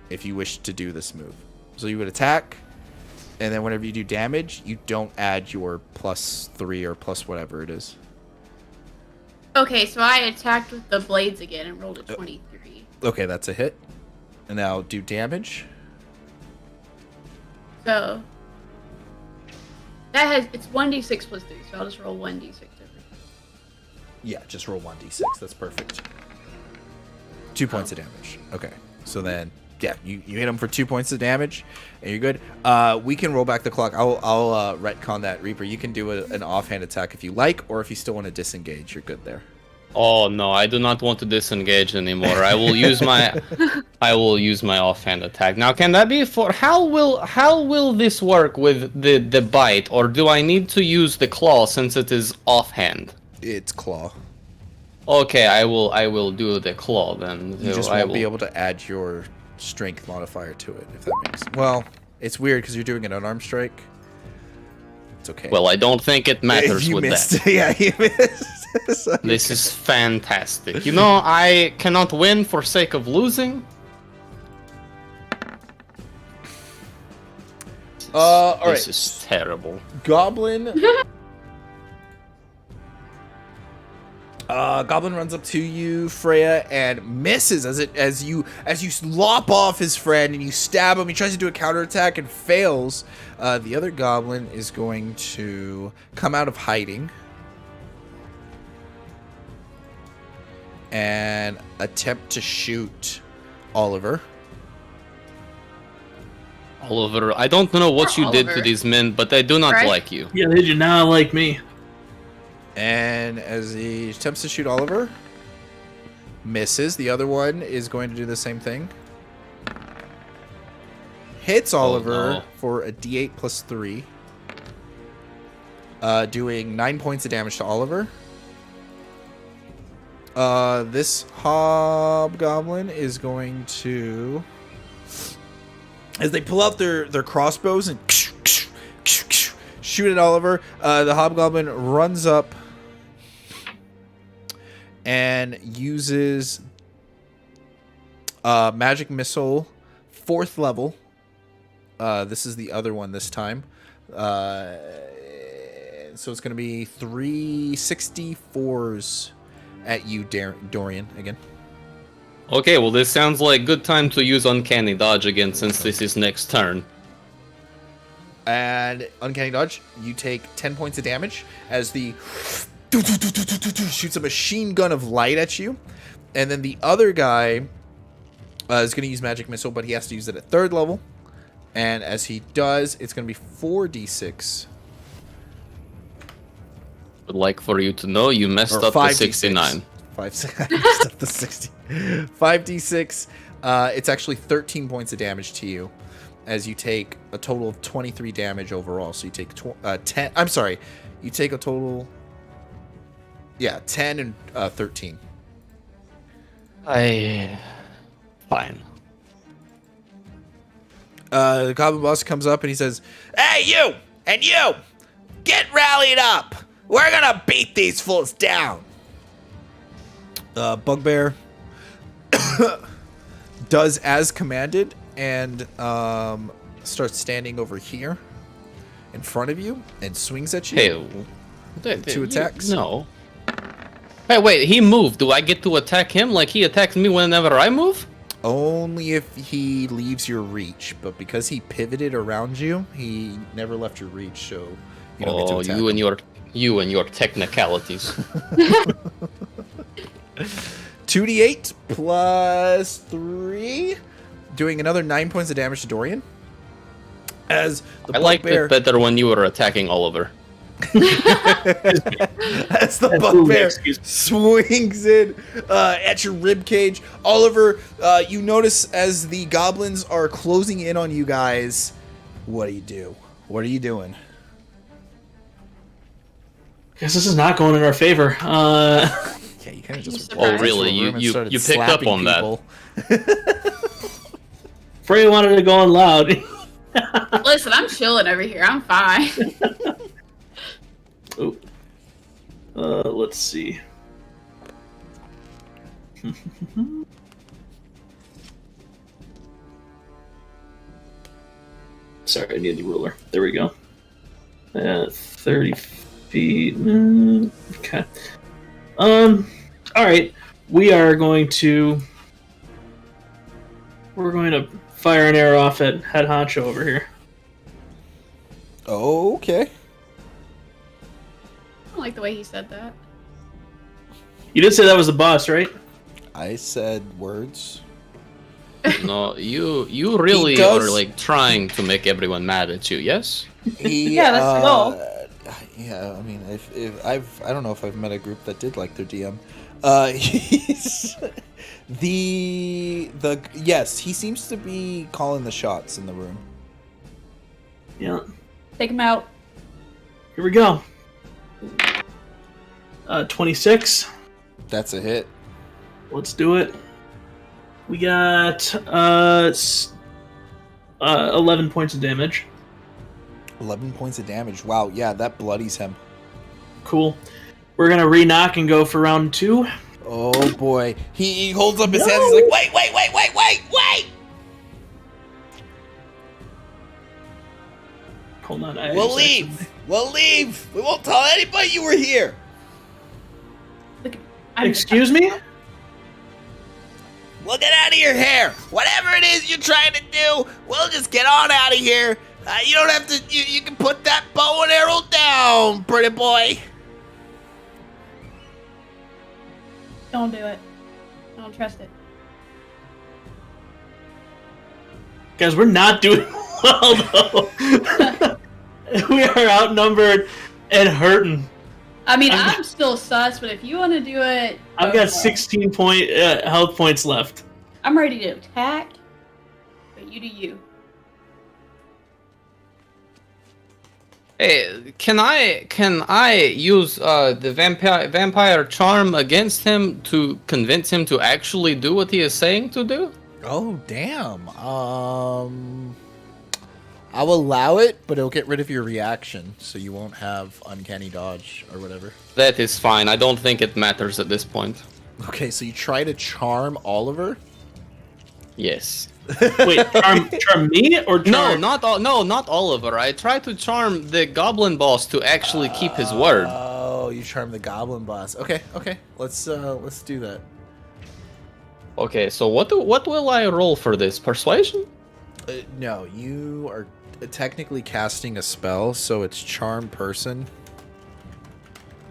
if you wish to do this move. So you would attack, and then whenever you do damage, you don't add your +3 or plus whatever it is. Okay, so I attacked with the blades again and rolled a 23. Okay, that's a hit. And now do damage. So it's 1d6 plus 3, so I'll just roll 1d6 every. Yeah, just roll 1d6. That's perfect. 2 points of damage. Okay, so then yeah, you hit him for 2 points of damage, and you're good. We can roll back the clock. I'll retcon that, Reaper. You can do an offhand attack if you like, or if you still want to disengage, you're good there. Oh no, I do not want to disengage anymore. I will use my offhand attack. Now, can that be for how will this work with the bite, or do I need to use the claw since it is offhand? It's claw. Okay, I will do the claw then. You just I won't will. be able to add your strength modifier to it, if that makes. Well, it's weird because you're doing an unarmed strike. It's okay. Well, I don't think it matters you with missed. that. Yeah, you missed. So This is fantastic. You know, I cannot win for sake of losing. all right. This is terrible. Goblin. Goblin runs up to you, Freya, and misses as you lop off his friend and you stab him. He tries to do a counterattack and fails. The other goblin is going to come out of hiding and attempt to shoot Oliver. Oliver, I don't know what Poor you did to Oliver. these men, but they do not Right? like you. Yeah, they do not like me. And as he attempts to shoot Oliver, misses. The other one is going to do the same thing. Hits Oliver no. for a d8 plus 3. doing 9 points of damage to Oliver. This hobgoblin is going to, as they pull out their crossbows and shoot at Oliver, the hobgoblin runs up and uses magic missile, 4th level. This is the other one this time. So it's going to be 364s at you, Dorian, again. Okay, well this sounds like good time to use Uncanny Dodge again since this is next turn. And Uncanny Dodge, you take 10 points of damage as the shoots a machine gun of light at you. And then the other guy is going to use Magic Missile, but he has to use it at 3rd level. And as he does, it's going to be 4d6. Would like for you to know you messed Or up the 5d6. 69. 5d6. It's actually 13 points of damage to you, as you take a total of 23 damage overall. So you take 10. I'm sorry, you take a total. Yeah, 10 and 13. Fine. The Goblin Boss comes up and he says, "Hey, you and you, get rallied up. We're gonna beat these fools down." Bugbear does as commanded and starts standing over here in front of you and swings at you. Hey, 2 attacks. No. Hey, wait, he moved. Do I get to attack him like he attacks me whenever I move? Only if he leaves your reach, but because he pivoted around you, he never left your reach, so you don't get to attack. You and your technicalities. 2d8 plus 3, doing another 9 points of damage to Dorian. As the I liked bugbear, it better when you were attacking Oliver. as the bugbear swings in at your rib cage, Oliver, you notice as the goblins are closing in on you guys. What do you do? What are you doing? Guess this is not going in our favor. Yeah, you kind of just. Oh, really? You picked up on that? Frey wanted to go on loud. Listen, I'm chilling over here. I'm fine. Oh. Let's see. Sorry, I need the ruler. There we go. 30 feet. Okay. All right. We're going to fire an arrow off at Head Honcho over here. Okay. I don't like the way he said that. You did say that was the boss, right? I said words. No, you really are like trying to make everyone mad at you. Yes. Yeah, that's the goal. Yeah, I mean, if I don't know if I've met a group that did like their DM. He's yes, he seems to be calling the shots in the room. Yeah. Take him out. Here we go. 26. That's a hit. Let's do it. We got 11 points of damage. 11 points of damage. Wow, yeah, that bloodies him. Cool. We're gonna re-knock and go for round 2. Oh boy. He holds up his hands, he's like, wait! Hold on. We'll leave! We won't tell anybody you were here! Look, Excuse me? We'll get out of your hair! Whatever it is you're trying to do, we'll just get on out of here! You don't have to, you can put that bow and arrow down, pretty boy! Don't do it. Don't trust it. Guys, we're not doing well, though. We are outnumbered and hurting. I mean, I'm still sus, but if you want to do it... I've got 16 health points left. I'm ready to attack, but you do you. Hey, can I use the vampire charm against him to convince him to actually do what he is saying to do? Oh, damn. I'll allow it, but it'll get rid of your reaction, so you won't have uncanny dodge or whatever. That is fine. I don't think it matters at this point. Okay, so you try to charm Oliver? Yes. Wait, charm me or charm? Not Oliver. I try to charm the goblin boss to actually keep his word. Oh, you charm the goblin boss. Okay. Let's do that. Okay, so what will I roll for this? Persuasion? No, you are technically casting a spell, so it's charm person.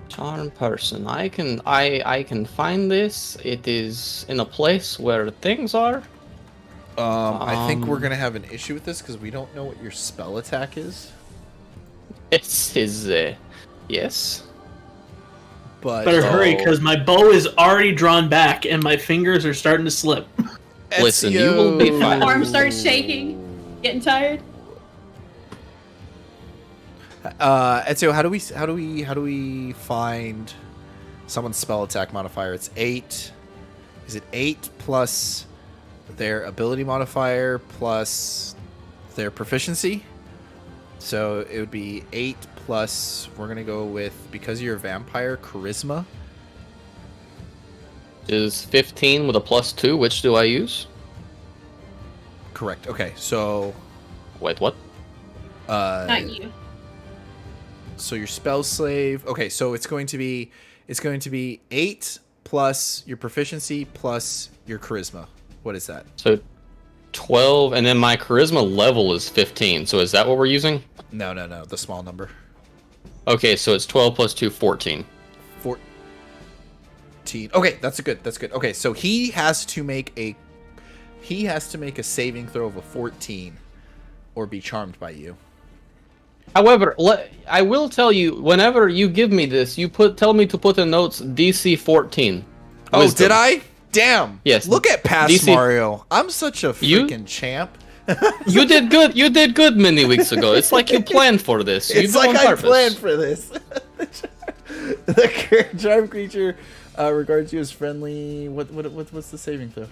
Charm person. I can find this. It is in a place where things are. I think we're gonna have an issue with this because we don't know what your spell attack is. It's his. Yes. But Better hurry, because my bow is already drawn back and my fingers are starting to slip. Listen, you will be fine. Arm starts shaking. Getting tired. Ezio, how do we find someone's spell attack modifier? It's 8. Is it 8 plus their ability modifier plus their proficiency? So it would be 8 plus, we're gonna go with, because you're a vampire, charisma. Is 15 with a +2. Which do I use? Correct. Okay, so Wait, what? Not you. so your spell slave. Okay, so it's going to be 8 plus your proficiency plus your charisma. What is that? So 12, and then my charisma level is 15. So is that what we're using? No, the small number. Okay, so it's 12 plus 2, 14. 14. Okay, that's good. Okay, so he has to make a saving throw of a 14 or be charmed by you. However, I will tell you, whenever you give me this, tell me to put in notes DC 14. Oh, Wisdom. did I? Damn. Yes. Look at past DC Mario. I'm such a freaking champ. You did good. You did good many weeks ago. It's like you planned for this. It's like I planned for this. The charm creature regards you as friendly. What's the saving throw?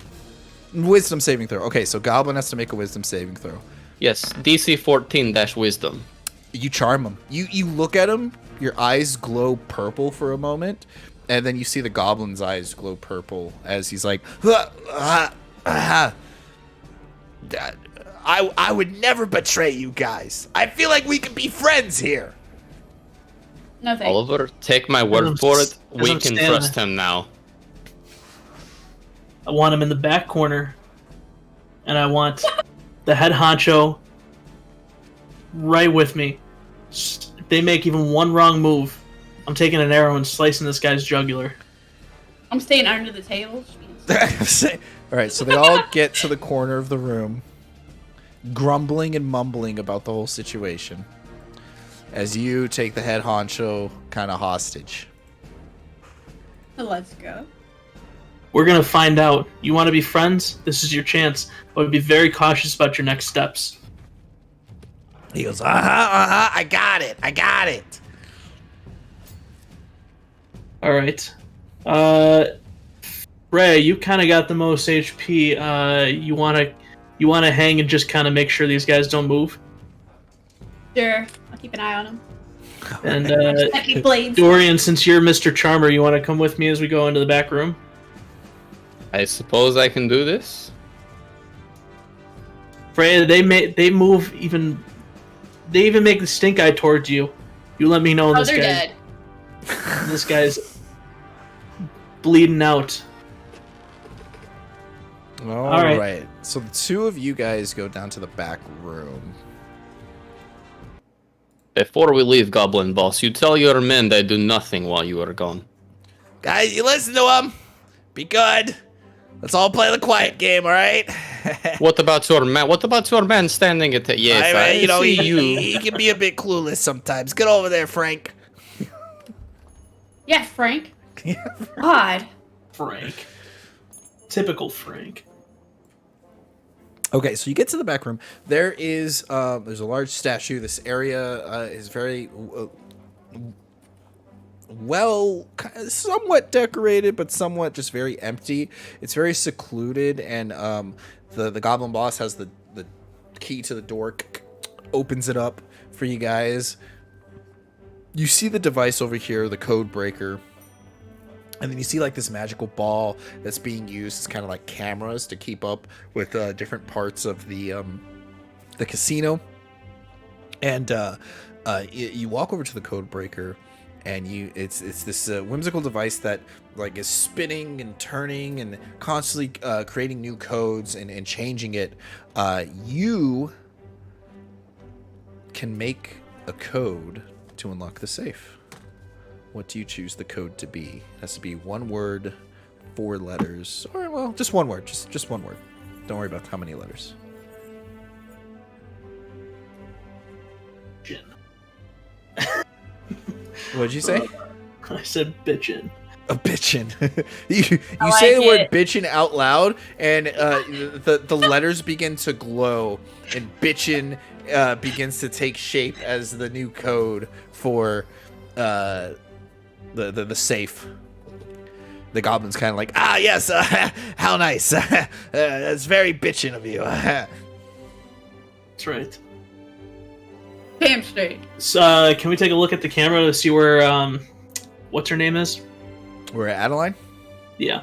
Wisdom saving throw. Okay, so Goblin has to make a wisdom saving throw. Yes, DC 14-wisdom. You charm him. You look at him. Your eyes glow purple for a moment, and then you see the Goblin's eyes glow purple as he's like, I would never betray you guys. I feel like we could be friends here. No thanks. Oliver, take my word for it. We can trust him now. I want him in the back corner, and I want the head honcho right with me. If they make even one wrong move, I'm taking an arrow and slicing this guy's jugular. I'm staying under the table. All right, so they all get to the corner of the room, grumbling and mumbling about the whole situation, as you take the head honcho kind of hostage. Let's go. We're gonna find out. You want to be friends? This is your chance, but be very cautious about your next steps. He goes, I got it. All right. Ray, you kind of got the most HP. You wanna hang and just kind of make sure these guys don't move. Sure. I'll keep an eye on him. And Happy blades. Dorian, since you're Mr. Charmer, you want to come with me as we go into the back room? I suppose I can do this. Freya, they even make the stink eye towards you. You let me know. Oh, they're dead. This guy's bleeding out. All right. So the two of you guys go down to the back room. Before we leave, Goblin Boss, you tell your men they do nothing while you are gone. Guys, you listen to them. Be good. Let's all play the quiet game, all right? What about your man? What about your man standing at the... Yes, I see you. He can be a bit clueless sometimes. Get over there, Frank. Yeah, Frank. God. Frank. Typical Frank. Okay, so you get to the back room. There is there's a large statue. This area is very somewhat decorated, but somewhat just very empty. It's very secluded, and the goblin boss has the key to the door, opens it up for you guys. You see the device over here, the code breaker. And then you see like this magical ball that's being used as kind of like cameras to keep up with different parts of the casino. And you walk over to the code breaker, and it's this whimsical device that like is spinning and turning and constantly creating new codes and changing it. You can make a code to unlock the safe. What do you choose the code to be? It has to be one word, 4 letters, or well, just one word. Just one word. Don't worry about how many letters. What'd you say? I said bitchin'. A bitchin'. you I say like the word it. bitchin' out loud, and the letters begin to glow, and bitchin' begins to take shape as the new code for the safe. The goblin's kind of like, yes, how nice. That's very bitchin' of you. That's right. Damn straight. So, can we take a look at the camera to see where, what's her name is? We're at Adeline. Yeah.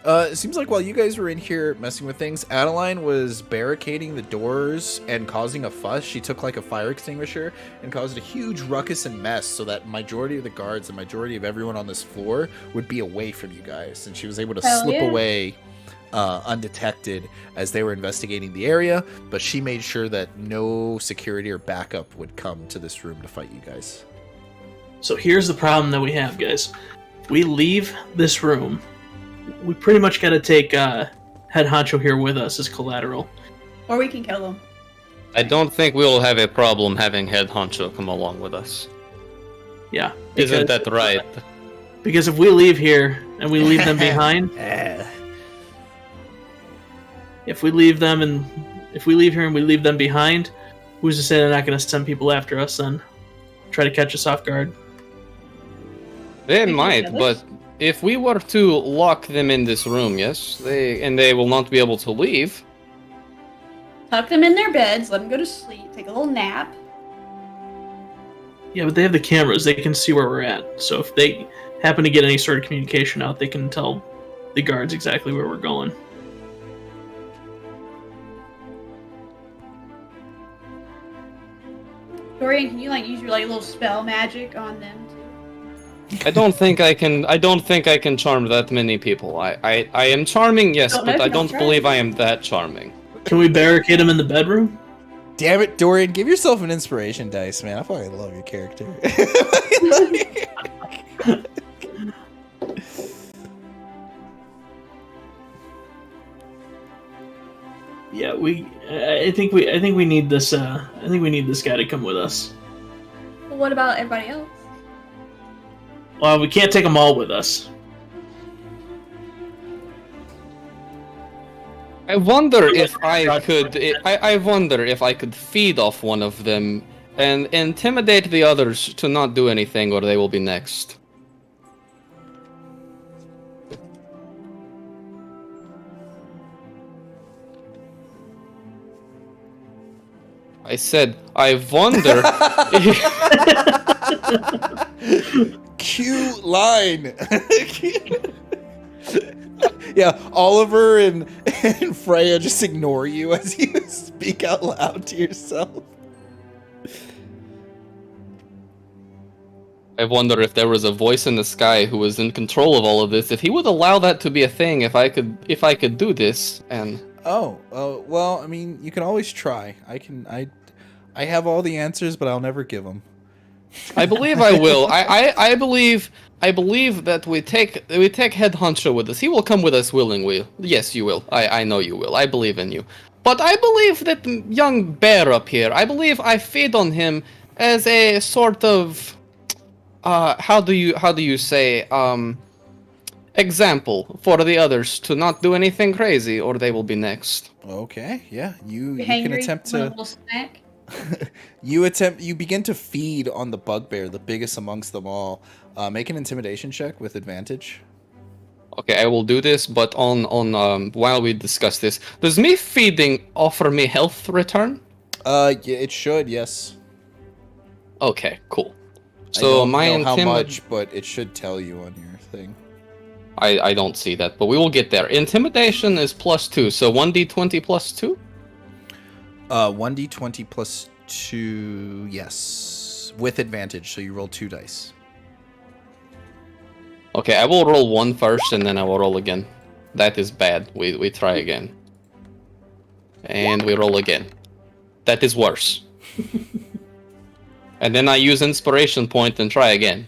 It seems like while you guys were in here messing with things, Adeline was barricading the doors and causing a fuss. She took like a fire extinguisher and caused a huge ruckus and mess so that majority of the guards and majority of everyone on this floor would be away from you guys. And she was able to slip away undetected as they were investigating the area. But she made sure that no security or backup would come to this room to fight you guys. So here's the problem that we have, guys. We leave this room. We pretty much got to take Head Honcho here with us as collateral. Or we can kill them. I don't think we'll have a problem having Head Honcho come along with us. Yeah. Isn't that right? Because if we leave here and we leave them behind, if we leave here and we leave them behind, who's to say they're not going to send people after us and try to catch us off guard? They might, but if we were to lock them in this room, yes, they will not be able to leave. Tuck them in their beds, let them go to sleep, take a little nap. Yeah, but they have the cameras. They can see where we're at. So if they happen to get any sort of communication out, they can tell the guards exactly where we're going. Dorian, can you use your little spell magic on them too? I don't think I can charm that many people. I am charming, yes, Don't know but if I you don't don't try. believe I am that charming. Can we barricade them in the bedroom? Damn it, Dorian, give yourself an inspiration dice, man. I fucking love your character. Yeah, I think we need this. I think we need this guy to come with us. Well, what about everybody else? Well, we can't take them all with us. I wonder if I could. I wonder if I could feed off one of them and intimidate the others to not do anything, or they will be next. I said, I wonder. Cute line. Yeah, Oliver and Freya just ignore you as you speak out loud to yourself. I wonder if there was a voice in the sky who was in control of all of this, if he would allow that to be a thing, if I could do this, and... Oh, well, I mean, you can always try. I have all the answers, but I'll never give them. I believe I will. I believe that we take Head Honcho with us. He will come with us willingly. Yes, you will. I know you will. I believe in you. But I believe that young bear up here, I believe I feed on him as a sort of how do you say example for the others to not do anything crazy, or they will be next. Okay, yeah. You can hangry, attempt want a to little snack. you begin to feed on the bugbear, the biggest amongst them all. Make an intimidation check with advantage. Okay, I will do this, but on while we discuss this, does me feeding offer me health return? Yeah, it should, yes. Okay, cool. I So don't my know how much, but it should tell you on your thing. I don't see that, but we will get there. Intimidation is +2, so 1d20 +2? 1d20 plus 2, yes. With advantage, so you roll 2 dice. Okay, I will roll 1 first, and then I will roll again. That is bad. We try again. And we roll again. That is worse. And then I use inspiration point and try again.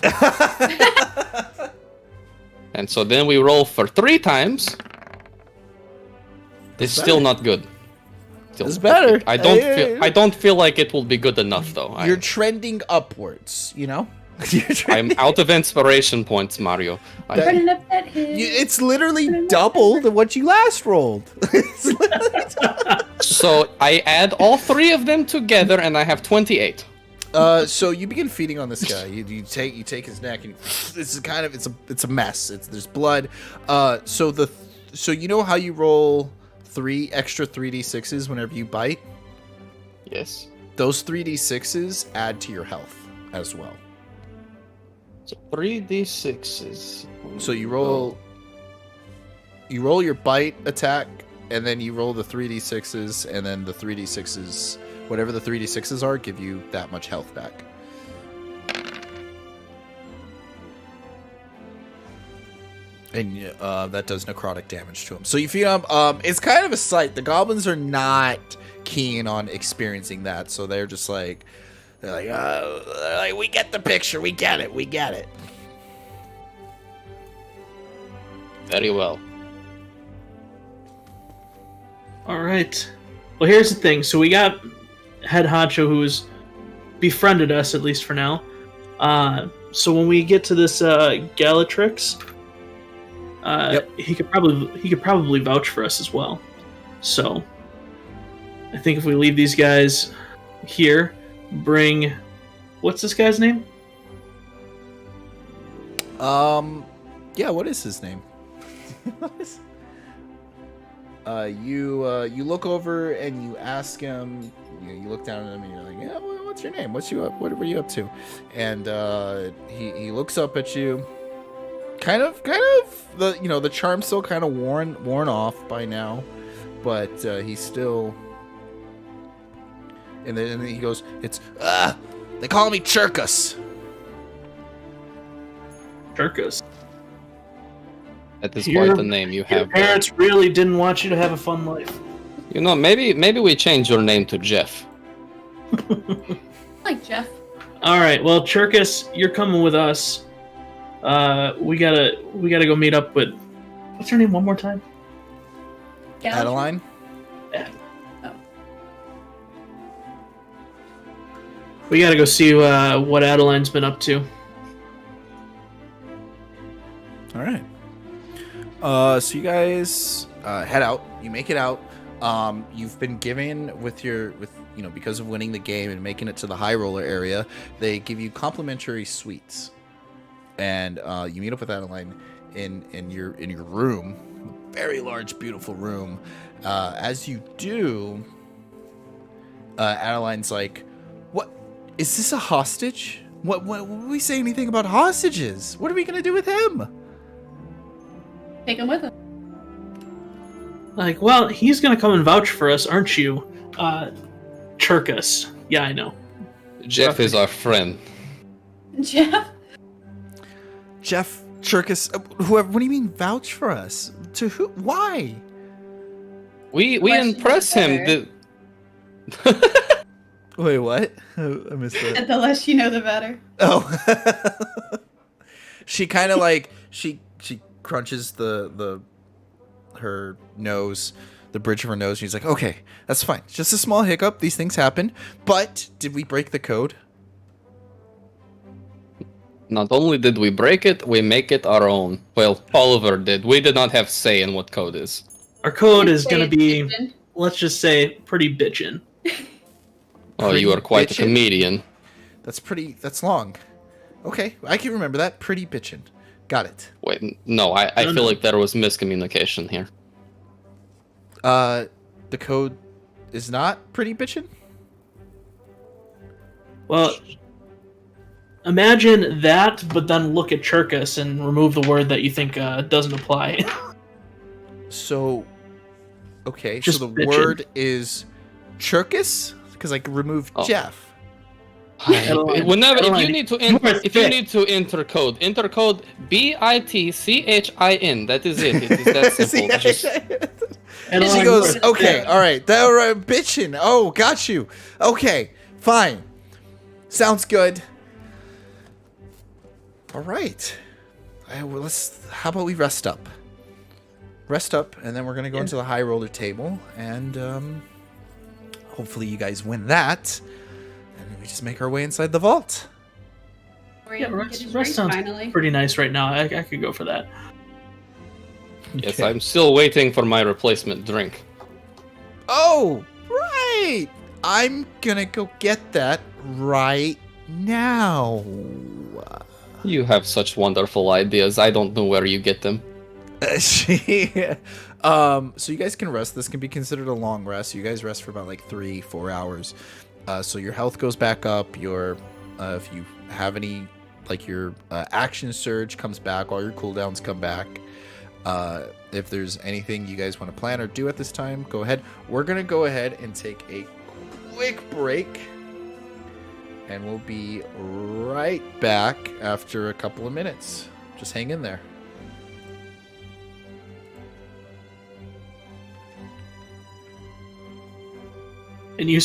And so then we roll for 3 times. It's still not good. It's better. I don't feel like it will be good enough though. You're trending upwards, you know? I'm out of inspiration points, Mario. Running up that hill. It's literally double than what you last rolled. So I add all 3 of them together and I have 28. So you begin feeding on this guy. You take his neck, and this is kind of it's a mess. There's blood. So you know how you roll 3 extra 3d6s whenever you bite? Yes. Those 3d6s add to your health as well. So 3d6s. So you roll your bite attack, and then you roll the 3d6s, and then the 3d6s, whatever the 3d6s are, give you that much health back. And that does necrotic damage to him. So you feed him. It's kind of a sight. The goblins are not keen on experiencing that, so they're just like, we get the picture. We get it. Very well. All right. Well, here's the thing. So we got Head Honcho, who's befriended us, at least for now. So when we get to this Galatrix, Yep. he could probably vouch for us as well. So I think if we leave these guys here, what's this guy's name? Yeah, what is his name? You look over and you ask him. You look down at him and you're like, "Yeah, what's your name? What were you up to?" And he looks up at you. Kind of the charm's still kind of worn off by now, but he's still. And then he goes, they call me Chirkus. At this point, the name you have. Your parents really didn't want you to have a fun life. You know, maybe we change your name to Jeff. Like Jeff. All right. Well, Chirkus, you're coming with us. We gotta go meet up with. What's her name? One more time. Adeline. Yeah. Oh. We gotta go see what Adeline's been up to. All right. So you guys head out. You make it out. You've been given because of winning the game and making it to the high roller area, they give you complimentary sweets, and you meet up with Adeline in your room, very large, beautiful room. As you do, Adeline's like, "What is this? A hostage? What? Would we say anything about hostages? What are we gonna do with him?" Take him with him. Like, well, he's gonna come and vouch for us, aren't you, Chirkus? Yeah, I know. Jeff is our friend. Jeff? Chirkus, whoever. What do you mean vouch for us? To who? Why? We impress him. Wait, what? I missed that. The less you know, the better. Oh. She kind of like she crunches her nose, the bridge of her nose, and she's like, "Okay, that's fine. Just a small hiccup. These things happen. But did we break the code?" Not only did we break it, we make it our own. Well, Oliver did. We did not have say in what code is. Our code You is say going to it's be, bitchin'. let's just say, pretty bitchin'. Oh, you are quite a bitchin'? comedian. That's long. Okay, I can remember that. Pretty bitchin'. Got it. Wait, no, I No, feel no. like there was miscommunication here. The code is not pretty bitchin'? Well, imagine that, but then look at Chirkus and remove the word that you think doesn't apply. So, okay, Just so the bitchin'. word is Chirkus? Because I could remove Oh. Jeff. Whenever Adeline, if you need to you are if you thick. need to enter code BITCHIN. That is it. It is that simple. Just And She I'm goes, like, okay, all right, that right, bitchin'. Oh, got you. Okay, fine. Sounds good. All right. Well, how about we rest up? Rest up, and then we're gonna go into the high roller table, and hopefully you guys win that, and then we just make our way inside the vault. Yeah, Get rest his drink sounds finally. pretty nice right now. I could go for that. yes, Okay. I'm still waiting for my replacement drink. Oh, right. I'm gonna go get that right now. You have such wonderful ideas. I don't know where you get them. So you guys can rest. This can be considered a long rest. You guys rest for about like 3-4 hours. So your health goes back up. Your if you have any, like your action surge comes back. All your cooldowns come back. If there's anything you guys want to plan or do at this time, go ahead. We're gonna go ahead and take a quick break, and we'll be right back after a couple of minutes. Just hang in there. And you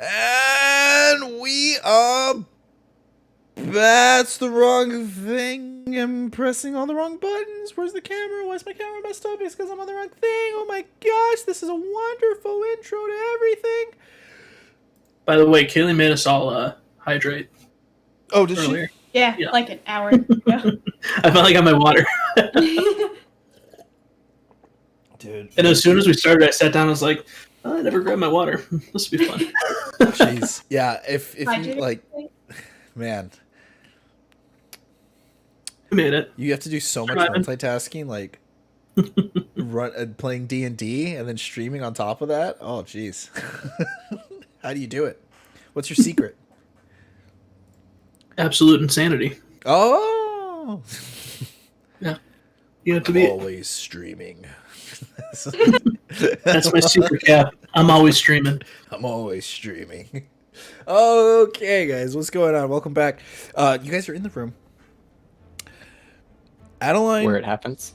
And we are. That's the wrong thing. I'm pressing all the wrong buttons. Where's the camera? Why is my camera messed up? It's because I'm on the wrong thing. Oh my gosh, this is a wonderful intro to everything. By the way, Kaylee made us all hydrate. Oh, did earlier. she? Yeah, like an hour ago. I finally got my water. Dude. And as soon as we started, I sat down. I was like, oh, I never grabbed my water. This will be fun. Jeez. Yeah. If you like, man. We made it. You have to do so much multitasking, like playing D&D and then streaming on top of that. Oh, jeez. How do you do it? What's your secret? Absolute insanity. Oh, yeah. You have to be always streaming. That's my super cap. I'm always streaming. I'm always streaming. Okay, guys, what's going on? Welcome back. You guys are in the room. Adeline, Where it happens.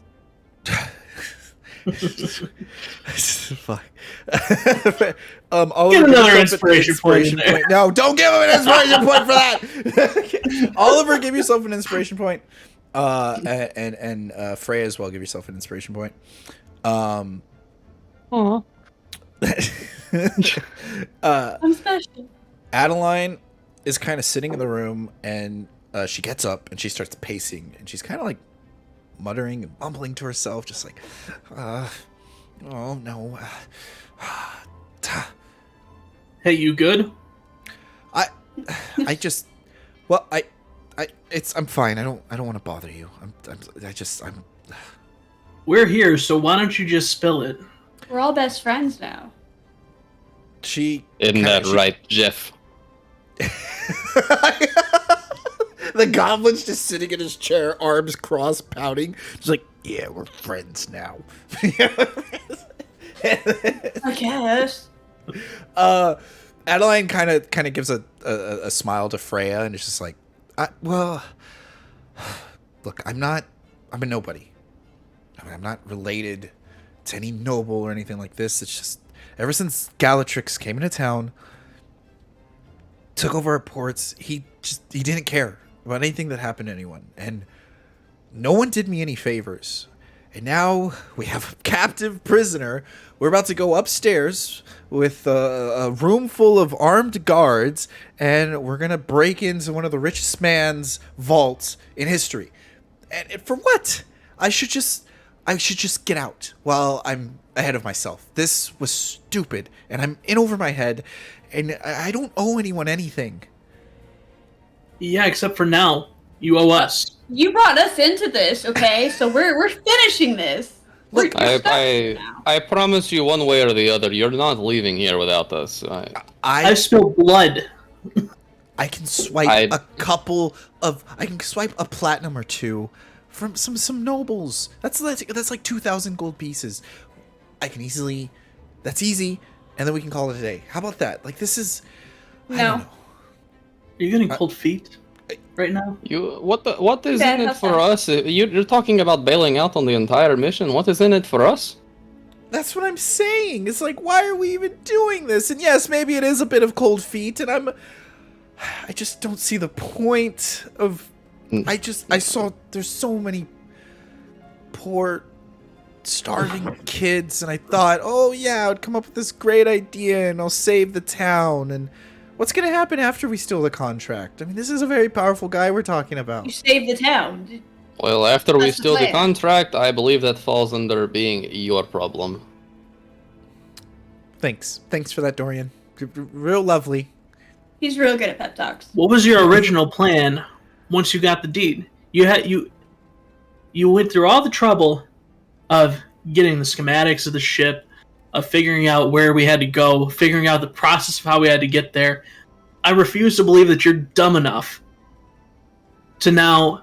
Fuck. Give another inspiration point. No, don't give him an inspiration point for that. Oliver, give yourself an inspiration point. And Freya as well, give yourself an inspiration point. I'm special. Adeline is kind of sitting in the room, and she gets up and she starts pacing, and she's kind of like muttering and mumbling to herself, just like, oh no. Hey, you good? I'm fine. I don't want to bother you. I'm. We're here, so why don't you just spill it? We're all best friends now. Isn't that right, Jeff? The goblin's just sitting in his chair, arms crossed, pouting. Just like, yeah, we're friends now. I guess. Adeline kind of gives a smile to Freya, and it's just like, well, look, I'm a nobody. I mean, I'm not related to any noble or anything like this. It's just, ever since Galatrix came into town, took over our ports, he didn't care about anything that happened to anyone, and no one did me any favors. And now we have a captive prisoner. We're about to go upstairs with a room full of armed guards, and we're gonna break into one of the richest man's vaults in history. And for what? I should just get out while I'm ahead of myself. This was stupid, and I'm in over my head, and I don't owe anyone anything. Yeah, except for now. You owe us. You brought us into this, okay? So we're finishing this. Look, I promise you, one way or the other, you're not leaving here without us. I spilled blood. I can swipe a platinum or two from some nobles. That's like 2,000 gold pieces. That's easy, and then we can call it a day. How about that? Like, this is, I don't know. Are you getting cold feet right now? What is in it for us? You're talking about bailing out on the entire mission. What is in it for us? That's what I'm saying. It's like, why are we even doing this? And yes, maybe it is a bit of cold feet, and I just don't see the point of. I saw there's so many poor, starving kids, and I thought, oh yeah, I would come up with this great idea, and I'll save the town. And what's gonna happen after we steal the contract? I mean, this is a very powerful guy we're talking about. You saved the town. Well, after we steal the contract, I believe that falls under being your problem. Thanks for that, Dorian. Real lovely. He's real good at pep talks. What was your original plan once you got the deed? You went through all the trouble of getting the schematics of the ship, of figuring out where we had to go, figuring out the process of how we had to get there. I refuse to believe that you're dumb enough to now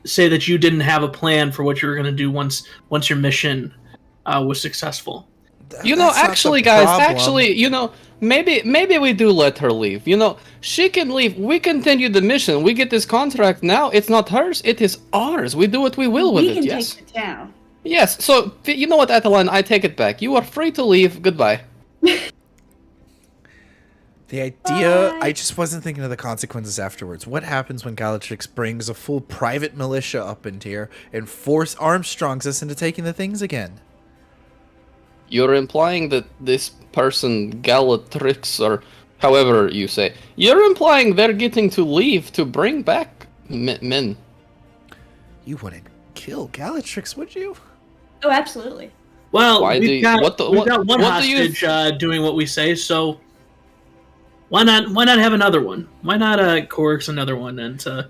say that you didn't have a plan for what you were going to do once your mission was successful. Actually, guys, maybe we do let her leave. She can leave. We continue the mission. We get this contract now. It's not hers. It is ours. We do what we will with it. Yes. Take the town. Yes. So you know what, Adeline? I take it back. You are free to leave. Goodbye. The idea, Bye. I just wasn't thinking of the consequences afterwards. What happens when Galatrix brings a full private militia up into here and force Armstrongs us into taking the things again? You're implying that this person, Galatrix, or however you say, you're implying they're getting to leave to bring back men. You wouldn't kill Galatrix, would you? Oh, absolutely. Well, Why we've got one what do you hostage doing what we say, so why not have another one? Why not coerce another one into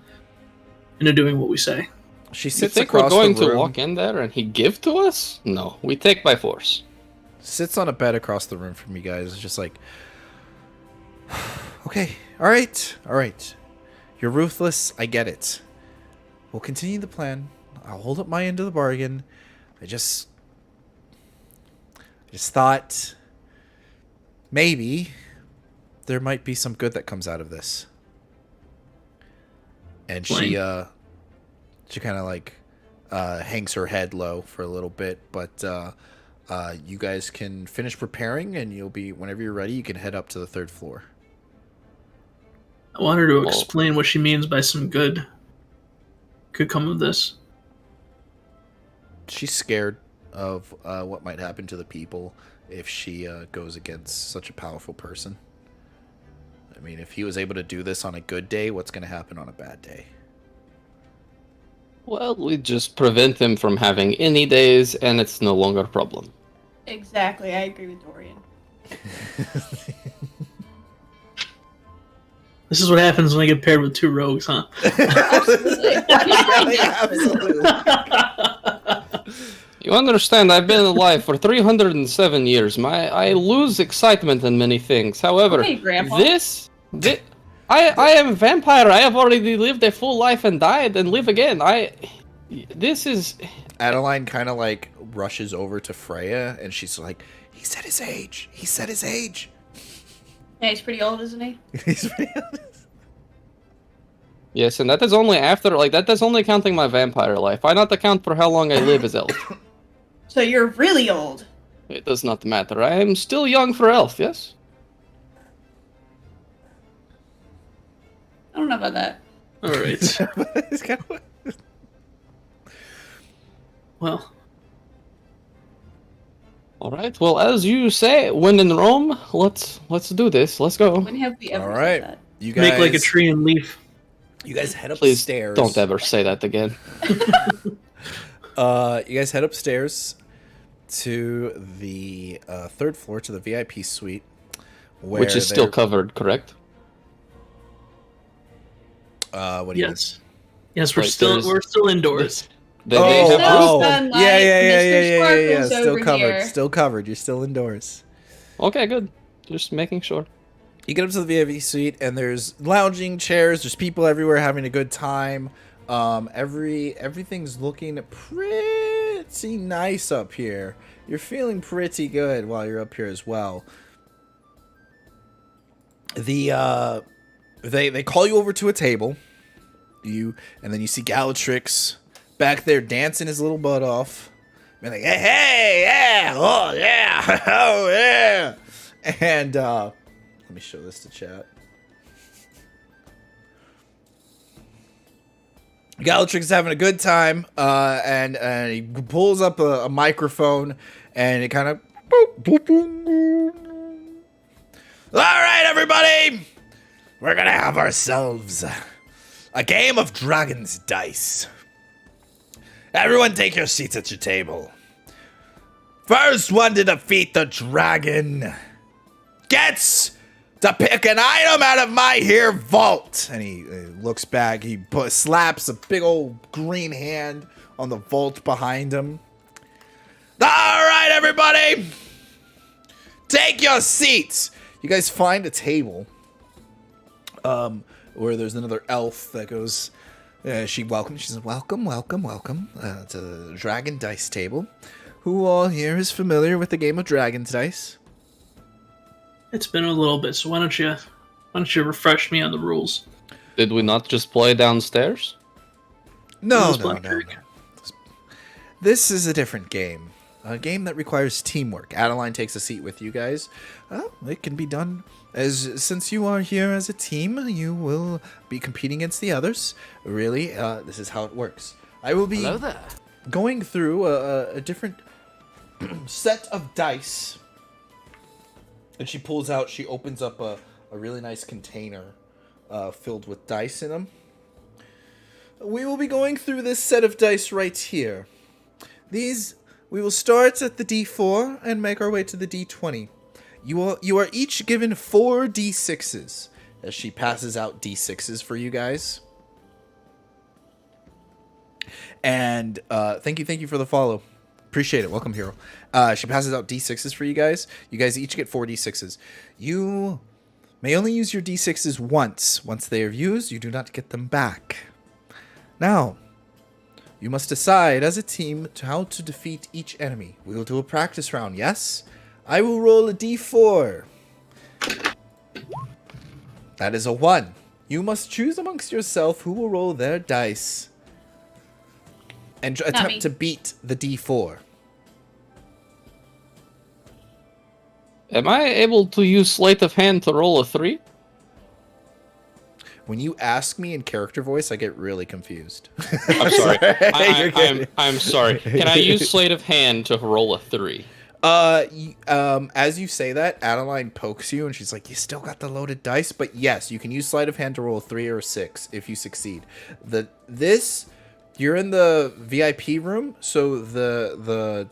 doing what we say? She You sits think we're across going the room, to walk in there and he give to us? No, we take by force. sits on a bed across the room from you guys. It's just like, okay, all right. You're ruthless. I get it. We'll continue the plan. I'll hold up my end of the bargain. I just thought maybe there might be some good that comes out of this. And she kind of like hangs her head low for a little bit, but you guys can finish preparing, and you'll be, whenever you're ready, you can head up to the 3rd floor. I want her to explain what she means by some good could come of this. She's scared of what might happen to the people if she goes against such a powerful person. I mean, if he was able to do this on a good day, what's going to happen on a bad day? Well, we just prevent him from having any days, and it's no longer a problem. Exactly, I agree with Dorian. This is what happens when I get paired with 2 rogues, huh? Absolutely. You understand, I've been alive for 307 years. I lose excitement in many things. However, Okay, Grandpa. I am a vampire. I have already lived a full life and died and live again. This is... Adeline kind of like rushes over to Freya, and she's like, he said his age. Yeah, he's pretty old, isn't he? He's pretty honest. Yes, and that is only after, that is only counting my vampire life. I not account for how long I live as elf. So you're really old. It does not matter. I am still young for elf, yes? I don't know about that. All right. It's kind of... Well, All right. Well, as you say, when in Rome, let's do this. Let's go. When have we ever All said right. that? You guys make like a tree and leaf. You guys head Please upstairs. don't ever say that again. You guys head upstairs to the 3rd floor, to the VIP suite, Which is still covered, correct? What do you Yes. Yes, we're Like, still indoors. They Oh, have oh. Sunlight, Mr. Sparkles Still over covered. here. Still covered. You're still indoors. Okay, good. Just making sure. You get up to the VIP suite, and there's lounging chairs. There's people everywhere having a good time. Everything's looking pretty nice up here. You're feeling pretty good while you're up here as well. They call you over to a table. And then you see Galatrix back there dancing his little butt off. Being like, hey, yeah, oh yeah, oh yeah. And let me show this to chat. Galatrix is having a good time, and he pulls up a microphone, and it kind of... All right, everybody! We're gonna have ourselves a game of Dragon's Dice. Everyone take your seats at your table. First one to defeat the dragon gets to pick an item out of my here vault. And he looks back. He slaps a big old green hand on the vault behind him. All right, everybody. Take your seats. You guys find a table where there's another elf that goes... she welcomes. She says, welcome to the Dragon Dice table. Who all here is familiar with the game of Dragon's Dice? It's been a little bit, so why don't you refresh me on the rules? Did we not just play downstairs? No. Black Creek. This is a different game. a game that requires teamwork. Adeline takes a seat with you guys. It can be done since you are here as a team, you will be competing against the others. Really, this is how it works. I will be going through a different set of dice. And she opens up a really nice container filled with dice in them. We will be going through this set of dice right here. We will start at the D4 and make our way to the D20. You are each given 4 D6s as she passes out D6s for you guys. And thank you for the follow. Appreciate it. Welcome, hero. She passes out D6s for you guys. You guys each get 4 D6s. You may only use your D6s once. Once they are used, you do not get them back. Now, you must decide as a team how to defeat each enemy. We will do a practice round, yes? I will roll a D4. That is a 1. You must choose amongst yourself who will roll their dice and attempt to beat the D4. Am I able to use sleight of hand to roll a 3? When you ask me in character voice, I get really confused. I'm sorry. I'm sorry. Can I use sleight of hand to roll a 3? As you say that, Adeline pokes you and she's like, "You still got the loaded dice?" But yes, you can use sleight of hand to roll a 3 or a 6 if you succeed. You're in the VIP room, so the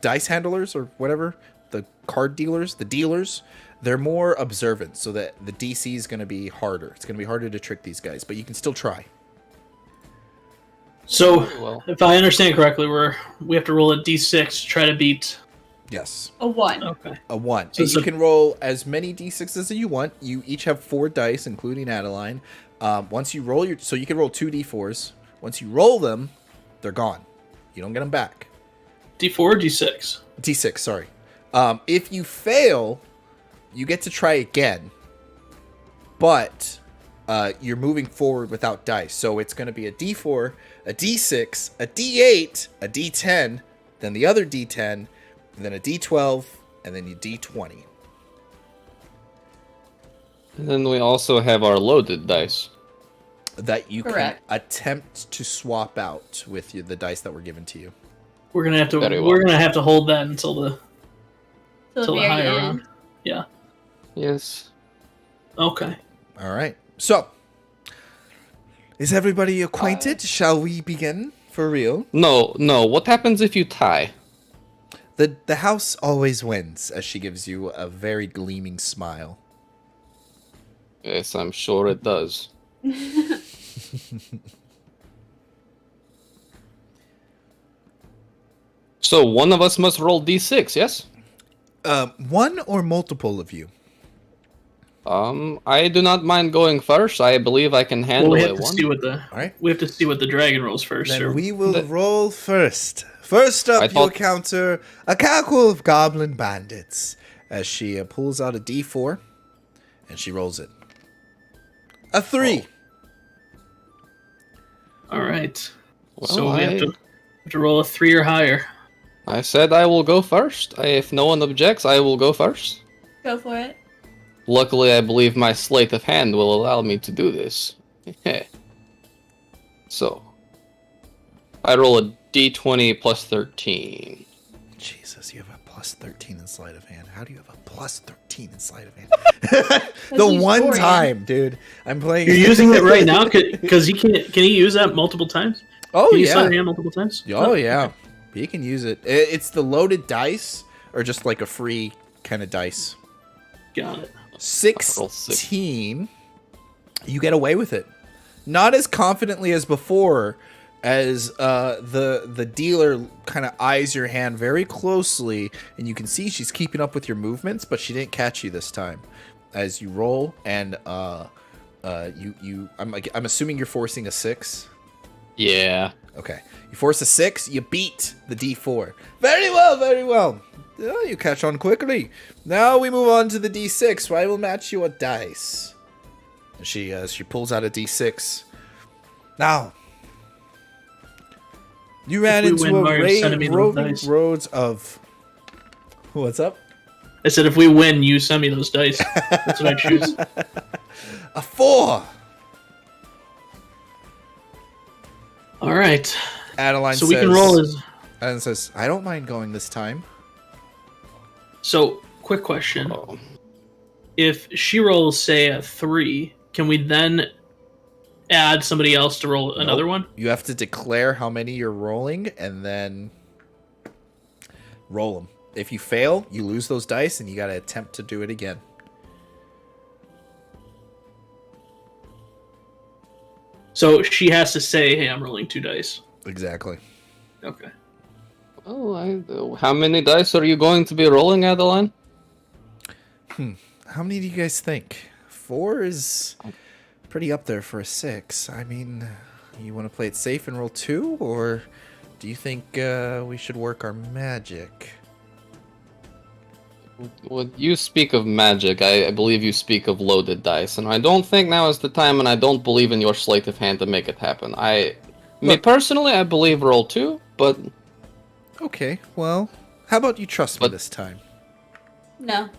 dice handlers or whatever, the card dealers, the dealers, they're more observant, so that the DC is going to be harder. It's going to be harder to trick these guys, but you can still try. So, if I understand correctly, we have to roll a d6 to try to beat... Yes. A 1. Okay. A 1. So you can roll as many d6s as you want. You each have 4 dice, including Adeline. Once you roll so you can roll 2 d4s. Once you roll them, they're gone. You don't get them back. D4 or D6? D6, sorry. If you fail, you get to try again. But you're moving forward without dice. So it's going to be a D4, a D6, a D8, a D10, then the other D10, and then a D12, and then a D20. And then we also have our loaded dice. That you Correct. can attempt to swap out with the dice that were given to you. We're gonna have to hold that until the Till higher round. Yeah. Yes. Okay. All right. So, is everybody acquainted? Shall we begin for real? No. What happens if you tie? The house always wins, as she gives you a very gleaming smile. Yes, I'm sure it does. So one of us must roll d6, yes? One or multiple of you? I do not mind going first. I believe I can handle we it. have to One. see All right. what the dragon rolls first. Then Or... we will roll first. First up, you'll encounter a cackle of goblin bandits. As she pulls out a D4, and she rolls it. A 3. All right. Well, So we have to roll a 3 or higher. I said I will go first. If no one objects, I will go first. Go for it. Luckily, I believe my sleight of hand will allow me to do this. So, I roll a d20 plus 13. Jesus, you have a plus 13 in sleight of hand. How do you have a plus 13 in sleight of hand? The one Dorian. time, dude. I'm playing. You're using it right now because he can he use that multiple times? Oh, Can you yeah. sleight of hand multiple times? Oh, yeah. You can use it. It's the loaded dice or just like a free kind of dice. Got it. 16. You get away with it. Not as confidently as before, as the dealer kind of eyes your hand very closely, and you can see she's keeping up with your movements, but she didn't catch you this time. As you roll, and I'm assuming you're forcing a 6. Yeah. Okay, you force a 6, you beat the D4. Very well, very well. Oh, you catch on quickly. Now we move on to the D6, where I will match you a dice. And she pulls out a D6. Now, You ran we into win, a Mario's sending me those roving dice. roads of. What's up? I said, if we win, you send me those dice. That's what I choose. A 4. All right. Adeline So says. we can roll as. Adeline says, "I don't mind going this time." So, quick question: Oh. if she rolls, say, a 3, can we then add somebody else to roll another Nope. one? You have to declare how many you're rolling and then roll them. If you fail, you lose those dice and you got to attempt to do it again. So she has to say, "Hey, I'm rolling 2 dice." Exactly. Okay. Oh, how many dice are you going to be rolling, Adeline? How many do you guys think? 4 is pretty up there for a 6. I mean, you want to play it safe and roll 2, or do you think we should work our magic? When you speak of magic, I believe you speak of loaded dice, and I don't think now is the time, and I don't believe in your sleight of hand to make it happen. Me personally, I believe roll 2, but Okay, well, how about you trust me this time? No.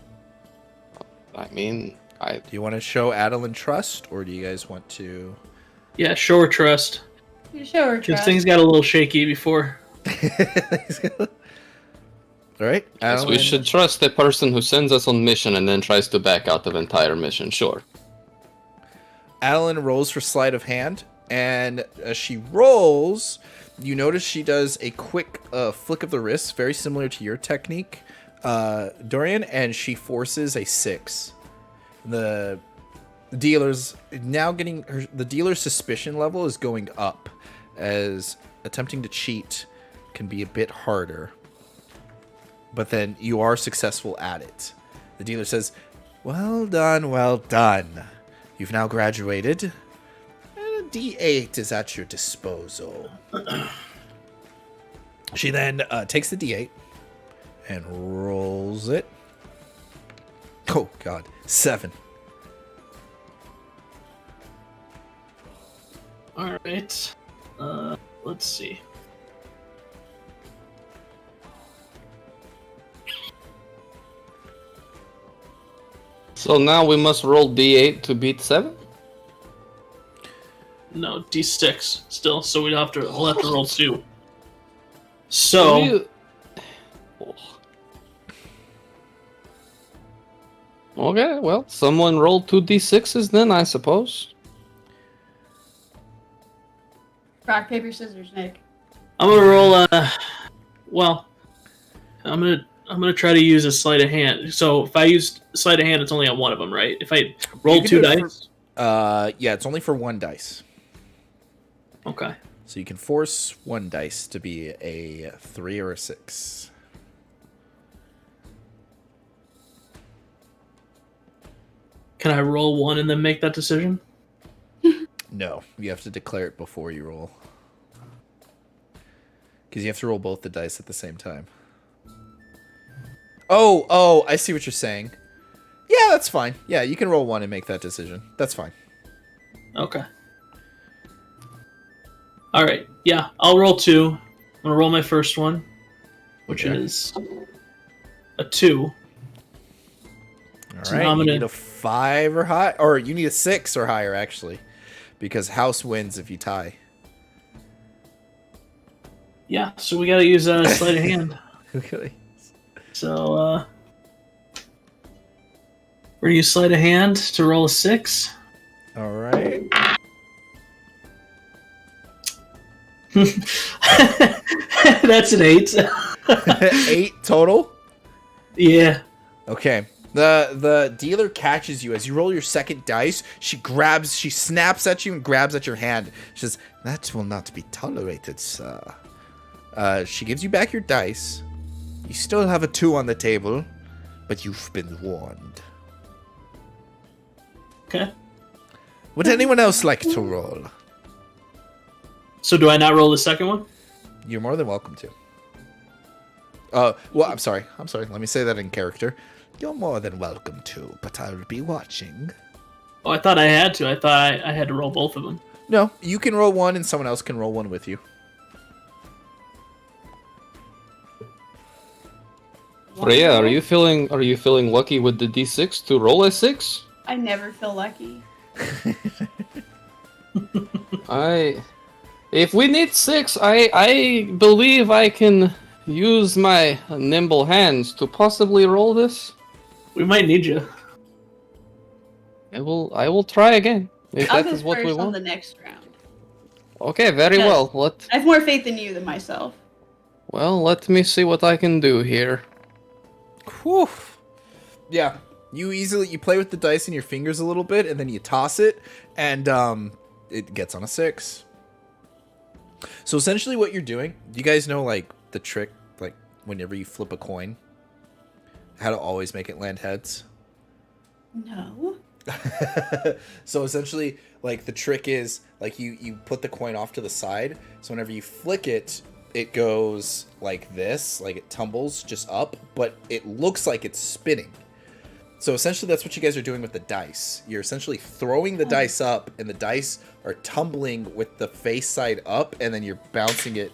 I mean, Do you want to show Adeline trust, or do you guys want to... Yeah, show her trust. You show her Because trust. things got a little shaky before. All right, yes, we should trust the person who sends us on mission and then tries to back out of entire mission. Sure. Adeline rolls for sleight of hand, and as she rolls, you notice she does a quick flick of the wrist, very similar to your technique, Dorian, and she forces a 6. The dealer's now getting the dealer's suspicion level is going up, as attempting to cheat can be a bit harder. But then you are successful at it. The dealer says, well done, well done. You've now graduated. And a D8 is at your disposal. She then takes the D8 and rolls it. Oh, God. 7. All right. Let's see. So now we must roll D8 to beat 7? No, D6 still, so we'll have to roll 2. So Okay, well, someone roll 2 D6s then, I suppose. Rock, paper, scissors, Nick. I'm gonna roll. Well, I'm gonna try to use a sleight of hand. So if I use sleight of hand, it's only on one of them, right? If I roll You can 2 do it dice. Yeah, it's only for 1 dice. Okay. So you can force 1 dice to be a 3 or a 6. Can I roll 1 and then make that decision? No, you have to declare it before you roll. Because you have to roll both the dice at the same time. Oh, I see what you're saying. Yeah, that's fine. Yeah, you can roll 1 and make that decision. That's fine. Okay. All right. Yeah, I'll roll 2. I'm gonna roll my first one, which Okay. is a 2. All So right, now I'm you gonna- need a 5 or high, or you need a 6 or higher, actually. Because house wins if you tie. Yeah, so we gotta use a sleight of hand. Okay. So we're gonna use sleight of hand to roll a 6. All right. That's an 8. 8 total? Yeah. Okay. The dealer catches you as you roll your second dice. She snaps at you and grabs at your hand. She says, "That will not be tolerated, sir." She gives you back your dice. You still have a 2 on the table, but you've been warned. Okay. Would anyone else like to roll? So do I not roll the second one? You're more than welcome to. Well, I'm sorry. Let me say that in character. You're more than welcome to, but I'll be watching. Oh, I thought I had to. I thought I had to roll both of them. No, you can roll 1 and someone else can roll 1 with you. Freya, are you feeling lucky with the D6 to roll a 6? I never feel lucky. If we need 6, I believe I can use my nimble hands to possibly roll this. We might need you. I will try again. If I'll that go is what we first on want. the next round. Okay, very Because well. I have more faith in you than myself. Let me see what I can do here. Whew. Yeah, you play with the dice in your fingers a little bit, and then you toss it, and it gets on a 6. So essentially, what you're doing, do you guys know like the trick, like whenever you flip a coin, how to always make it land heads? No. So essentially, like the trick is like you put the coin off to the side, so whenever you flick it, it goes like this, like it tumbles just up, but it looks like it's spinning. So essentially that's what you guys are doing with the dice. You're essentially throwing the dice up, and the dice are tumbling with the face side up, and then you're bouncing it.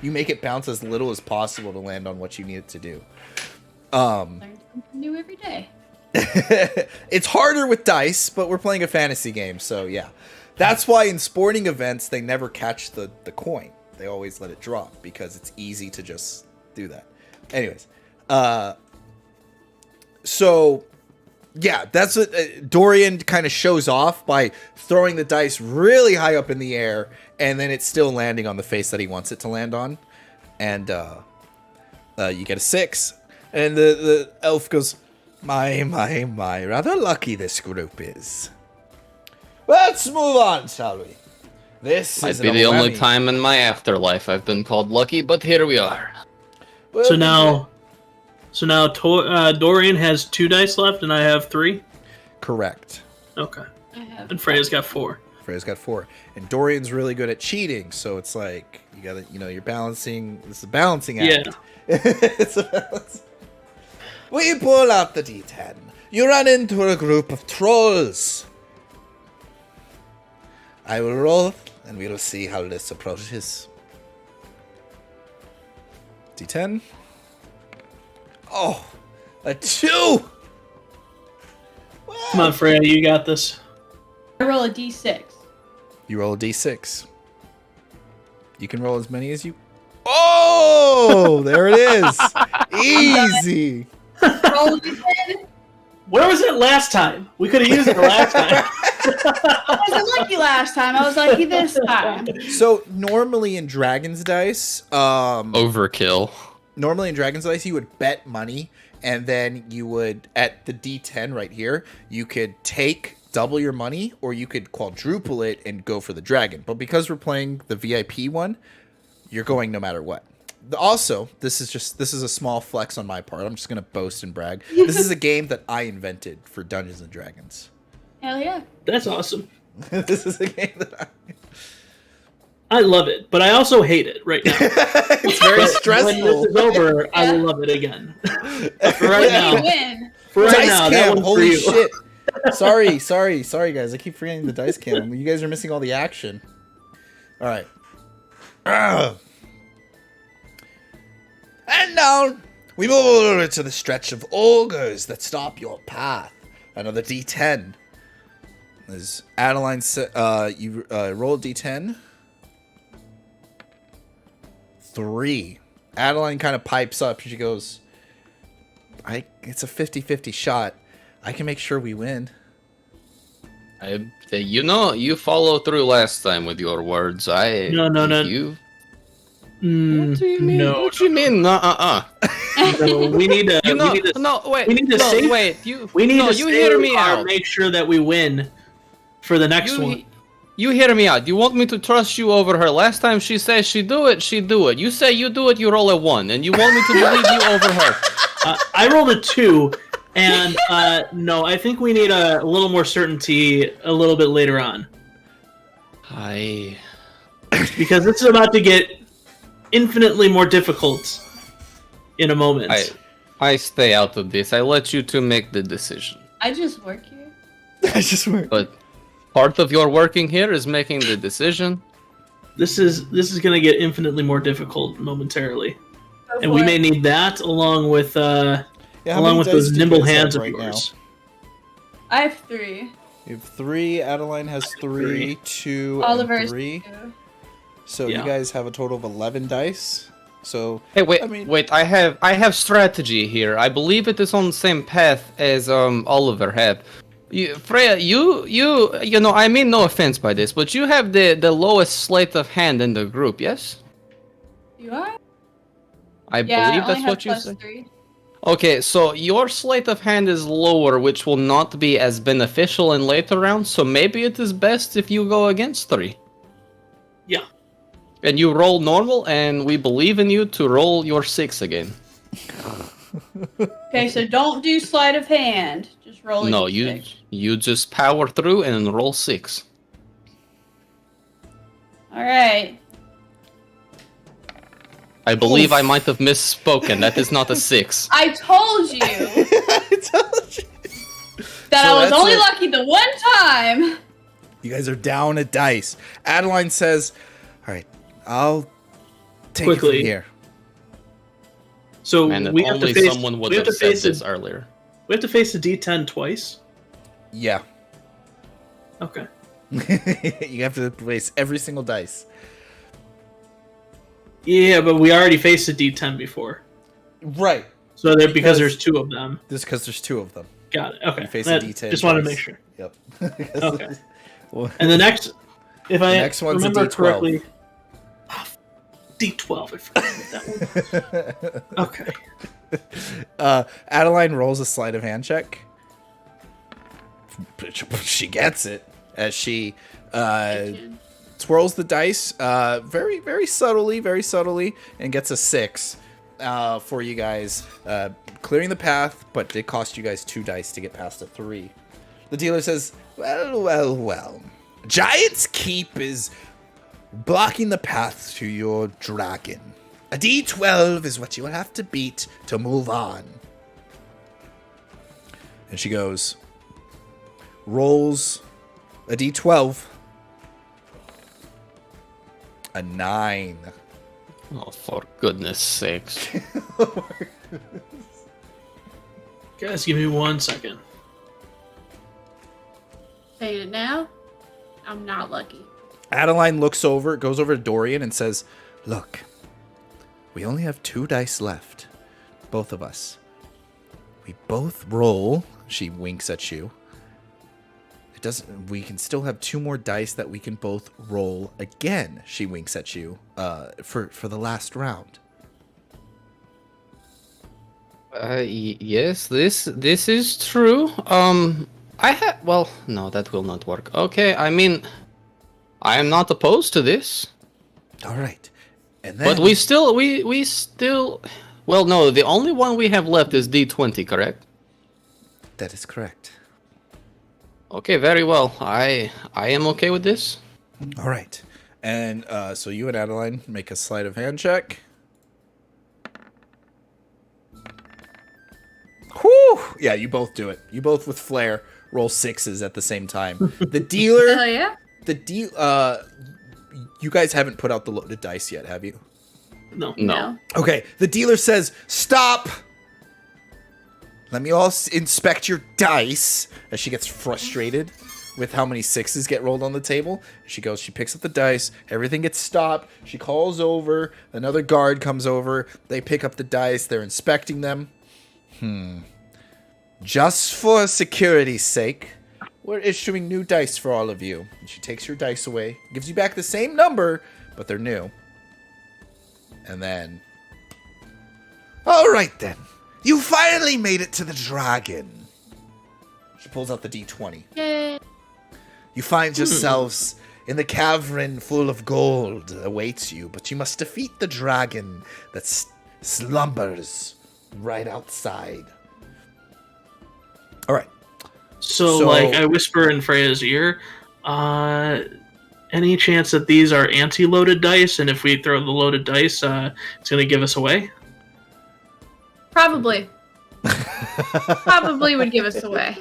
You make it bounce as little as possible to land on what you need it to do. Learn something new every day. It's harder with dice, but we're playing a fantasy game, so yeah. That's why in sporting events they never catch the coin. They always let it drop because it's easy to just do that. Anyways, so yeah, that's what Dorian kind of shows off by throwing the dice really high up in the air, and then it's still landing on the face that he wants it to land on. And you get a 6, and the elf goes, my, rather lucky this group is. Let's move on, shall we? This Might is be the only time in my afterlife I've been called lucky, but here we are. Well, So now Dorian has 2 dice left, and I have 3. correct. Okay. I have. And Freya's got 4. Freya's got 4, and Dorian's really good at cheating. So it's like you gotta, you're balancing. This is a balancing act. Yeah. It's a balance. We pull out the D10. You run into a group of trolls. I will roll, and we will see how this approaches. D10. Oh, a 2! Come on, Freya, you got this. I roll a d6. You roll a D6. You can roll as many as you... Oh! There it is! Easy! Roll a d10. Where was it last time? We could have used it last time. I wasn't lucky last time. I was lucky this time. So, normally in Dragon's Dice... Overkill. Normally in Dragon's Dice, you would bet money, and then you would, at the D10 right here, you could take double your money, or you could quadruple it and go for the dragon. But because we're playing the VIP one, you're going no matter what. Also, this is a small flex on my part. I'm just going to boast and brag. This is a game that I invented for Dungeons and Dragons. Hell yeah. That's awesome. This is a game that I love it, but I also hate it right now. it's very When stressful. this is over, I will love it again. For right You now, win. for right Dice now, that cam, one's for holy you. shit. Sorry, guys. I keep forgetting the dice cam. You guys are missing all the action. All right. And now we move over to the stretch of ogres that stop your path. Another D10. As Adeline said, you roll a D10. 3. Adeline kind of pipes up. She goes, it's a 50-50 shot. I can make sure we win. You follow through last time with your words. No. You. What do you mean? No. What do you mean? No, we need to. You know, we need to. no, wait. we need to no, save- wait. We need to you hear me out. Make sure that we win for the next You- one. You hear me out. You want me to trust you over her. Last time she says she do it, she do it. You say you do it, you roll a 1. And you want me to believe you over her. I rolled a 2, and no, I think we need a little more certainty a little bit later on. Because this is about to get infinitely more difficult in a moment. I stay out of this. I let you two make the decision. I just work here. I just went. But part of your working here is making the decision. This is going to get infinitely more difficult momentarily. And we may need that along with Yeah, how along many with dice those do you nimble guys have hands of right now? yours. I have 3. You have 3. Adeline has 3, 2, Oliver's and 3. 2. So Yeah. you guys have a total of 11 dice. So Hey, wait, I mean- wait. I have strategy here. I believe it is on the same path as Oliver had. Freya, you know, I mean no offense by this, but you have the lowest sleight of hand in the group, yes? You are? I Yeah, believe I that's only what have you said. +3. Okay, so your sleight of hand is lower, which will not be as beneficial in later rounds. So maybe it is best if you go against 3. Yeah. And you roll normal, and we believe in you to roll your 6 again. Okay, so don't do sleight of hand. Just roll No, a you d6. you just power through and roll 6. Alright. I believe I might have misspoken. That is not a 6. I told you I told you. that So I was that's only it. lucky the one time. You guys are down a dice. Adeline says, "All right, I'll take it Quickly. from here." So Man, if we have only to face. someone would we have have to said face this a, earlier. We have to face a D10 twice. Yeah. Okay. You have to place every single dice. Yeah, but we already faced a D10 before. Right. So there Because- because there's 2 of them. Just because there's 2 of them. Got it. Okay. You face a That- D10 Just wanted to twice. make sure. Yep. Okay. Well, And the next, if I next one's a remember D12. correctly, D12. I forgot about that one. Okay. Adeline rolls a sleight of hand check. She gets it as she twirls the dice very subtly, and gets a 6 for you guys, clearing the path, but it cost you guys 2 dice to get past a 3. The dealer says, well. Giant's Keep is blocking the path to your dragon. A D12 is what you will have to beat to move on. And she goes, rolls a D12. A 9. Oh, for goodness sakes. Guys, give me 1 second. Saying it now, I'm not lucky. Adeline goes over to Dorian and says, "Look, we only have 2 dice left. Both of us. We both roll." She winks at you. We can still have 2 more dice that we can both roll again. She winks at you for the last round. Yes, this is true. No, that will not work. Okay, I mean, I am not opposed to this. All right. And then But we still, well, no, the only one we have left is D20, correct? That is correct. Okay, very well. I am okay with this. All right. And so you and Adeline make a sleight of hand check. Whew! Yeah, you both do it. You both with flair roll 6s at the same time. The dealer, Hell yeah. you guys haven't put out the loaded dice yet, have you? No. No. Okay, the dealer says, "Stop! Let me all inspect your dice," as she gets frustrated with how many 6s get rolled on the table. She picks up the dice, everything gets stopped, she calls over, another guard comes over, they pick up the dice, they're inspecting them. Just for security's sake, we're issuing new dice for all of you. And she takes your dice away, gives you back the same number, but they're new. And then, all right then, you finally made it to the dragon. She pulls out the D20. Yay. You find yourselves in the cavern full of gold awaits you, but you must defeat the dragon that slumbers right outside. All right. So, So- like, I whisper in Freya's ear, any chance that these are anti-loaded dice, and if we throw the loaded dice, it's going to give us away? Probably. Probably would give us away.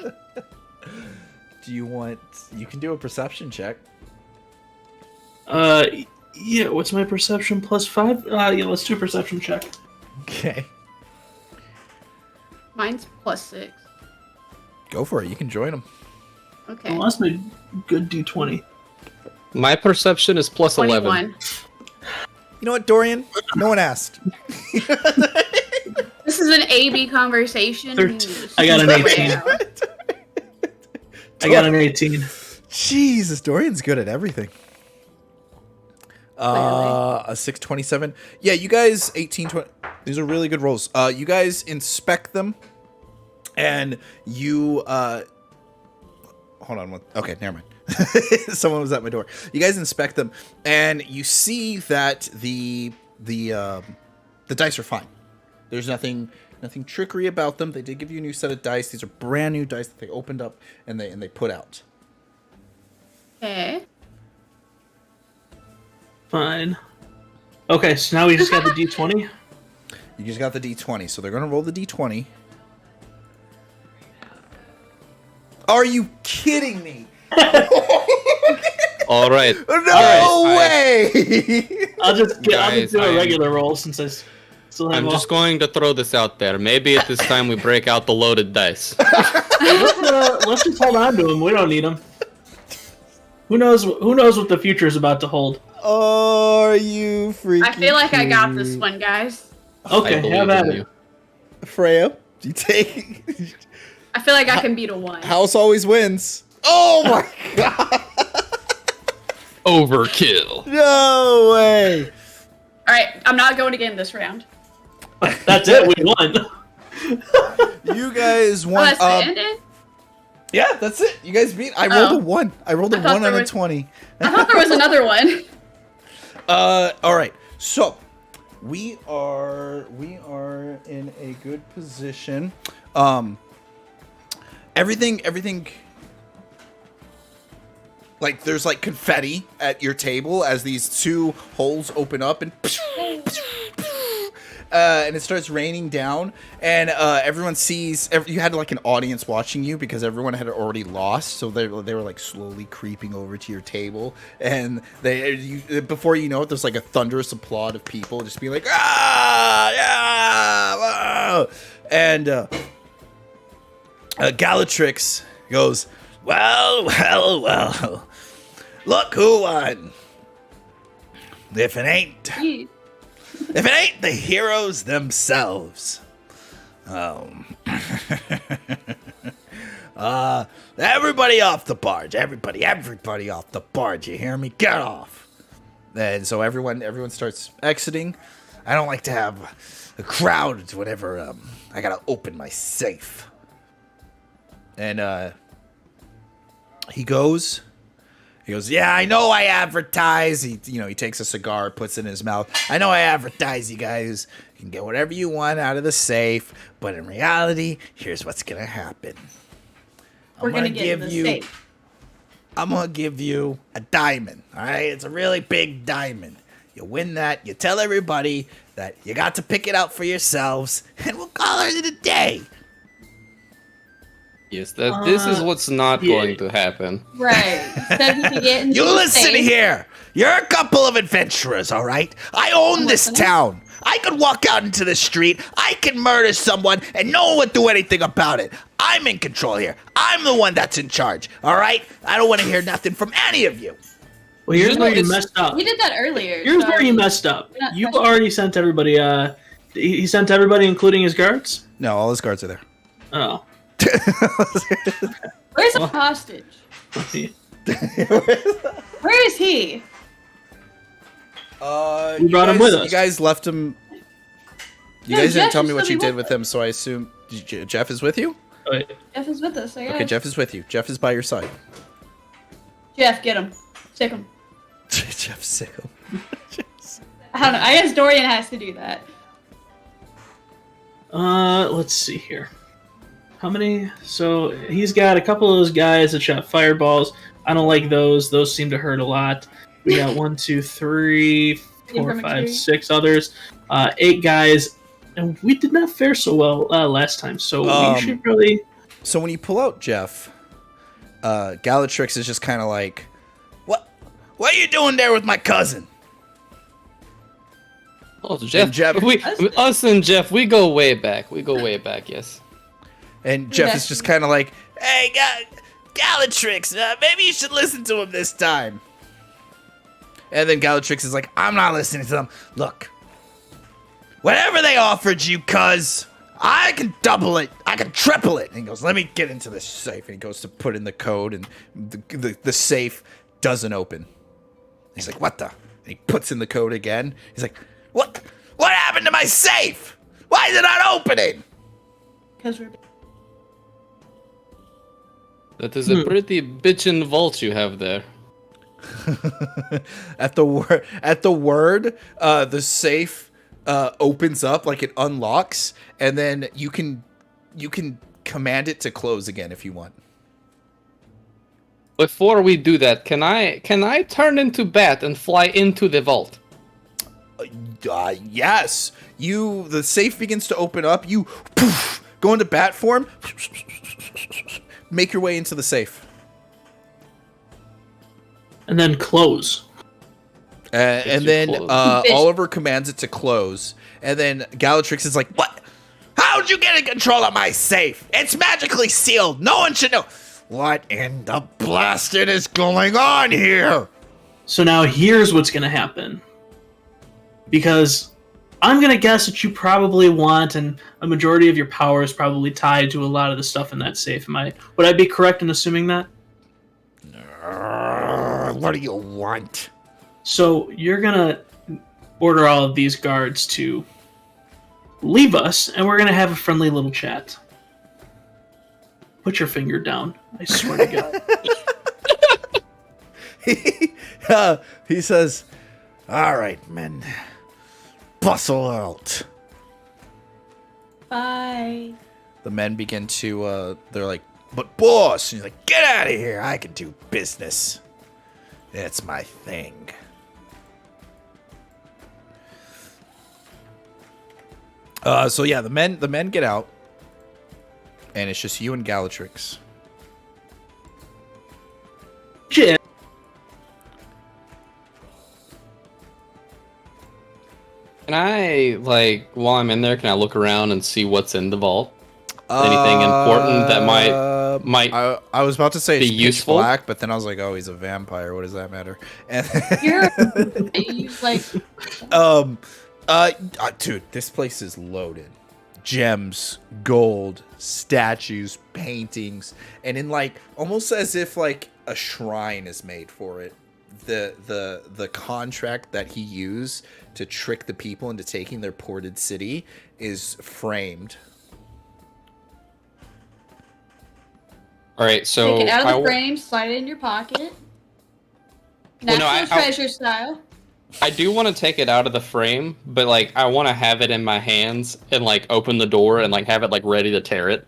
Do you want... You can do a perception check. Yeah, what's my perception? +5? Yeah, let's do a perception check. Okay. Mine's +6. Go for it. You can join them. Okay. Well, that's my good D20. My perception is +11. 21. You know what, Dorian? No one asked. This is an AB conversation. I got an 18. I got an 18. Jesus, Dorian's good at everything. A 627. Yeah, you guys 18, 20. These are really good rolls. You guys inspect them, and you hold on one. Okay, never mind. Someone was at my door. You guys inspect them, and you see that the dice are fine. There's nothing trickery about them. They did give you a new set of dice. These are brand new dice that they opened up and they put out. Okay. Fine. Okay, so now we just got the D20. You just got the D20, so they're gonna roll the D20. Are you kidding me? All right. No way! I'll just do Guys, a regular roll since I still have I'm just going to throw this out there. Maybe at this time we break out the loaded dice. Let's just hold on to them. We don't need them. Who knows what the future is about to hold? Are you freaking I feel like I got this kidding? one, guys. I Okay, believe have at in it. you. Freya, do you take... I feel like I can beat a 1. House always wins. Oh my god! Overkill. No way! Alright, I'm not going again this round. That's it. We won. You guys Oh, won. that's the ending? Yeah, that's it. You guys beat. I rolled Oh. a 1. I rolled a I thought 1 there on a was- 20. I thought there was another one. All right. So we are in a good position. Everything. Like there's like confetti at your table as these 2 holes open up and it starts raining down, and everyone sees. You had like an audience watching you because everyone had already lost, so they were like slowly creeping over to your table, and before you know it, there's like a thunderous applaud of people just being like, ah, yeah, wow. And Galatrix goes, well. Look who won. If it ain't the heroes themselves. Everybody off the barge. Everybody off the barge. You hear me? Get off. And so everyone starts exiting. I don't like to have a crowd whenever I gotta open my safe. And he goes, yeah, I know I advertise. He takes a cigar, puts it in his mouth. I know I advertise, you guys. You can get whatever you want out of the safe, but in reality, here's what's gonna happen. We're gonna get in the safe. I'm gonna give you a diamond. All right, it's a really big diamond. You win that. You tell everybody that you got to pick it out for yourselves, and we'll call it a day. Yes, this is what's not going to happen. Right. Instead we can get into You the listen safe. here. You're a couple of adventurers, all right? I own this listening. town. I could walk out into the street. I can murder someone, and no one would do anything about it. I'm in control here. I'm the one that's in charge, all right? I don't want to hear nothing from any of you. Well, here's You know, where you it's- messed up. You did that earlier. Here's so- where you messed up. not You special. already sent everybody. He sent everybody, including his guards. No, all his guards are there. Oh. Where's the hostage? Where is he? We brought him with us. You guys left him. You No, guys didn't Jeff tell is me what still you did with with him, so I assume Jeff is with you? Oh, wait. Jeff is with us, I guess. Okay, Jeff is with you. Jeff is by your side. Jeff, get him. Sick him. Jeff sick him. I don't know. I guess Dorian has to do that. Let's see here. How many? So he's got a couple of those guys that shot fireballs. I don't like those. Those seem to hurt a lot. We got 1, 2, 3, 4, 5, 6 others. 8 guys, and we did not fare so well last time. So we should really. So when you pull out Jeff, Galatrix is just kind of like, What are you doing there with my cousin? Oh, Jeff. Jeff- Us and Jeff, we go way back. Yes. And Jeff is just kind of like, hey, Galatrix, maybe you should listen to him this time. And then Galatrix is like, I'm not listening to them. Look, whatever they offered you, cuz, I can double it. I can triple it. And he goes, let me get into this safe. And he goes to put in the code, and the safe doesn't open. He's like, what the? And he puts in the code again. He's like, what? What happened to my safe? Why is it not opening? Because we're. That is a pretty bitchin' vault you have there. At the word, the safe opens up, like it unlocks, and then you can command it to close again if you want. Before we do that, can I turn into bat and fly into the vault? Yes. The safe begins to open up. You poof, go into bat form. Make your way into the safe. And then close. And then Oliver commands it to close. And then Galatrix is like, what? How'd you get in control of my safe? It's magically sealed. No one should know. What in the blasted is going on here? So now here's what's going to happen. Because I'm going to guess that you probably want, and a majority of your power is probably tied to a lot of the stuff in that safe. Would I be correct in assuming that? What do you want? So you're going to order all of these guards to leave us, and we're going to have a friendly little chat. Put your finger down. I swear to God. He says, all right, men. Bustle out. Bye. The men begin to, they're like, but boss, and he's like, get out of here. I can do business. It's my thing. So yeah, the men get out, and it's just you and Galatrix. Shit. Can I, while I'm in there, can I look around and see what's in the vault? Anything important that might I was about to say be it's pitch useful? black, but then I was like, oh, he's a vampire. What does that matter? And You like. Dude, this place is loaded. Gems, gold, statues, paintings, and in almost as if a shrine is made for it. The contract that he used to trick the people into taking their ported city is framed. All right, so Take it out of the frame, slide it in your pocket. National treasure style. I do want to take it out of the frame, but I want to have it in my hands and open the door and have it ready to tear it.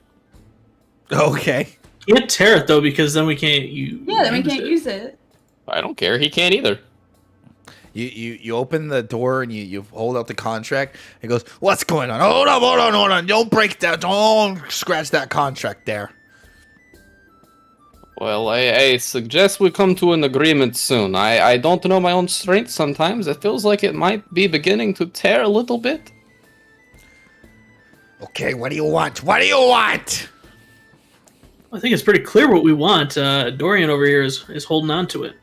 Okay. You can't tear it though, because then we can't then we can't use it. I don't care. He can't either. You open the door and you hold out the contract. It goes, what's going on? Hold on. Don't break that. Don't scratch that contract there. Well, I suggest we come to an agreement soon. I don't know my own strength sometimes. It feels like it might be beginning to tear a little bit. Okay, what do you want? What do you want? I think it's pretty clear what we want. Dorian over here is holding on to it.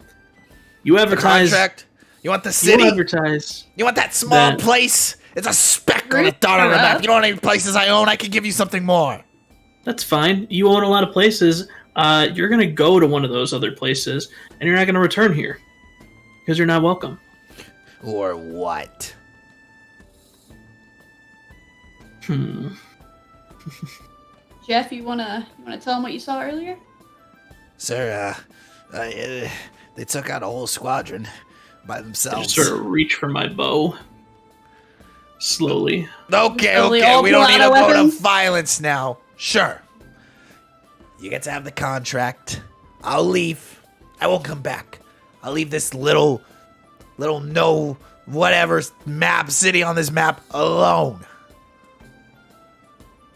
You advertise. The contract? You want the city? You advertise. You want that small place? It's a speck on a dot on the map. You don't want any places I own. I can give you something more. That's fine. You own a lot of places. You're going to go to one of those other places, and you're not going to return here. Because you're not welcome. Or what? Jeff, you wanna tell him what you saw earlier? Sir, they took out a whole squadron by I themselves. just sort of reach for my bow. Slowly. Okay. We don't need to go to violence now. Sure. You get to have the contract. I'll leave. I won't come back. I'll leave this little no whatever map city on this map alone.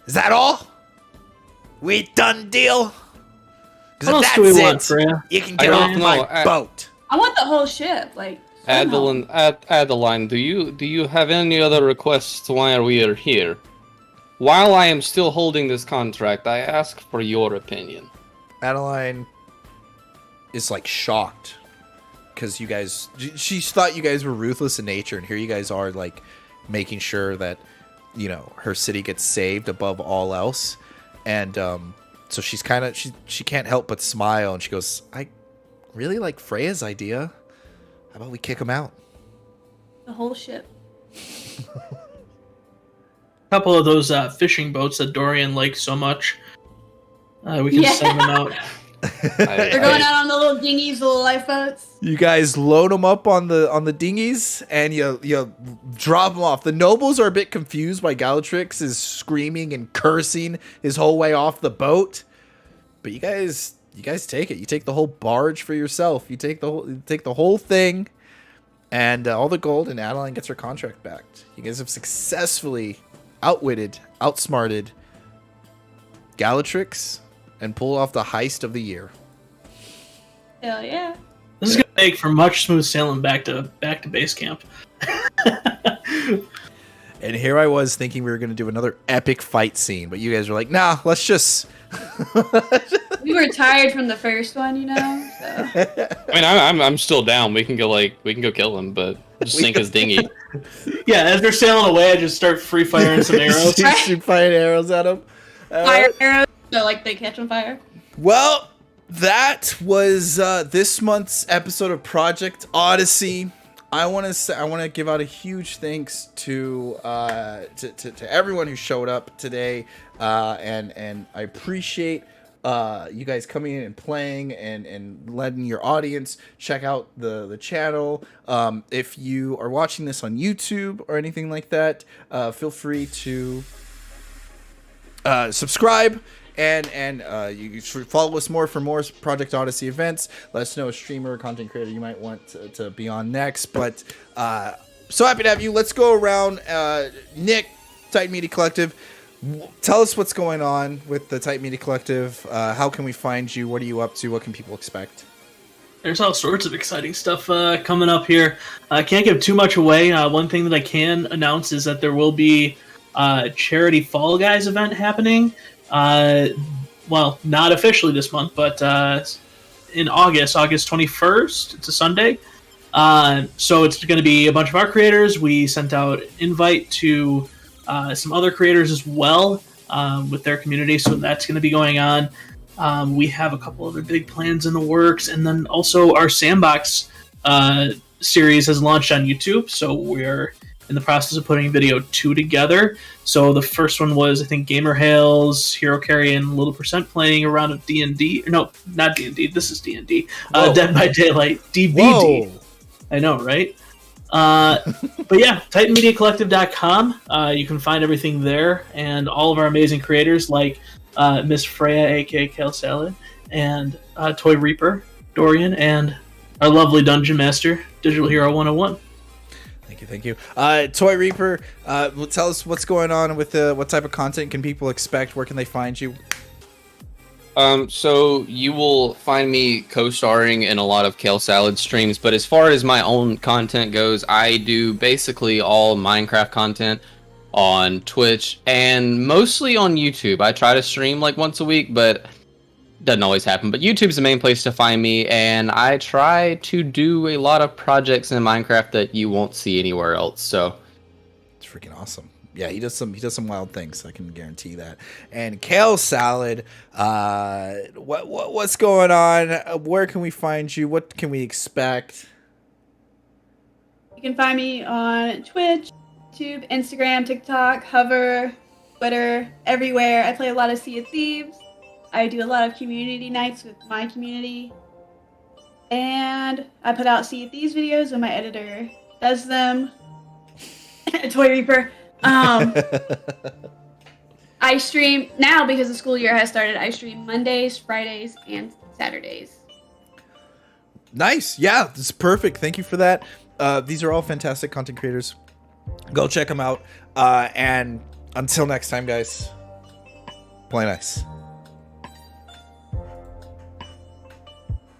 Is that all? We done deal? Because What if else do we want, that's Freya? it, you can get off my boat. I want the whole ship, Adeline, do you have any other requests while we are here? While I am still holding this contract, I ask for your opinion. Adeline is like shocked because you guys, she thought you guys were ruthless in nature, and here you guys are like making sure that, you know, her city gets saved above all else. And so she's kind of, she can't help but smile, and she goes, I really like Freya's idea. How about we kick him out? The whole ship. A couple of those fishing boats that Dorian likes so much. We can send them out. They're going out on the little dinghies, the little lifeboats. You guys load them up on the dinghies, and you drop them off. The nobles are a bit confused why Galatrix is screaming and cursing his whole way off the boat, but you guys take it. You take the whole barge for yourself. You take the whole thing, and all the gold, and Adeline gets her contract back. You guys have successfully outsmarted Galatrix, and pulled off the heist of the year. Hell yeah. This is gonna make for much smooth sailing back to base camp. And here I was thinking we were going to do another epic fight scene, but you guys were like, nah, let's just... We were tired from the first one, you know? So. I mean, I'm still down. We can go kill him, but just sink his dinghy. Yeah, as they're sailing away, I just start free firing some arrows. Shoot firing arrows at him. Fire arrows, so like they catch on fire. Well, that was this month's episode of Project Odyssey. I want to give out a huge thanks to everyone who showed up today, and I appreciate you guys coming in and playing and letting your audience check out the channel. If you are watching this on YouTube or anything like that, feel free to subscribe. And you should follow us for more Project Odyssey events. Let us know a streamer or content creator you might want to be on next. But so happy to have you. Let's go around. Nick, Titan Media Collective, tell us what's going on with the Titan Media Collective. How can we find you? What are you up to? What can people expect? There's all sorts of exciting stuff coming up here. I can't give too much away. One thing that I can announce is that there will be a charity Fall Guys event happening. Well, not officially this month, but in August 21st. It's a Sunday. So it's going to be a bunch of our creators. We sent out an invite to some other creators as well with their community, so that's going to be going on. We have a couple other big plans in the works, and then also our Sandbox series has launched on YouTube, so we're in the process of putting video 2 together. So the first one was, I think, Gamer Hales, Hero Carry, and Little Percent playing a round of D&D. No, not D&D. This is D&D. Dead by Daylight. DBD. Whoa. I know, right? But yeah, TitanMediaCollective.com. You can find everything there, and all of our amazing creators like Miss Freya, aka Kale Salad, and Toy Reaper, Dorian, and our lovely Dungeon Master, Digital Hero 101. Thank you. Toy Reaper, tell us what's going on with what type of content can people expect? Where can they find you? So you will find me co-starring in a lot of Kale Salad streams, but as far as my own content goes, I do basically all Minecraft content on Twitch and mostly on YouTube. I try to stream like once a week, but doesn't always happen. But YouTube's the main place to find me, and I try to do a lot of projects in Minecraft that you won't see anywhere else. So it's freaking awesome. Yeah, he does some wild things. I can guarantee that. And Kale Salad, what's going on? Where can we find you? What can we expect? You can find me on Twitch, YouTube, Instagram, TikTok, Hover, Twitter, everywhere. I play a lot of Sea of Thieves. I do a lot of community nights with my community. And I put out Sea of Thieves videos when my editor does them. Toy Reaper. I stream now because the school year has started. I stream Mondays, Fridays, and Saturdays. Nice. Yeah, this is perfect. Thank you for that. These are all fantastic content creators. Go check them out. And until next time, guys, play nice.